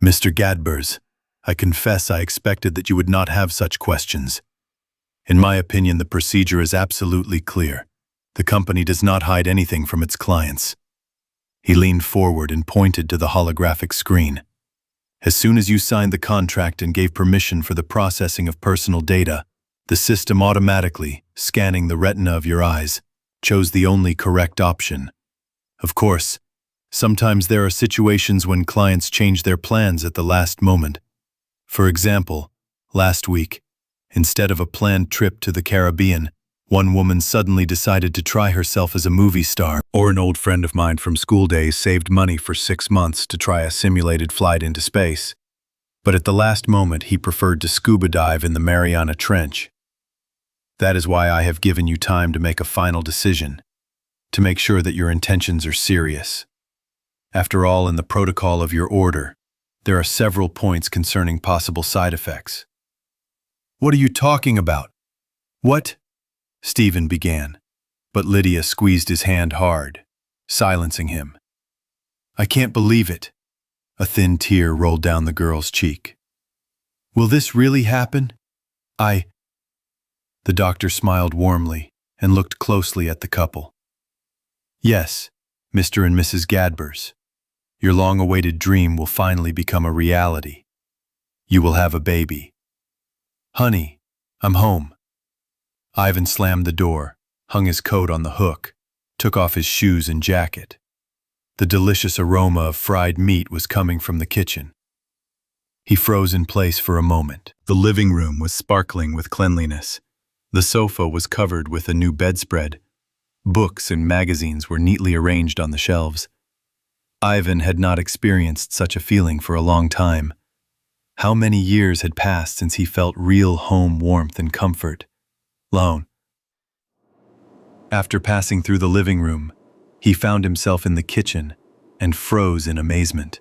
F: "Mr. Gadbers, I confess I expected that you would not have such questions. In my opinion, the procedure is absolutely clear. The company does not hide anything from its clients." He leaned forward and pointed to the holographic screen. "As soon as you signed the contract and gave permission for the processing of personal data, the system automatically, scanning the retina of your eyes, chose the only correct option. Of course, sometimes there are situations when clients change their plans at the last moment. For example, last week, instead of a planned trip to the Caribbean, one woman suddenly decided to try herself as a movie star. Or an old friend of mine from school days saved money for 6 months to try a simulated flight into space. But at the last moment, he preferred to scuba dive in the Mariana Trench. That is why I have given you time to make a final decision, to make sure that your intentions are serious. After all, in the protocol of your order, there are several points concerning possible side effects." "What are you talking about?" "What?" Stephen began, but Lydia squeezed his hand hard, silencing him. "I can't believe it." A thin tear rolled down the girl's cheek. "Will this really happen?" The doctor smiled warmly and looked closely at the couple. "Yes, Mr. and Mrs. Gadbers. Your long-awaited dream will finally become a reality. You will have a baby. Honey, I'm home." Ivan slammed the door, hung his coat on the hook, took off his shoes and jacket. The delicious aroma of fried meat was coming from the kitchen. He froze in place for a moment. The living room was sparkling with cleanliness. The sofa was covered with a new bedspread. Books and magazines were neatly arranged on the shelves. Ivan had not experienced such a feeling for a long time. How many years had passed since he felt real home warmth and comfort? After passing through the living room, he found himself in the kitchen and froze in amazement.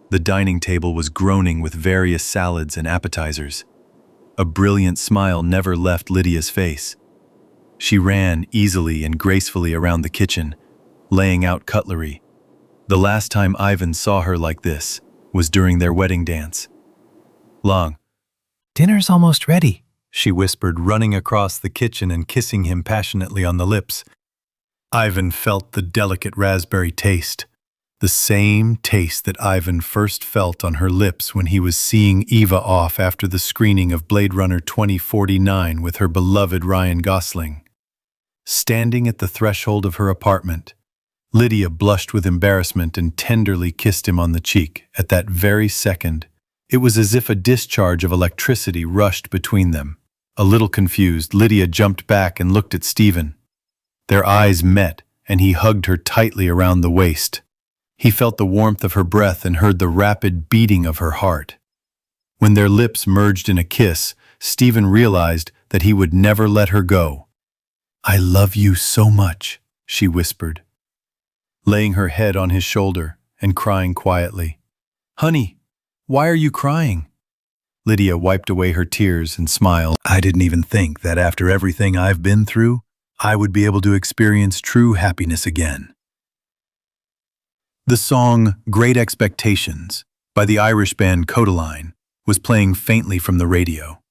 F: The dining table was groaning with various salads and appetizers. A brilliant smile never left Lydia's face. She ran easily and gracefully around the kitchen, laying out cutlery. The last time Ivan saw her like this was during their wedding dance. "Dinner's almost ready," she whispered, running across the kitchen and kissing him passionately on the lips. Ivan felt the delicate raspberry taste, the same taste that Ivan first felt on her lips when he was seeing Eva off after the screening of Blade Runner 2049 with her beloved Ryan Gosling. Standing at the threshold of her apartment, Lydia blushed with embarrassment and tenderly kissed him on the cheek. At that very second, it was as if a discharge of electricity rushed between them. A little confused, Lydia jumped back and looked at Stephen. Their eyes met, and he hugged her tightly around the waist. He felt the warmth of her breath and heard the rapid beating of her heart. When their lips merged in a kiss, Stephen realized that he would never let her go. "I love you so much," she whispered, laying her head on his shoulder and crying quietly. "Honey, why are you crying?" Lydia wiped away her tears and smiled. "I didn't even think that after everything I've been through, I would be able to experience true happiness again." The song "Great Expectations" by the Irish band Codaline was playing faintly from the radio.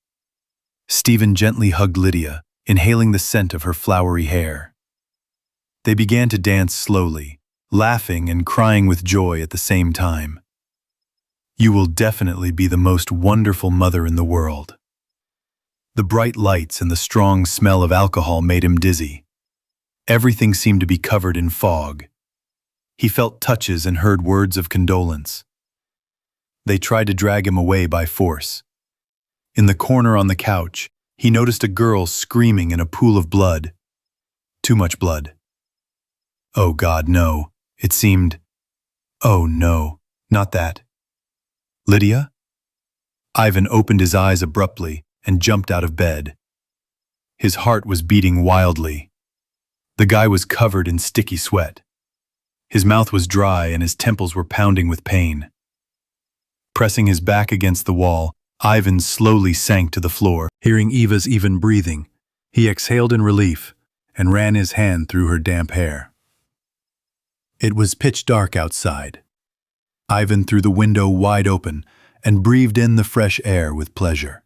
F: Stephen gently hugged Lydia, inhaling the scent of her flowery hair. They began to dance slowly, laughing and crying with joy at the same time. "You will definitely be the most wonderful mother in the world." The bright lights and the strong smell of alcohol made him dizzy.
A: Everything seemed to be covered in fog. He felt touches and heard words of condolence. They tried to drag him away by force. In the corner on the couch, he noticed a girl screaming in a pool of blood. Too much blood. Oh God, no. It seemed... Oh no, not that. Lydia? Ivan opened his eyes abruptly and jumped out of bed. His heart was beating wildly. The guy was covered in sticky sweat. His mouth was dry and his temples were pounding with pain. Pressing his back against the wall, Ivan slowly sank to the floor. Hearing Eva's even breathing, he exhaled in relief and ran his hand through her damp hair. It was pitch dark outside. Ivan threw the window wide open and breathed in the fresh air with pleasure.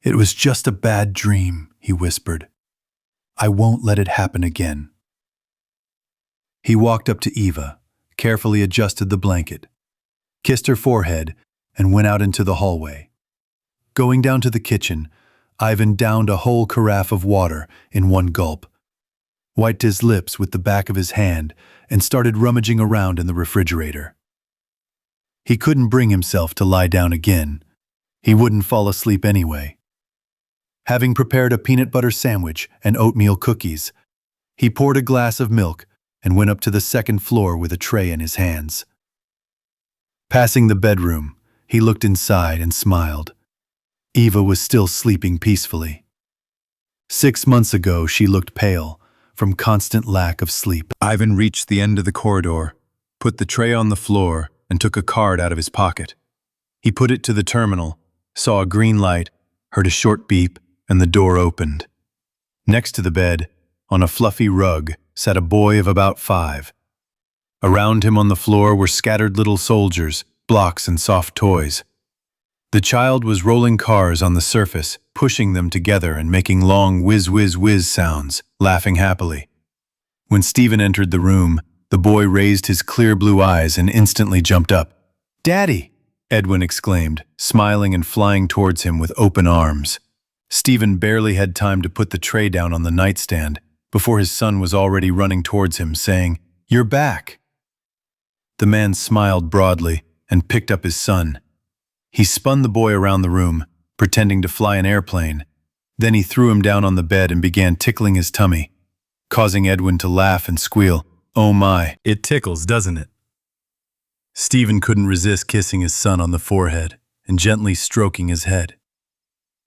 A: "It was just a bad dream," he whispered. "I won't let it happen again." He walked up to Eva, carefully adjusted the blanket, kissed her forehead, and went out into the hallway. Going down to the kitchen, Ivan downed a whole carafe of water in one gulp, wiped his lips with the back of his hand, and started rummaging around in the refrigerator. He couldn't bring himself to lie down again. He wouldn't fall asleep anyway. Having prepared a peanut butter sandwich and oatmeal cookies, he poured a glass of milk and went up to the second floor with a tray in his hands. Passing the bedroom, he looked inside and smiled. Eva was still sleeping peacefully. 6 months ago, she looked pale from constant lack of sleep. Ivan reached the end of the corridor, put the tray on the floor, and took a card out of his pocket. He put it to the terminal, saw a green light, heard a short beep, and the door opened. Next to the bed, on a fluffy rug, sat a boy of about 5. Around him on the floor were scattered little soldiers, blocks, and soft toys. The child was rolling cars on the surface, pushing them together and making long whiz-whiz-whiz sounds, laughing happily. When Stephen entered the room, the boy raised his clear blue eyes and instantly jumped up. "Daddy!" Edwin exclaimed, smiling and flying towards him with open arms. Stephen barely had time to put the tray down on the nightstand before his son was already running towards him, saying, "You're back!" The man smiled broadly and picked up his son. He spun the boy around the room, pretending to fly an airplane. Then he threw him down on the bed and began tickling his tummy, causing Edwin to laugh and squeal, "Oh my, it tickles, doesn't it?" Stephen couldn't resist kissing his son on the forehead and gently stroking his head.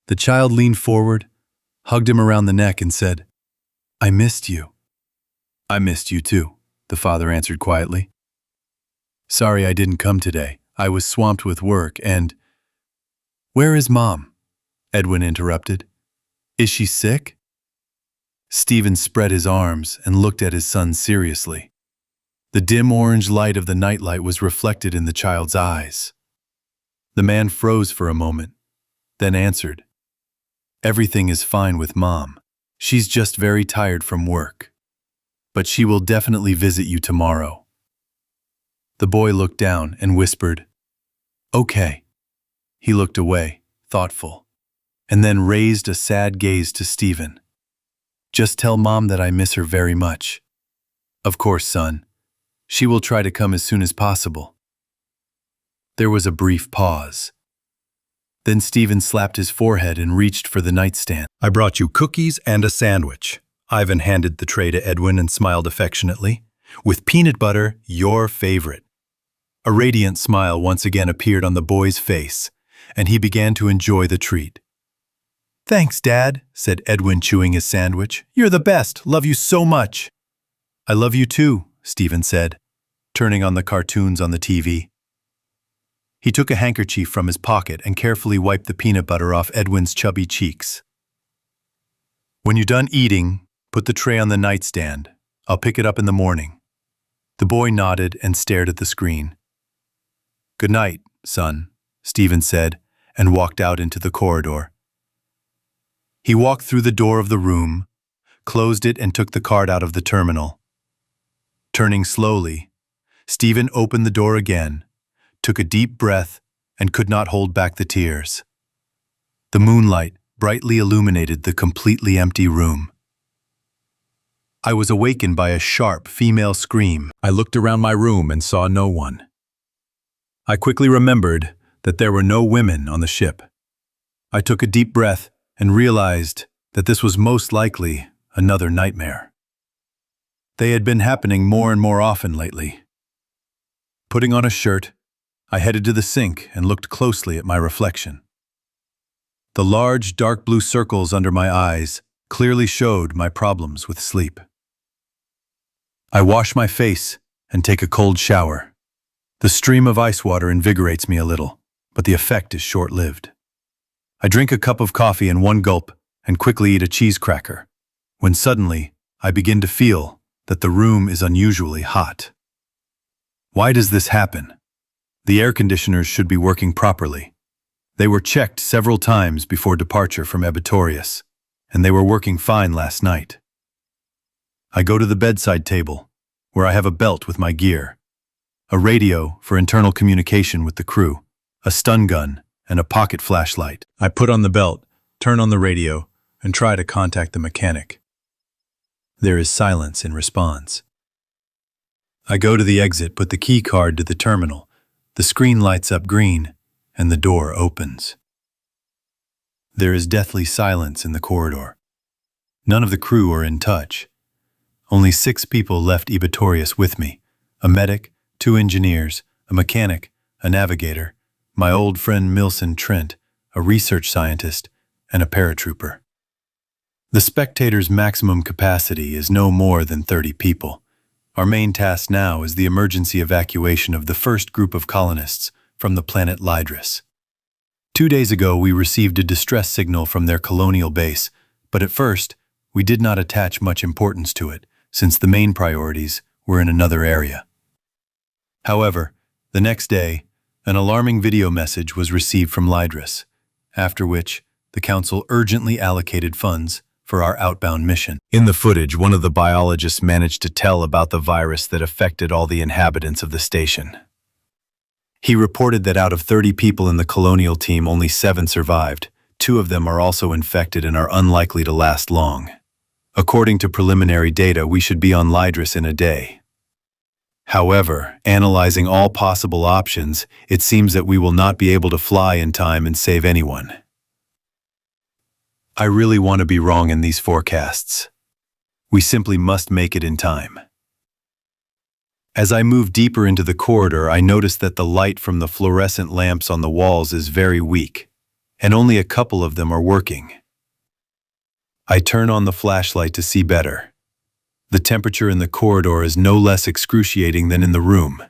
A: The child leaned forward, hugged him around the neck and said, "I missed you." "I missed you too," the father answered quietly. "Sorry I didn't come today. I was swamped with work and—" "Where is Mom?" Edwin interrupted. "Is she sick?" Stephen spread his arms and looked at his son seriously. The dim orange light of the nightlight was reflected in the child's eyes. The man froze for a moment, then answered, "Everything is fine with Mom. She's just very tired from work. But she will definitely visit you tomorrow." The boy looked down and whispered, "Okay." He looked away, thoughtful, and then raised a sad gaze to Stephen. "Just tell Mom that I miss her very much." "Of course, son. She will try to come as soon as possible." There was a brief pause. Then Stephen slapped his forehead and reached for the nightstand. "I brought you cookies and a sandwich." Ivan handed the tray to Edwin and smiled affectionately. "With peanut butter, your favorite." A radiant smile once again appeared on the boy's face, and he began to enjoy the treat. "Thanks, Dad," said Edwin, chewing his sandwich. "You're the best. Love you so much." "I love you too," Stephen said, turning on the cartoons on the TV. He took a handkerchief from his pocket and carefully wiped the peanut butter off Edwin's chubby cheeks. "When you're done eating, put the tray on the nightstand. I'll pick it up in the morning." The boy nodded and stared at the screen. "Good night, son," Stephen said, and walked out into the corridor. He walked through the door of the room, closed it and took the card out of the terminal. Turning slowly, Stephen opened the door again, took a deep breath, and could not hold back the tears. The moonlight brightly illuminated the completely empty room. I was awakened by a sharp female scream. I looked around my room and saw no one. I quickly remembered that there were no women on the ship. I took a deep breath and realized that this was most likely another nightmare. They had been happening more and more often lately. Putting on a shirt, I headed to the sink and looked closely at my reflection. The large, dark blue circles under my eyes clearly showed my problems with sleep. I wash my face and take a cold shower. The stream of ice water invigorates me a little, but the effect is short-lived. I drink a cup of coffee in one gulp and quickly eat a cheese cracker, when suddenly I begin to feel that the room is unusually hot. Why does this happen? The air conditioners should be working properly. They were checked several times before departure from Ebitorius, and they were working fine last night. I go to the bedside table, where I have a belt with my gear, a radio for internal communication with the crew, a stun gun, and a pocket flashlight. I put on the belt, turn on the radio, and try to contact the mechanic. There is silence in response. I go to the exit, put the key card to the terminal. The screen lights up green, and the door opens. There is deathly silence in the corridor. None of the crew are in touch. Only 6 people left Ebitorius with me: a medic, 2 engineers, a mechanic, a navigator, my old friend Milson Trent, a research scientist, and a paratrooper. The Spectator's maximum capacity is no more than 30 people. Our main task now is the emergency evacuation of the first group of colonists from the planet Lydris. 2 days ago, we received a distress signal from their colonial base, but at first, we did not attach much importance to it, since the main priorities were in another area. However, the next day, an alarming video message was received from Lydris, after which the Council urgently allocated funds for our outbound mission. In the footage, one of the biologists managed to tell about the virus that affected all the inhabitants of the station. He reported that out of 30 people in the colonial team, only 7 survived. 2 of them are also infected and are unlikely to last long. According to preliminary data, we should be on Lydris in a day. However, analyzing all possible options, it seems that we will not be able to fly in time and save anyone. I really want to be wrong in these forecasts. We simply must make it in time. As I move deeper into the corridor, I notice that the light from the fluorescent lamps on the walls is very weak, and only a couple of them are working. I turn on the flashlight to see better. The temperature in the corridor is no less excruciating than in the room.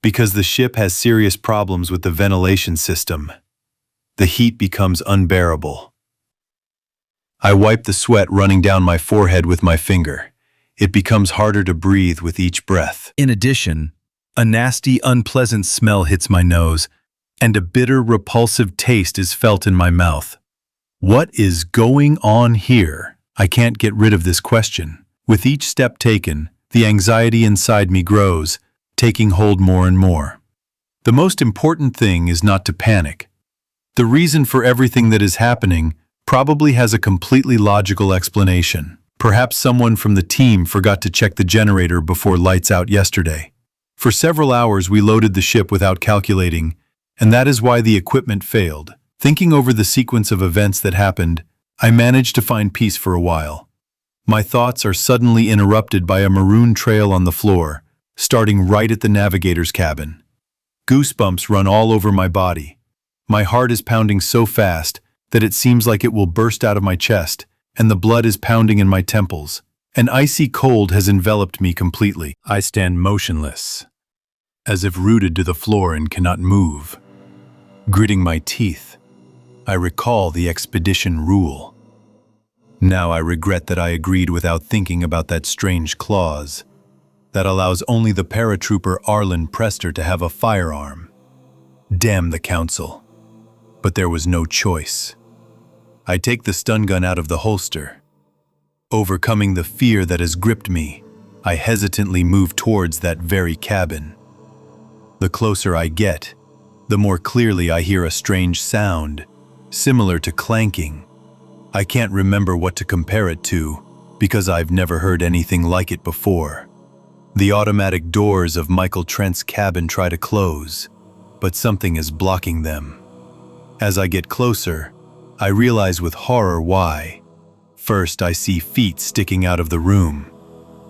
A: Because the ship has serious problems with the ventilation system, the heat becomes unbearable. I wipe the sweat running down my forehead with my finger. It becomes harder to breathe with each breath. In addition, a nasty, unpleasant smell hits my nose, and a bitter, repulsive taste is felt in my mouth. What is going on here? I can't get rid of this question. With each step taken, the anxiety inside me grows, taking hold more and more. The most important thing is not to panic. The reason for everything that is happening probably has a completely logical explanation. Perhaps someone from the team forgot to check the generator before lights out yesterday. For several hours we loaded the ship without calculating, and that is why the equipment failed. Thinking over the sequence of events that happened, I managed to find peace for a while. My thoughts are suddenly interrupted by a maroon trail on the floor, starting right at the navigator's cabin. Goosebumps run all over my body. My heart is pounding so fast that it seems like it will burst out of my chest, and the blood is pounding in my temples. An icy cold has enveloped me completely. I stand motionless, as if rooted to the floor and cannot move. Gritting my teeth, I recall the expedition rule. Now I regret that I agreed without thinking about that strange clause that allows only the paratrooper Arlen Prester to have a firearm. Damn the Council. But there was no choice. I take the stun gun out of the holster. Overcoming the fear that has gripped me, I hesitantly move towards that very cabin. The closer I get, the more clearly I hear a strange sound, similar to clanking. I can't remember what to compare it to, because I've never heard anything like it before. The automatic doors of Michael Trent's cabin try to close, but something is blocking them. As I get closer, I realize with horror why. First, I see feet sticking out of the room.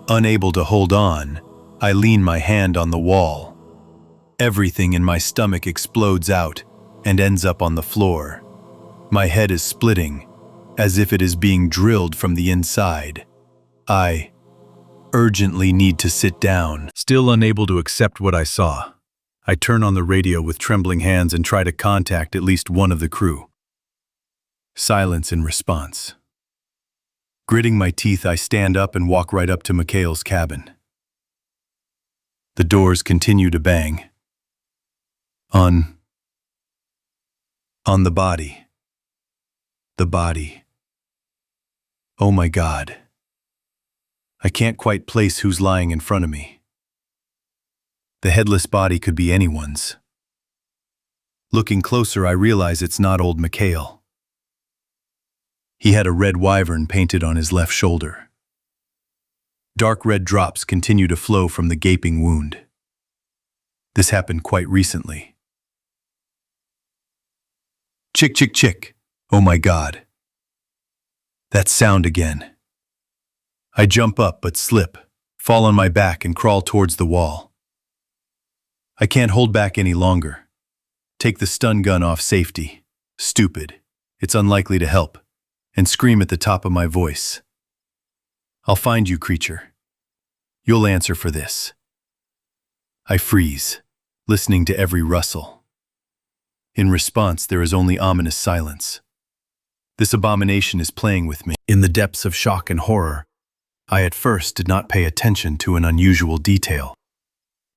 A: Unable to hold on, I lean my hand on the wall. Everything in my stomach explodes out and ends up on the floor. My head is splitting, as if it is being drilled from the inside. I urgently need to sit down.
F: Still unable to accept what I saw, I turn on the radio with trembling hands and try to contact at least one of the crew. Silence in response. Gritting my teeth, I stand up and walk right up to Mikhail's cabin. The doors continue to bang. On the body. The body. Oh my God. I can't quite place who's lying in front of me. The headless body could be anyone's. Looking closer, I realize it's not old Mikhail. He had a red wyvern painted on his left shoulder. Dark red drops continue to flow from the gaping wound. This happened quite recently. Chick, chick, chick. Oh my God. That sound again. I jump up but slip, fall on my back and crawl towards the wall. I can't hold back any longer. Take the stun gun off safety. Stupid. It's unlikely to help. And scream at the top of my voice. I'll find you, creature. You'll answer for this. I freeze, listening to every rustle. In response, there is only ominous silence. This abomination is playing with me. In the depths of shock and horror, I at first did not pay attention to an unusual detail.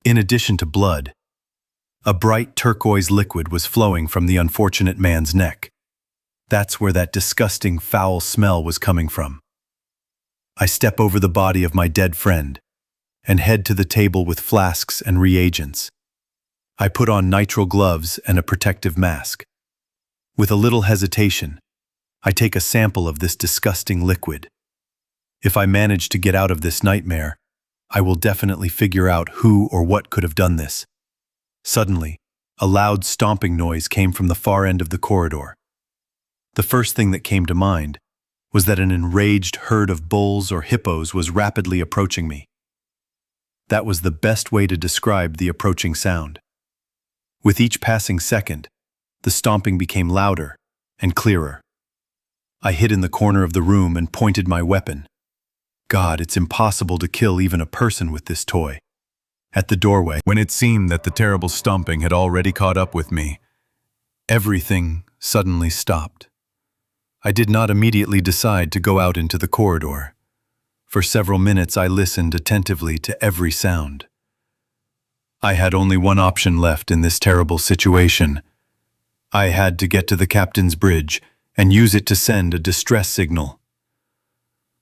F: In addition to blood, a bright turquoise liquid was flowing from the unfortunate man's neck. That's where that disgusting foul smell was coming from. I step over the body of my dead friend and head to the table with flasks and reagents. I put on nitrile gloves and a protective mask. With a little hesitation, I take a sample of this disgusting liquid. If I manage to get out of this nightmare, I will definitely figure out who or what could have done this. Suddenly, a loud stomping noise came from the far end of the corridor. The first thing that came to mind was that an enraged herd of bulls or hippos was rapidly approaching me. That was the best way to describe the approaching sound. With each passing second, the stomping became louder and clearer. I hid in the corner of the room and pointed my weapon. God, it's impossible to kill even a person with this toy. At the doorway, when it seemed that the terrible stomping had already caught up with me, everything suddenly stopped. I did not immediately decide to go out into the corridor. For several minutes I listened attentively to every sound. I had only one option left in this terrible situation. I had to get to the captain's bridge and use it to send a distress signal.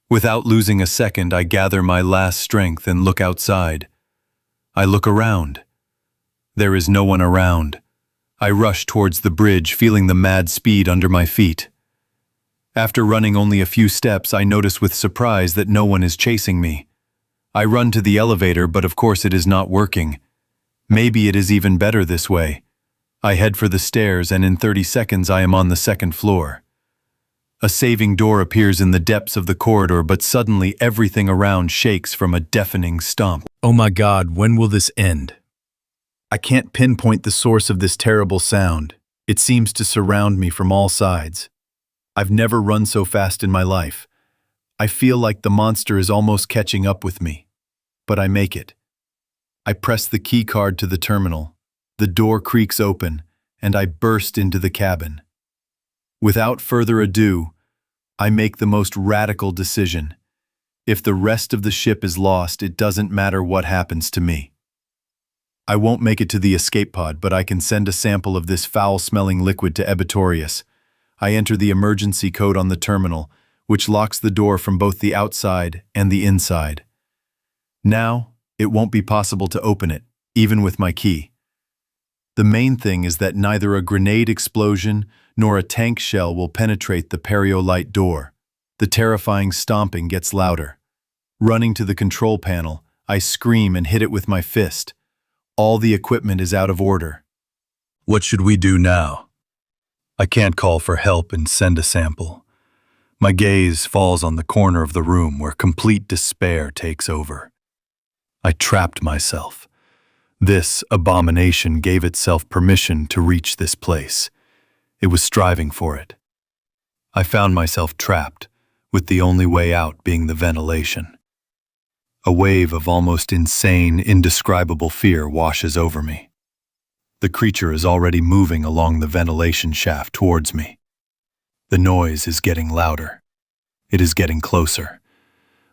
F: Without losing a second, I gather my last strength and look outside. I look around. There is no one around. I rush towards the bridge, feeling the mad speed under my feet. After running only a few steps, I notice with surprise that no one is chasing me. I run to the elevator, but of course it is not working. Maybe it is even better this way. I head for the stairs, and in 30 seconds I am on the second floor. A saving door appears in the depths of the corridor, but suddenly everything around shakes from a deafening stomp. Oh my God, when will this end? I can't pinpoint the source of this terrible sound. It seems to surround me from all sides. I've never run so fast in my life. I feel like the monster is almost catching up with me. But I make it. I press the key card to the terminal. The door creaks open, and I burst into the cabin. Without further ado, I make the most radical decision. If the rest of the ship is lost, it doesn't matter what happens to me. I won't make it to the escape pod, but I can send a sample of this foul-smelling liquid to Ebitorius. I enter the emergency code on the terminal, which locks the door from both the outside and the inside. Now, it won't be possible to open it, even with my key. The main thing is that neither a grenade explosion nor a tank shell will penetrate the periolite door.
A: The terrifying stomping gets louder. Running to the control panel, I scream and hit it with my fist. All the equipment is out of order.
F: What should we do now? I can't call for help and send a sample. My gaze falls on the corner of the room where complete despair takes over. I trapped myself. This abomination gave itself permission to reach this place. It was striving for it. I found myself trapped, with the only way out being the ventilation. A wave of almost insane, indescribable fear washes over me. The creature is already moving along the ventilation shaft towards me. The noise is getting louder. It is getting closer.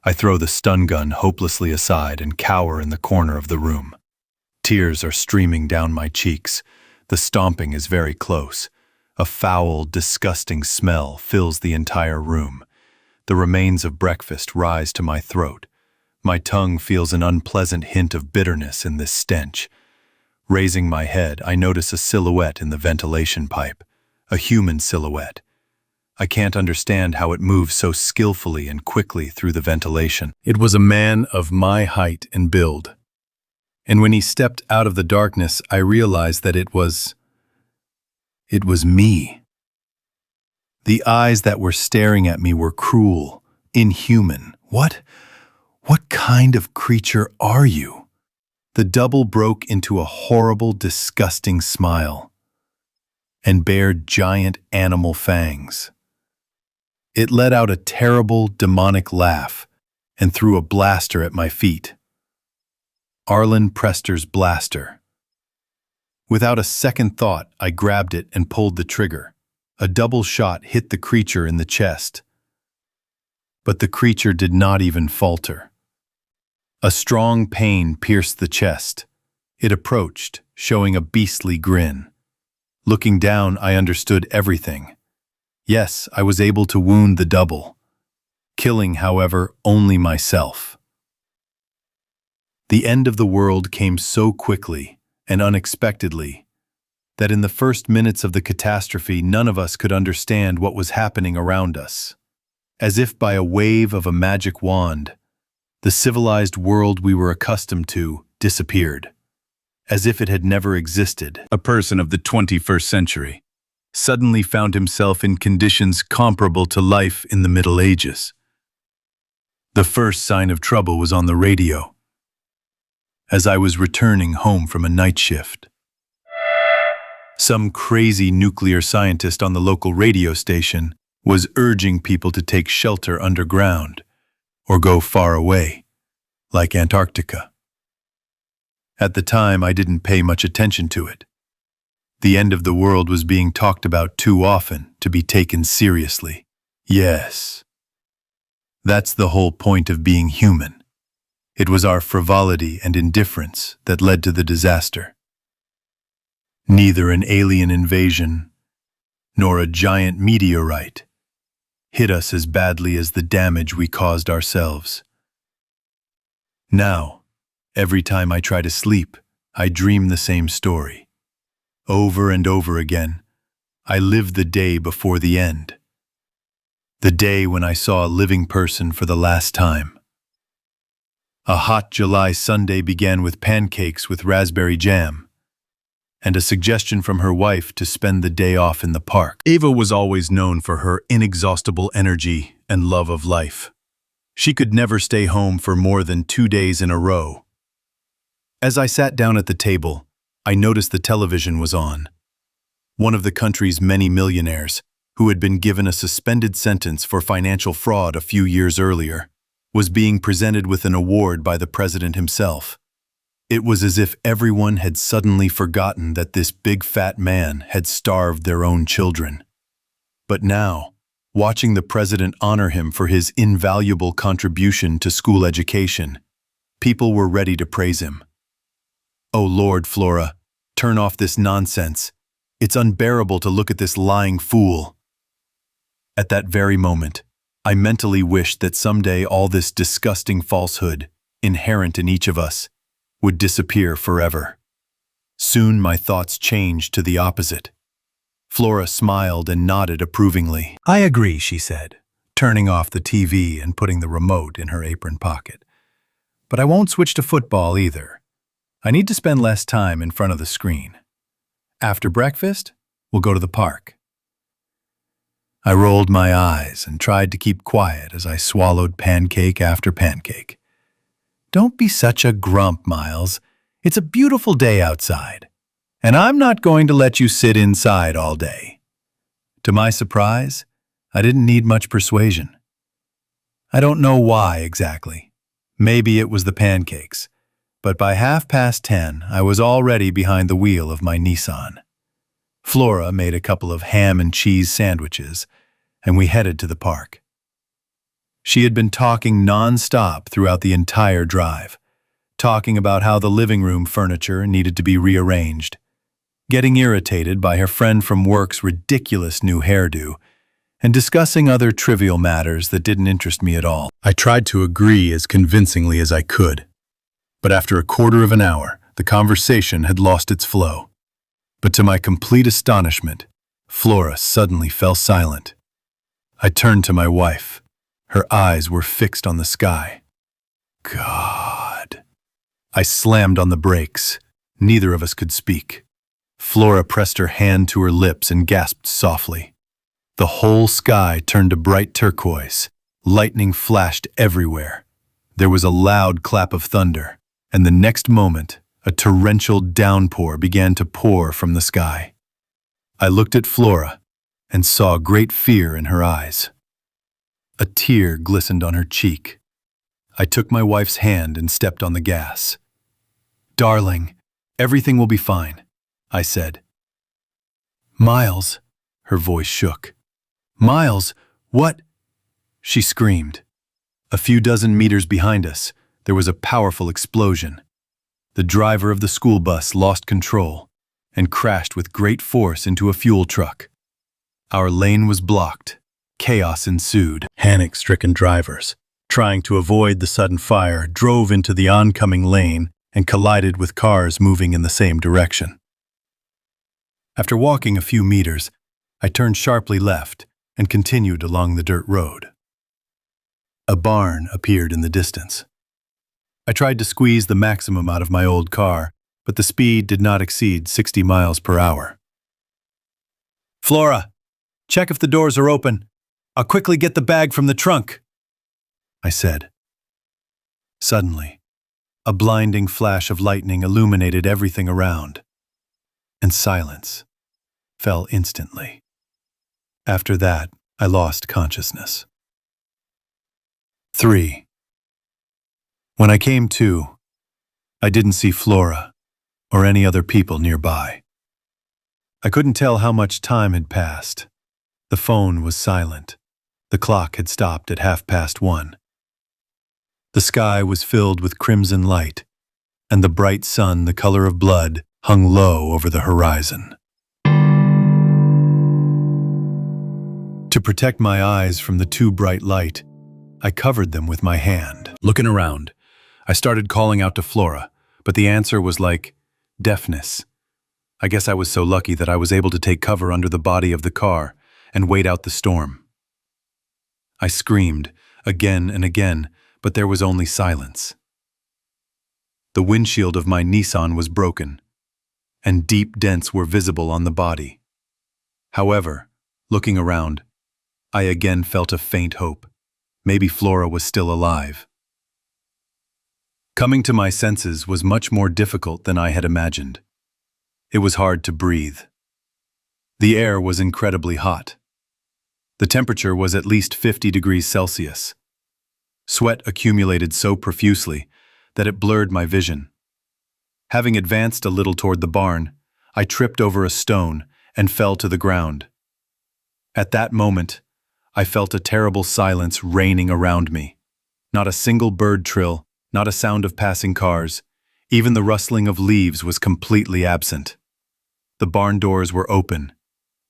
F: I throw the stun gun hopelessly aside and cower in the corner of the room. Tears are streaming down my cheeks. The stomping is very close. A foul, disgusting smell fills the entire room. The remains of breakfast rise to my throat. My tongue feels an unpleasant hint of bitterness in this stench. Raising my head, I notice a silhouette in the ventilation pipe. A human silhouette. I can't understand how it moves so skillfully and quickly through the ventilation. It was a man of my height and build. And when he stepped out of the darkness, I realized that it was me. The eyes that were staring at me were cruel, inhuman. What kind of creature are you? The double broke into a horrible, disgusting smile and bared giant animal fangs. It let out a terrible, demonic laugh and threw a blaster at my feet. Arlen Prester's blaster. Without a second thought, I grabbed it and pulled the trigger. A double shot hit the creature in the chest. But the creature did not even falter. A strong pain pierced the chest. It approached, showing a beastly grin. Looking down, I understood everything. Yes, I was able to wound the double. Killing, however, only myself. The end of the world came so quickly and unexpectedly that in the first minutes of the catastrophe, none of us could understand what was happening around us. As if by a wave of a magic wand, the civilized world we were accustomed to disappeared, as if it had never existed.
A: A person of the 21st century suddenly found himself in conditions comparable to life in the Middle Ages. The first sign of trouble was on the radio, as I was returning home from a night shift. Some crazy nuclear scientist on the local radio station was urging people to take shelter underground or go far away, like Antarctica. At the time, I didn't pay much attention to it. The end of the world was being talked about too often to be taken seriously. Yes. That's the whole point of being human. It was our frivolity and indifference that led to the disaster. Neither an alien invasion nor a giant meteorite hit us as badly as the damage we caused ourselves. Now, every time I try to sleep, I dream the same story. Over and over again, I live the day before the end. The day when I saw a living person for the last time. A hot July Sunday began with pancakes with raspberry jam, and a suggestion from her wife to spend the day off in the park. Ava was always known for her inexhaustible energy and love of life. She could never stay home for more than 2 days in a row. As I sat down at the table, I noticed the television was on. One of the country's many millionaires, who had been given a suspended sentence for financial fraud a few years earlier, was being presented with an award by the president himself. It was as if everyone had suddenly forgotten that this big fat man had starved their own children. But now, watching the president honor him for his invaluable contribution to school education, people were ready to praise him. Oh Lord, Flora, turn off this nonsense. It's unbearable to look at this lying fool. At that very moment, I mentally wished that someday all this disgusting falsehood, inherent in each of us, would disappear forever. Soon my thoughts changed to the opposite. Flora smiled and nodded approvingly.
F: I agree, she said.
A: turning off the TV and putting the remote in her apron pocket. But I won't switch to football either. I need to spend less time in front of the screen. After breakfast, we'll go to the park. I rolled my eyes and tried to keep quiet as I swallowed pancake after pancake. Don't be such a grump, Miles. It's a beautiful day outside, and I'm not going to let you sit inside all day. To my surprise, I didn't need much persuasion. I don't know why exactly. Maybe it was the pancakes, but by 10:30, I was already behind the wheel of my Nissan. Flora made a couple of ham and cheese sandwiches, and we headed to the park. She had been talking non-stop throughout the entire drive, talking about how the living room furniture needed to be rearranged, getting irritated by her friend from work's ridiculous new hairdo, and discussing other trivial matters that didn't interest me at all. I tried to agree as convincingly as I could, but after a quarter of an hour, the conversation had lost its flow. But to my complete astonishment, Flora suddenly fell silent. I turned to my wife. Her eyes were fixed on the sky. God. I slammed on the brakes. Neither of us could speak. Flora pressed her hand to her lips and gasped softly. The whole sky turned to bright turquoise. Lightning flashed everywhere. There was a loud clap of thunder, and the next moment, a torrential downpour began to pour from the sky. I looked at Flora and saw great fear in her eyes. A tear glistened on her cheek. I took my wife's hand and stepped on the gas. "Darling, everything will be fine," I said. "Miles," her voice shook. "Miles, what?" She screamed. A few dozen meters behind us, there was a powerful explosion. The driver of the school bus lost control and crashed with great force into a fuel truck. Our lane was blocked. Chaos ensued. Panic-stricken drivers, trying to avoid the sudden fire, drove into the oncoming lane and collided with cars moving in the same direction. After walking a few meters, I turned sharply left and continued along the dirt road. A barn appeared in the distance. I tried to squeeze the maximum out of my old car, but the speed did not exceed 60 miles per hour. "Flora, check if the doors are open. I'll quickly get the bag from the trunk," I said. Suddenly, a blinding flash of lightning illuminated everything around, and silence fell instantly. After that, I lost consciousness. 3. When I came to, I didn't see Flora or any other people nearby. I couldn't tell how much time had passed. The phone was silent. The clock had stopped at 1:30. The sky was filled with crimson light, and the bright sun, the color of blood, hung low over the horizon. To protect my eyes from the too bright light, I covered them with my hand. Looking around, I started calling out to Flora, but the answer was like deafness. I guess I was so lucky that I was able to take cover under the body of the car and wait out the storm. I screamed again and again, but there was only silence. The windshield of my Nissan was broken, and deep dents were visible on the body. However, looking around, I again felt a faint hope. Maybe Flora was still alive. Coming to my senses was much more difficult than I had imagined. It was hard to breathe. The air was incredibly hot. The temperature was at least 50 degrees Celsius. Sweat accumulated so profusely that it blurred my vision. Having advanced a little toward the barn, I tripped over a stone and fell to the ground. At that moment, I felt a terrible silence reigning around me. Not a single bird trill, not a sound of passing cars. Even the rustling of leaves was completely absent. The barn doors were open.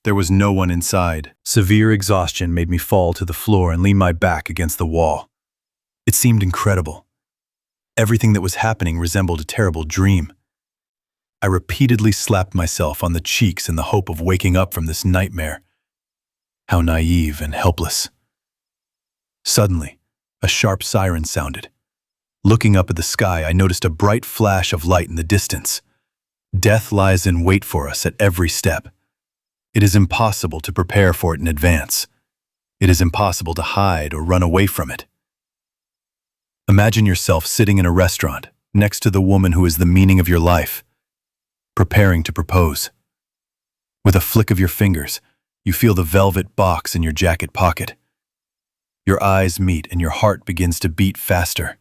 A: There was no one inside. Severe exhaustion made me fall to the floor and lean my back against the wall. It seemed incredible. Everything that was happening resembled a terrible dream. I repeatedly slapped myself on the cheeks in the hope of waking up from this nightmare. How naive and helpless. Suddenly, a sharp siren sounded. Looking up at the sky, I noticed a bright flash of light in the distance. Death lies in wait for us at every step. It is impossible to prepare for it in advance. It is impossible to hide or run away from it. Imagine yourself sitting in a restaurant next to the woman who is the meaning of your life, preparing to propose. With a flick of your fingers, you feel the velvet box in your jacket pocket. Your eyes meet and your heart begins to beat faster.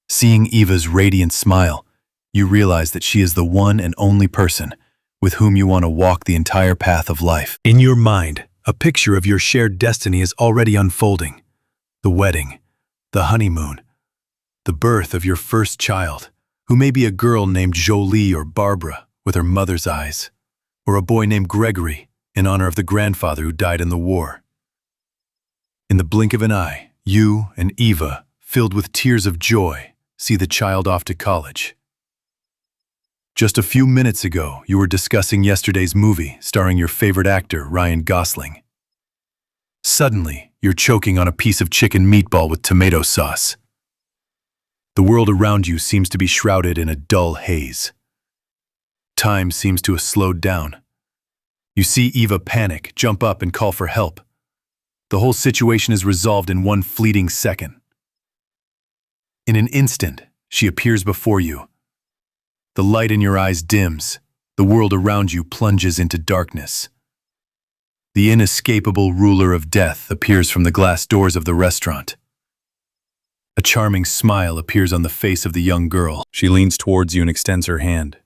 A: Seeing Eva's radiant smile, you realize that she is the one and only person with whom you want to walk the entire path of life. In your mind, a picture of your shared destiny is already unfolding. The wedding, the honeymoon, the birth of your first child, who may be a girl named Jolie or Barbara with her mother's eyes, or a boy named Gregory in honor of the grandfather who died in the war. In the blink of an eye, you and Eva, filled with tears of joy, see the child off to college. Just a few minutes ago, you were discussing yesterday's movie starring your favorite actor, Ryan Gosling. Suddenly, you're choking on a piece of chicken meatball with tomato sauce. The world around you seems to be shrouded in a dull haze. Time seems to have slowed down. You see Eva panic, jump up, and call for help. The whole situation is resolved in one fleeting second. In an instant, she appears before you. The light in your eyes dims. The world around you plunges into darkness. The inescapable ruler of death appears from the glass doors of the restaurant. A charming smile appears on the face of the young girl. She leans towards you and extends her hand.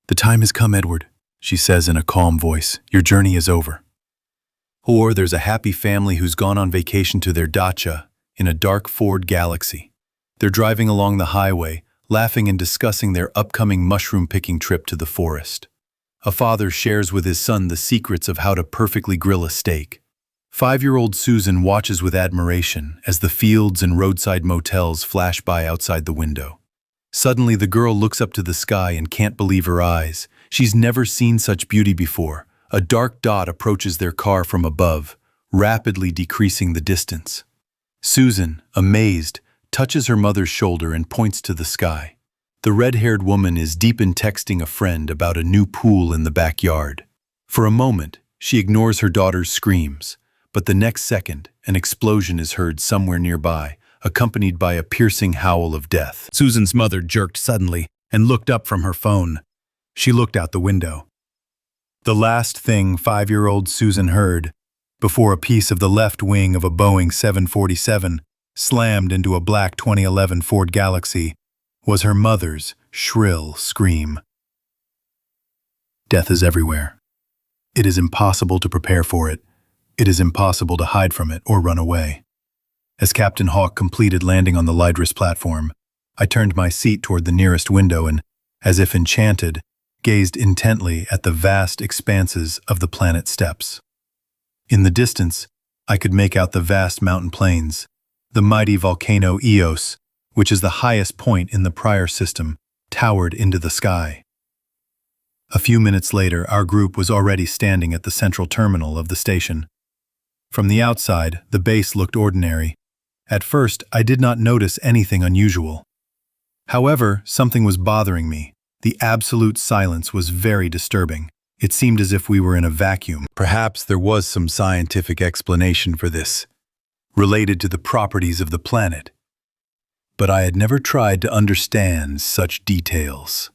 A: "The time has come, Edward," she says in a calm voice. "Your journey is over." Or there's a happy family who's gone on vacation to their dacha in a dark Ford Galaxy. They're driving along the highway, laughing and discussing their upcoming mushroom-picking trip to the forest. A father shares with his son the secrets of how to perfectly grill a steak. 5-year-old Susan watches with admiration as the fields and roadside motels flash by outside the window. Suddenly, the girl looks up to the sky and can't believe her eyes. She's never seen such beauty before. A dark dot approaches their car from above, rapidly decreasing the distance. Susan, amazed, touches her mother's shoulder and points to the sky. The red-haired woman is deep in texting a friend about a new pool in the backyard. For a moment, she ignores her daughter's screams, but the next second, an explosion is heard somewhere nearby, accompanied by a piercing howl of death. Susan's mother jerked suddenly and looked up from her phone. She looked out the window. The last thing 5-year-old Susan heard, before a piece of the left wing of a Boeing 747 slammed into a black 2011 Ford Galaxy, was her mother's shrill scream. Death is everywhere. It is impossible to prepare for it. It is impossible to hide from it or run away. As Captain Hawk completed landing on the Lydris platform, I turned my seat toward the nearest window and, as if enchanted, gazed intently at the vast expanses of the planet's steppes. In the distance, I could make out the vast mountain plains. The mighty volcano Eos, which is the highest point in the prior system, towered into the sky. A few minutes later, our group was already standing at the central terminal of the station. From the outside, the base looked ordinary. At first, I did not notice anything unusual. However, something was bothering me. The absolute silence was very disturbing. It seemed as if we were in a vacuum. Perhaps there was some scientific explanation for this, related to the properties of the planet. But I had never tried to understand such details.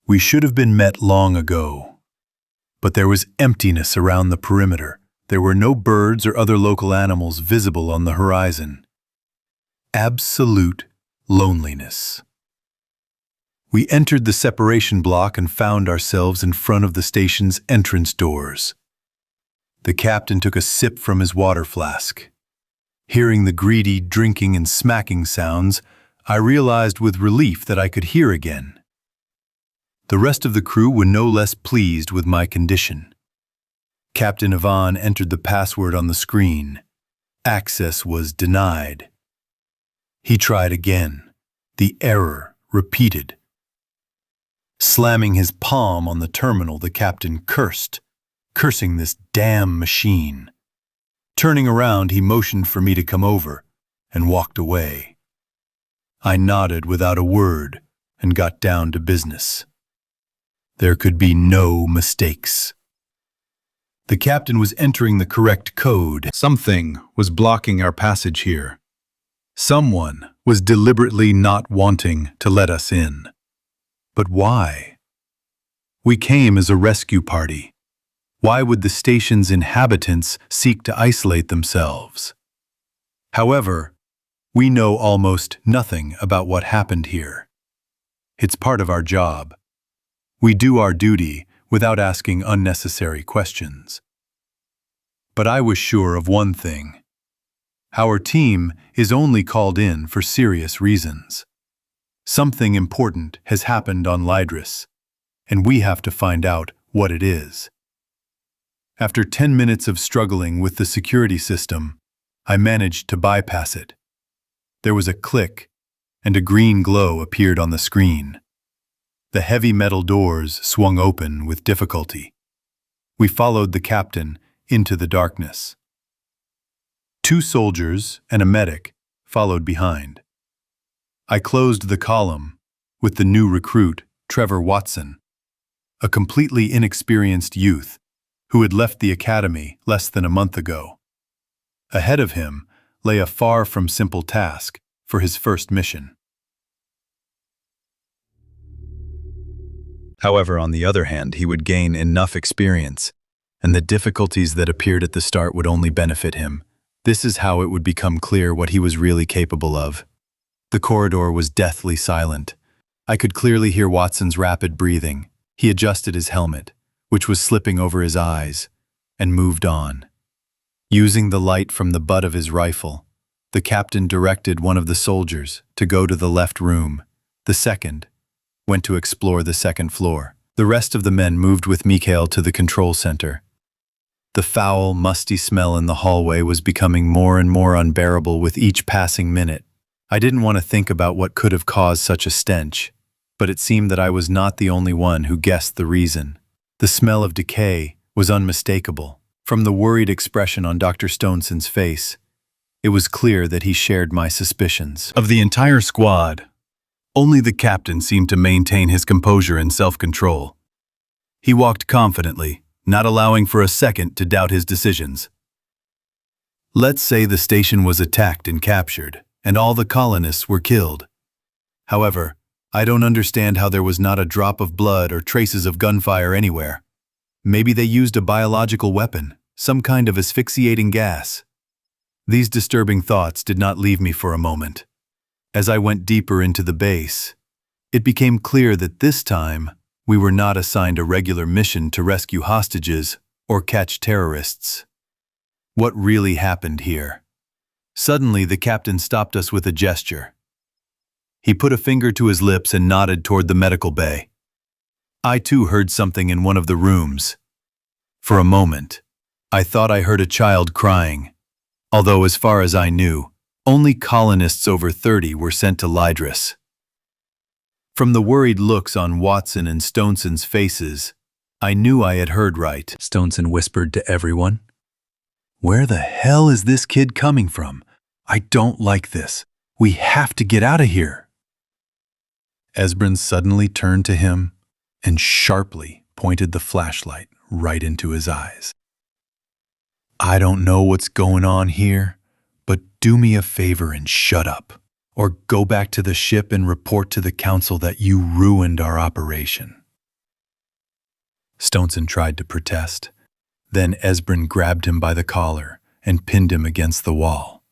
A: We should have been met long ago. But there was emptiness around the perimeter. There were no birds or other local animals visible on the horizon. Absolute loneliness. We entered the separation block and found ourselves in front of the station's entrance doors. The captain took a sip from his water flask. Hearing the greedy drinking and smacking sounds, I realized with relief that I could hear again. The rest of the crew were no less pleased with my condition. Captain Ivan entered the password on the screen. Access was denied. He tried again. The error repeated. Slamming his palm on the terminal, the captain cursed, cursing this damn machine. Turning around, he motioned for me to come over and walked away. I nodded without a word and got down to business. There could be no mistakes. The captain was entering the correct code. Something was blocking our passage here. Someone was deliberately not wanting to let us in. But why? We came as a rescue party. Why would the station's inhabitants seek to isolate themselves? However, we know almost nothing about what happened here. It's part of our job. We do our duty without asking unnecessary questions. But I was sure of one thing. Our team is only called in for serious reasons. Something important has happened on Lydris, and we have to find out what it is. After 10 minutes of struggling with the security system, I managed to bypass it. There was a click, and a green glow appeared on the screen. The heavy metal doors swung open with difficulty. We followed the captain into the darkness. 2 soldiers and a medic followed behind. I closed the column with the new recruit, Trevor Watson, a completely inexperienced youth who had left the academy less than a month ago. Ahead of him lay a far from simple task for his first mission.
G: However, on the other hand, he would gain enough experience, and the difficulties that appeared at the start would only benefit him. This is how it would become clear what he was really capable of. The corridor was deathly silent. I could clearly hear Watson's rapid breathing. He adjusted his helmet, which was slipping over his eyes, and moved on. Using the light from the butt of his rifle, the captain directed one of the soldiers to go to the left room. The second went to explore the second floor. The rest of the men moved with Mikhail to the control center. The foul, musty smell in the hallway was becoming more and more unbearable with each passing minute. I didn't want to think about what could have caused such a stench, but it seemed that I was not the only one who guessed the reason. The smell of decay was unmistakable. From the worried expression on Dr. Stoneson's face, it was clear that he shared my suspicions.
A: Of the entire squad, only the captain seemed to maintain his composure and self-control. He walked confidently, not allowing for a second to doubt his decisions. Let's say the station was attacked and captured, and all the colonists were killed. However, I don't understand how there was not a drop of blood or traces of gunfire anywhere. Maybe they used a biological weapon, some kind of asphyxiating gas. These disturbing thoughts did not leave me for a moment. As I went deeper into the base, it became clear that this time we were not assigned a regular mission to rescue hostages or catch terrorists. What really happened here? Suddenly, the captain stopped us with a gesture. He put a finger to his lips and nodded toward the medical bay. I too heard something in one of the rooms. For a moment, I thought I heard a child crying, although as far as I knew, only colonists over 30 were sent to Lydris. From the worried looks on Watson and Stoneson's faces, I knew I had heard right.
G: Stoneson whispered to everyone.
A: Where the hell is this kid coming from? I don't like this. We have to get out of here. Esbrin suddenly turned to him and sharply pointed the flashlight right into his eyes. I don't know what's going on here, but do me a favor and shut up, or go back to the ship and report to the council that you ruined our operation. Stoneson tried to protest. Then Esbrin grabbed him by the collar and pinned him against the wall.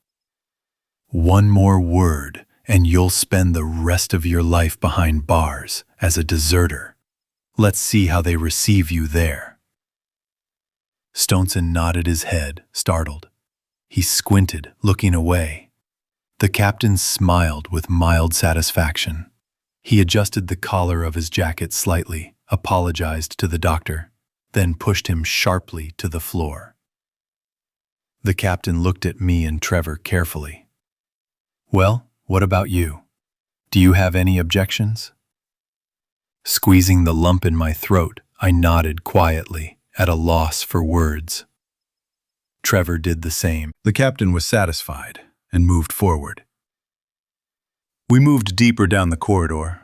A: One more word, and you'll spend the rest of your life behind bars as a deserter. Let's see how they receive you there. Stoneson nodded his head, startled. He squinted, looking away. The captain smiled with mild satisfaction. He adjusted the collar of his jacket slightly, apologized to the doctor, then pushed him sharply to the floor. The captain looked at me and Trevor carefully. Well, what about you? Do you have any objections? Squeezing the lump in my throat, I nodded quietly, at a loss for words. Trevor did the same. The captain was satisfied and moved forward. We moved deeper down the corridor.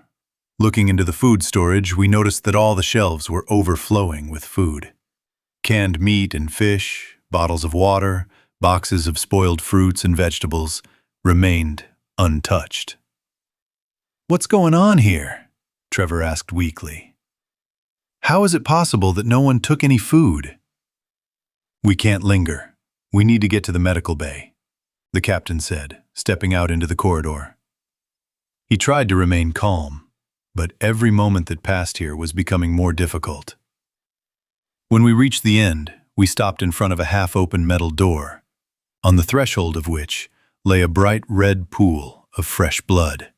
A: Looking into the food storage, we noticed that all the shelves were overflowing with food. Canned meat and fish, bottles of water, boxes of spoiled fruits and vegetables remained untouched. "What's going on here?" Trevor asked weakly. "How is it possible that no one took any food?" "We can't linger. We need to get to the medical bay," the captain said, stepping out into the corridor. He tried to remain calm, but every moment that passed here was becoming more difficult. When we reached the end, we stopped in front of a half-open metal door, on the threshold of which lay a bright red pool of fresh blood.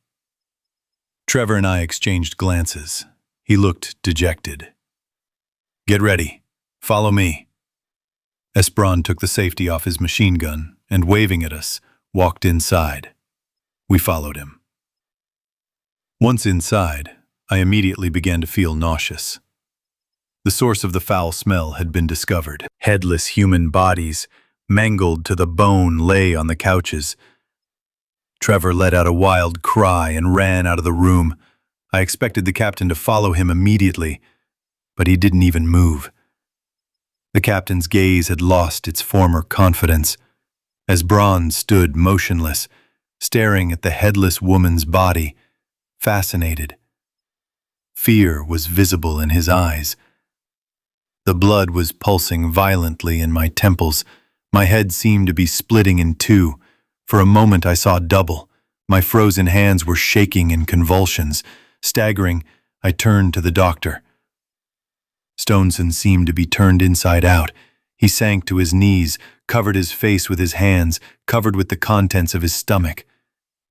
A: Trevor and I exchanged glances. He looked dejected. "Get ready. Follow me." Esperon took the safety off his machine gun and, waving at us, walked inside. We followed him. Once inside, I immediately began to feel nauseous. The source of the foul smell had been discovered. Headless human bodies, mangled to the bone, lay on the couches. Trevor let out a wild cry and ran out of the room. I expected the captain to follow him immediately, but he didn't even move. The captain's gaze had lost its former confidence, as Braun stood motionless, staring at the headless woman's body, fascinated. Fear was visible in his eyes. The blood was pulsing violently in my temples. My head seemed to be splitting in two. For a moment I saw double. My frozen hands were shaking in convulsions. Staggering, I turned to the doctor. Stoneson seemed to be turned inside out. He sank to his knees, covered his face with his hands, covered with the contents of his stomach.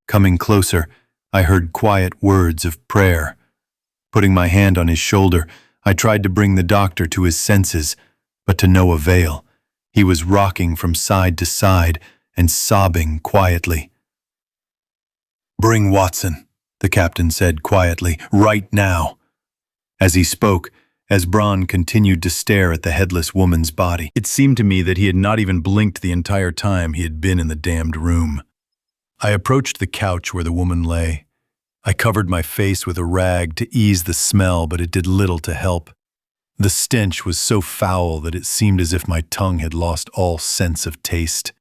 A: Coming closer, I heard quiet words of prayer. Putting my hand on his shoulder, I tried to bring the doctor to his senses, but to no avail. He was rocking from side to side and sobbing quietly. "Bring Watson," the captain said quietly, "right now." As he spoke, as Braun continued to stare at the headless woman's body, it seemed to me that he had not even blinked the entire time he had been in the damned room. I approached the couch where the woman lay. I covered my face with a rag to ease the smell, but it did little to help. The stench was so foul that it seemed as if my tongue had lost all sense of taste.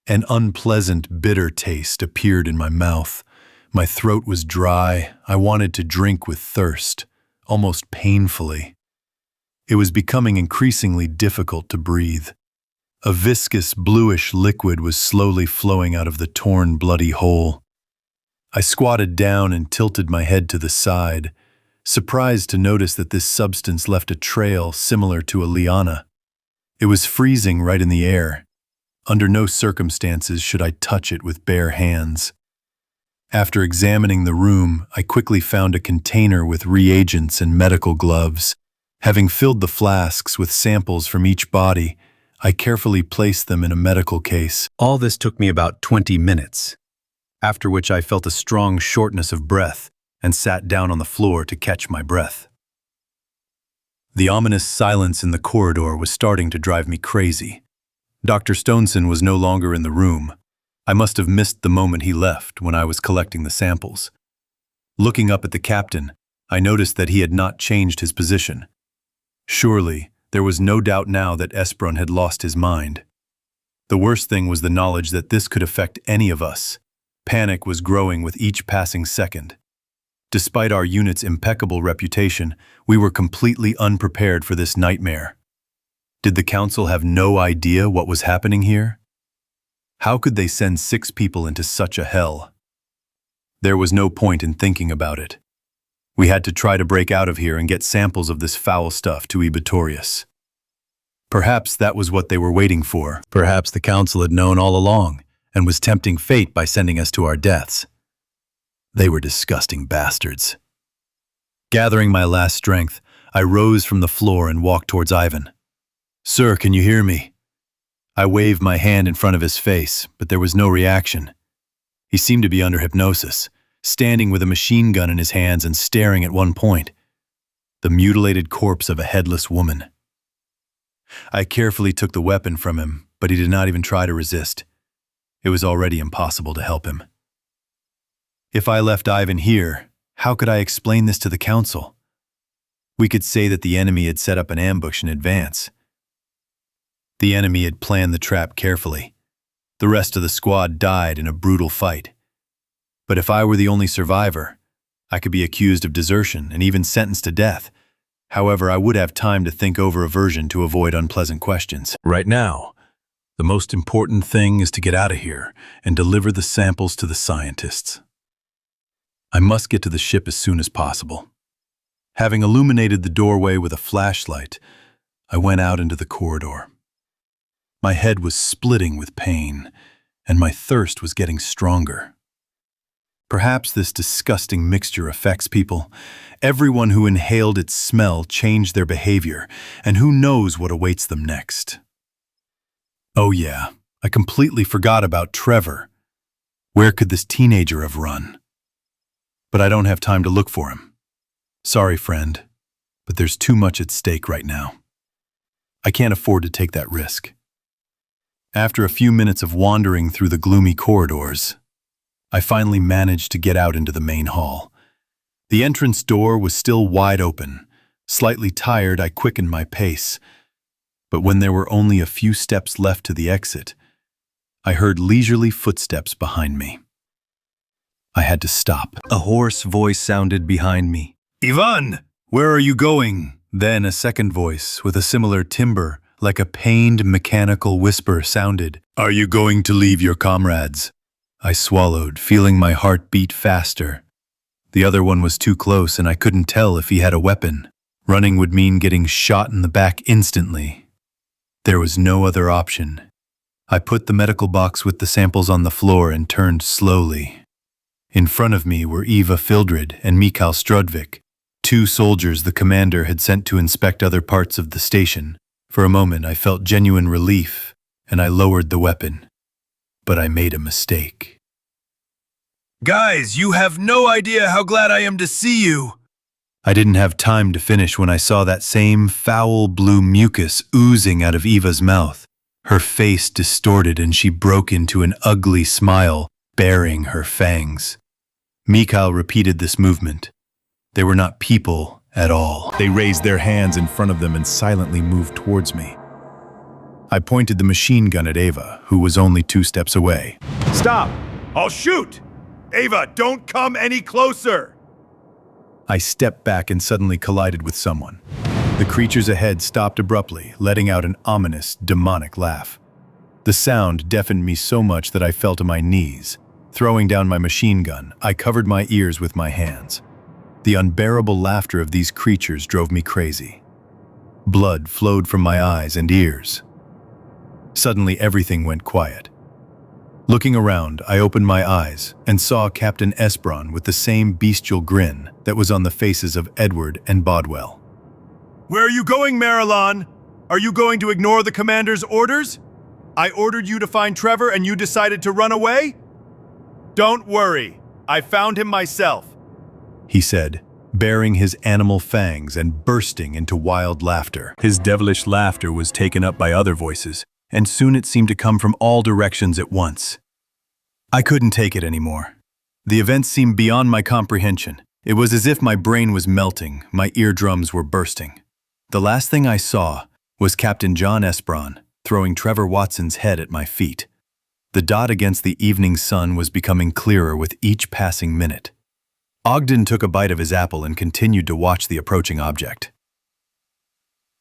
A: An unpleasant, bitter taste appeared in my mouth. My throat was dry. I wanted to drink with thirst, almost painfully. It was becoming increasingly difficult to breathe. A viscous, bluish liquid was slowly flowing out of the torn, bloody hole. I squatted down and tilted my head to the side, surprised to notice that this substance left a trail similar to a liana. It was freezing right in the air. Under no circumstances should I touch it with bare hands. After examining the room, I quickly found a container with reagents and medical gloves. Having filled the flasks with samples from each body, I carefully placed them in a medical case. All this took me about 20 minutes, after which I felt a strong shortness of breath and sat down on the floor to catch my breath. The ominous silence in the corridor was starting to drive me crazy. Dr. Stoneson was no longer in the room. I must have missed the moment he left when I was collecting the samples. Looking up at the captain, I noticed that he had not changed his position. Surely, there was no doubt now that Esperon had lost his mind. The worst thing was the knowledge that this could affect any of us. Panic was growing with each passing second. Despite our unit's impeccable reputation, we were completely unprepared for this nightmare. Did the council have no idea what was happening here? How could they send 6 people into such a hell? There was no point in thinking about it. We had to try to break out of here and get samples of this foul stuff to Ebatorius. Perhaps that was what they were waiting for. Perhaps the council had known all along and was tempting fate by sending us to our deaths. They were disgusting bastards. Gathering my last strength, I rose from the floor and walked towards Ivan. "Sir, can you hear me?" I waved my hand in front of his face, but there was no reaction. He seemed to be under hypnosis, standing with a machine gun in his hands and staring at one point, the mutilated corpse of a headless woman. I carefully took the weapon from him, but he did not even try to resist. It was already impossible to help him. If I left Ivan here, how could I explain this to the council? We could say that the enemy had set up an ambush in advance. The enemy had planned the trap carefully. The rest of the squad died in a brutal fight. But if I were the only survivor, I could be accused of desertion and even sentenced to death. However, I would have time to think over a version to avoid unpleasant questions.
G: Right now, the most important thing is to get out of here and deliver the samples to the scientists. I must get to the ship as soon as possible. Having illuminated the doorway with a flashlight, I went out into the corridor. My head was splitting with pain, and my thirst was getting stronger. Perhaps this disgusting mixture affects people. Everyone who inhaled its smell changed their behavior, and who knows what awaits them next. Oh yeah, I completely forgot about Trevor. Where could this teenager have run? But I don't have time to look for him. Sorry, friend, but there's too much at stake right now. I can't afford to take that risk. After a few minutes of wandering through the gloomy corridors, I finally managed to get out into the main hall. The entrance door was still wide open. Slightly tired, I quickened my pace. But when there were only a few steps left to the exit, I heard leisurely footsteps behind me. I had to stop. A hoarse voice sounded behind me. "Ivan, where are you going?" Then a second voice, with a similar timbre, like a pained mechanical whisper, sounded. "Are you going to leave your comrades?" I swallowed, feeling my heart beat faster. The other one was too close, and I couldn't tell if he had a weapon. Running would mean getting shot in the back instantly. There was no other option. I put the medical box with the samples on the floor and turned slowly. In front of me were Eva Fildred and Mikhail Strudvik, two soldiers the commander had sent to inspect other parts of the station. For a moment I felt genuine relief, and I lowered the weapon. But I made a mistake. "Guys, you have no idea how glad I am to see you!" I didn't have time to finish when I saw that same foul blue mucus oozing out of Eva's mouth. Her face distorted and she broke into an ugly smile, baring her fangs. Mikhail repeated this movement. They were not people at all. They raised their hands in front of them and silently moved towards me. I pointed the machine gun at Ava, who was only 2 steps away. "Stop! I'll shoot! Ava, don't come any closer!" I stepped back and suddenly collided with someone. The creatures ahead stopped abruptly, letting out an ominous, demonic laugh. The sound deafened me so much that I fell to my knees. Throwing down my machine gun, I covered my ears with my hands. The unbearable laughter of these creatures drove me crazy. Blood flowed from my eyes and ears. Suddenly, everything went quiet. Looking around, I opened my eyes and saw Captain Esperon with the same bestial grin that was on the faces of Edward and Bodwell. "Where are you going, Marilyn? Are you going to ignore the commander's orders? I ordered you to find Trevor and you decided to run away? Don't worry, I found him myself," he said, baring his animal fangs and bursting into wild laughter. His devilish laughter was taken up by other voices, and soon it seemed to come from all directions at once. I couldn't take it anymore. The events seemed beyond my comprehension. It was as if my brain was melting, my eardrums were bursting. The last thing I saw was Captain John Esperon throwing Trevor Watson's head at my feet. The dot against the evening sun was becoming clearer with each passing minute. Ogden took a bite of his apple and continued to watch the approaching object.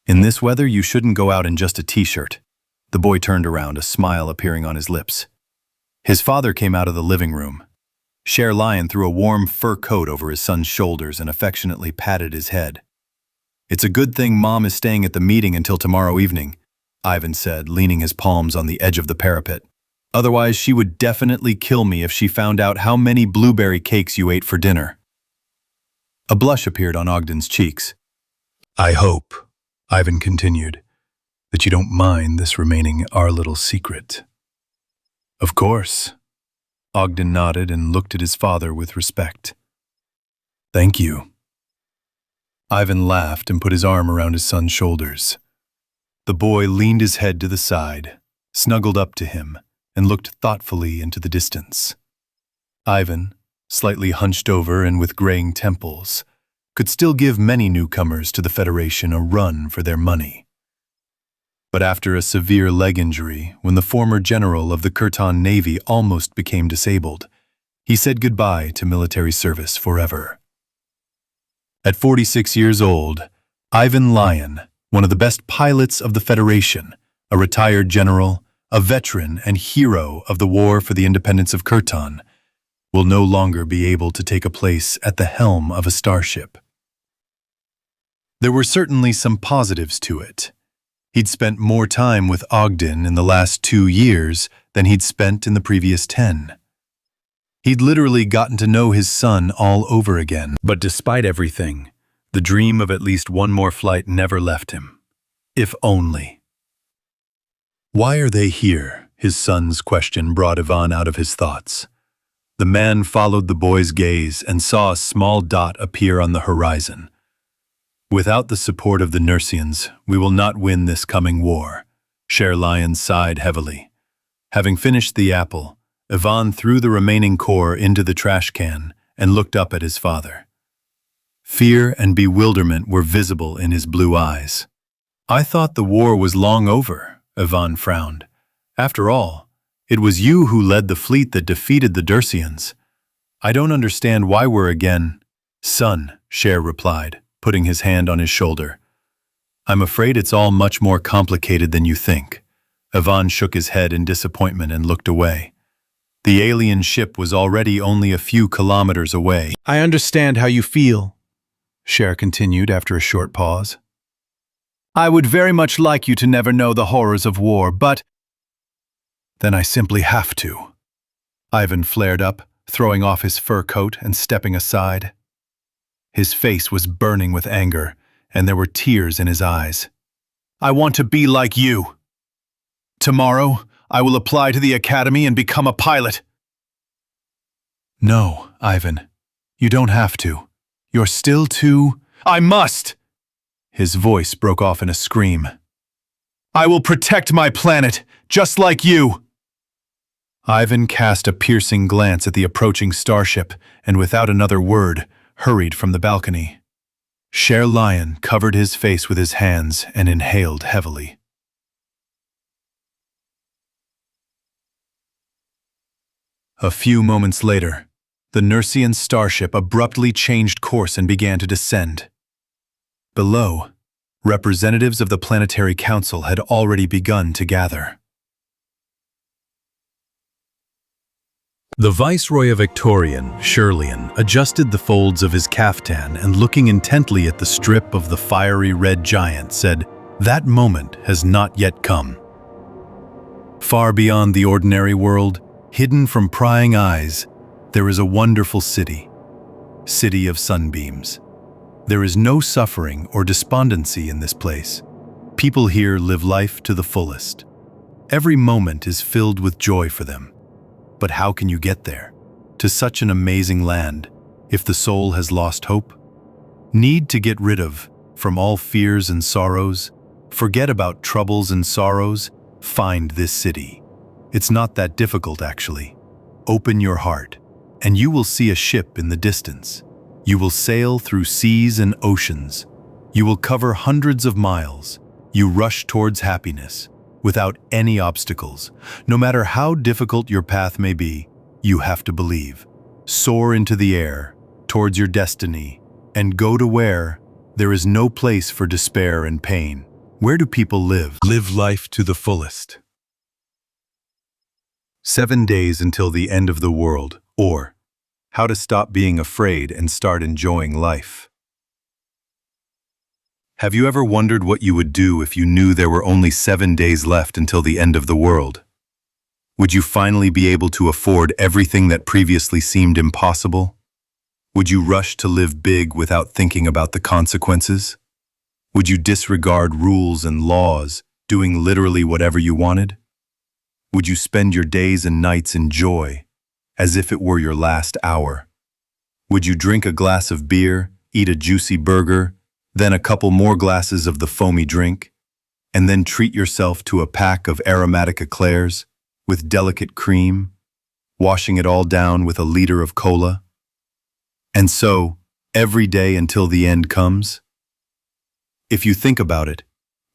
G: "In this weather, you shouldn't go out in just a t-shirt." The boy turned around, a smile appearing on his lips. His father came out of the living room. Cher Lion threw a warm fur coat over his son's shoulders and affectionately patted his head. "It's a good thing Mom is staying at the meeting until tomorrow evening," Ivan said, leaning his palms on the edge of the parapet. "Otherwise, she would definitely kill me if she found out how many blueberry cakes you ate for dinner." A blush appeared on Ogden's cheeks. "I hope," Ivan continued, "that you don't mind this remaining our little secret." "Of course." Ogden nodded and looked at his father with respect. "Thank you." Ivan laughed and put his arm around his son's shoulders. The boy leaned his head to the side,
A: snuggled up to him, and looked thoughtfully into the distance. Ivan, slightly hunched over and with graying temples, could still give many newcomers to the Federation a run for their money. But after a severe leg injury, when the former general of the Kurtan Navy almost became disabled, he said goodbye to military service forever. At 46 years old, Ivan Lyon, one of the best pilots of the Federation, a retired general, a veteran and hero of the war for the independence of Kurtan, will no longer be able to take a place at the helm of a starship. There were certainly some positives to it. He'd spent more time with Ogden in the last 2 years than he'd spent in the previous 10. He'd literally gotten to know his son all over again. But despite everything, the dream of at least one more flight never left him. If only. Why are they here? His son's question brought Ivan out of his thoughts. The man followed the boy's gaze and saw a small dot appear on the horizon. Without the support of the Nersians, we will not win this coming war. Sher Lion sighed heavily. Having finished the apple, Ivan threw the remaining core into the trash can and looked up at his father. Fear and bewilderment were visible in his blue eyes. I thought the war was long over, Ivan frowned. After all, it was you who led the fleet that defeated the Dersians. I don't understand why we're again. Son, Sher replied, putting his hand on his shoulder. I'm afraid it's all much more complicated than you think. Ivan shook his head in disappointment and looked away. The alien ship was already only a few kilometers away.
G: I understand how you feel, Sher continued after a short pause.
A: I would very much like you to never know the horrors of war, but then I simply have to. Ivan flared up, throwing off his fur coat and stepping aside. His face was burning with anger, and there were tears in his eyes. I want to be like you. Tomorrow, I will apply to the academy and become a pilot. No, Ivan, you don't have to. You're still too... I must! His voice broke off in a scream. I will protect my planet, just like you! Ivan cast a piercing glance at the approaching starship and without another word, hurried from the balcony. Sher Lion covered his face with his hands and inhaled heavily. A few moments later, the Nersian starship abruptly changed course and began to descend. Below, representatives of the Planetary Council had already begun to gather. The Viceroy of Victorian, Shirleyan, adjusted the folds of his caftan and looking intently at the strip of the fiery red giant said, "That moment has not yet come." Far beyond the ordinary world, hidden from prying eyes, there is a wonderful city of sunbeams. There is no suffering or despondency in this place. People here live life to the fullest. Every moment is filled with joy for them. But how can you get there, to such an amazing land, if the soul has lost hope? Need to get rid of, from all fears and sorrows, forget about troubles and sorrows, find this city. It's not that difficult, actually. Open your heart, and you will see a ship in the distance. You will sail through seas and oceans. You will cover hundreds of miles. You rush towards happiness, without any obstacles. No matter how difficult your path may be, you have to believe. Soar into the air, towards your destiny, and go to where there is no place for despair and pain. Where do people live? Live life to the fullest. 7 days until the end of the world, or how to stop being afraid and start enjoying life. Have you ever wondered what you would do if you knew there were only 7 days left until the end of the world? Would you finally be able to afford everything that previously seemed impossible? Would you rush to live big without thinking about the consequences? Would you disregard rules and laws, doing literally whatever you wanted? Would you spend your days and nights in joy, as if it were your last hour? Would you drink a glass of beer, eat a juicy burger, then a couple more glasses of the foamy drink? and then treat yourself to a pack of aromatic eclairs with delicate cream, washing it all down with a liter of cola? And so, every day until the end comes? If you think about it,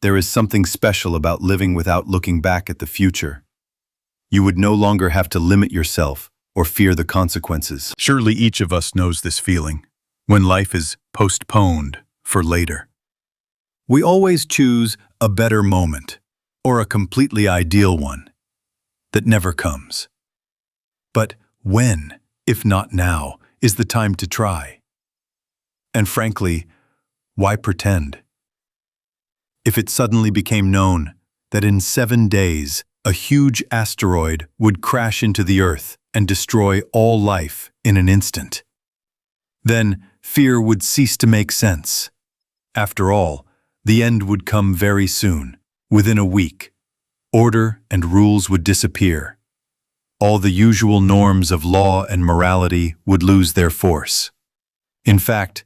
A: there is something special about living without looking back at the future. You would no longer have to limit yourself or fear the consequences.
F: Surely each of us knows this feeling, when life is postponed for later. We always choose a better moment, or a completely ideal one, that never comes. But when, if not now, is the time to try? And frankly, why pretend? If it suddenly became known that in 7 days, a huge asteroid would crash into the Earth and destroy all life in an instant, then fear would cease to make sense. After all, the end would come very soon, within a week. Order and rules would disappear. All the usual norms of law and morality would lose their force. In fact,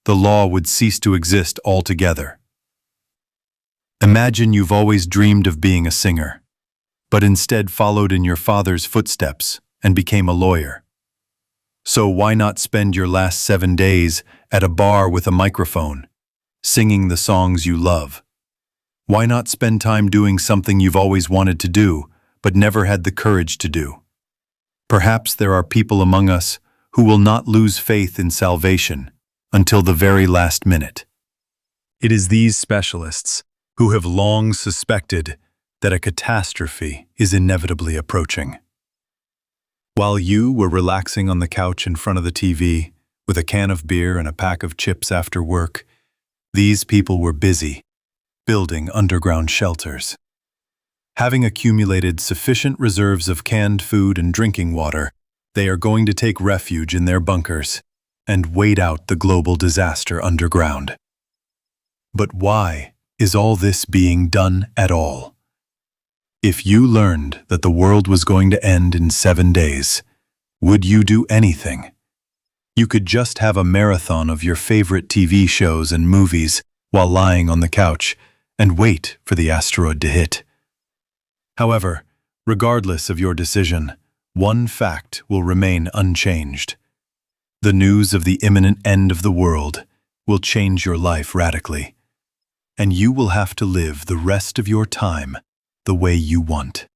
F: the law would cease to exist altogether. Imagine you've always dreamed of being a singer, but instead followed in your father's footsteps and became a lawyer. So why not spend your last 7 days at a bar with a microphone, singing the songs you love? Why not spend time doing something you've always wanted to do, but never had the courage to do? Perhaps there are people among us who will not lose faith in salvation until the very last minute. It is these specialists who have long suspected that a catastrophe is inevitably approaching. While you were relaxing on the couch in front of the TV, with a can of beer and a pack of chips after work, these people were busy building underground shelters. Having accumulated sufficient reserves of canned food and drinking water, they are going to take refuge in their bunkers and wait out the global disaster underground. But why is all this being done at all? If you learned that the world was going to end in 7 days, would you do anything? You could just have a marathon of your favorite TV shows and movies while lying on the couch and wait for the asteroid to hit. However, regardless of your decision, one fact will remain unchanged. The news of the imminent end of the world will change your life radically, and you will have to live the rest of your time the way you want.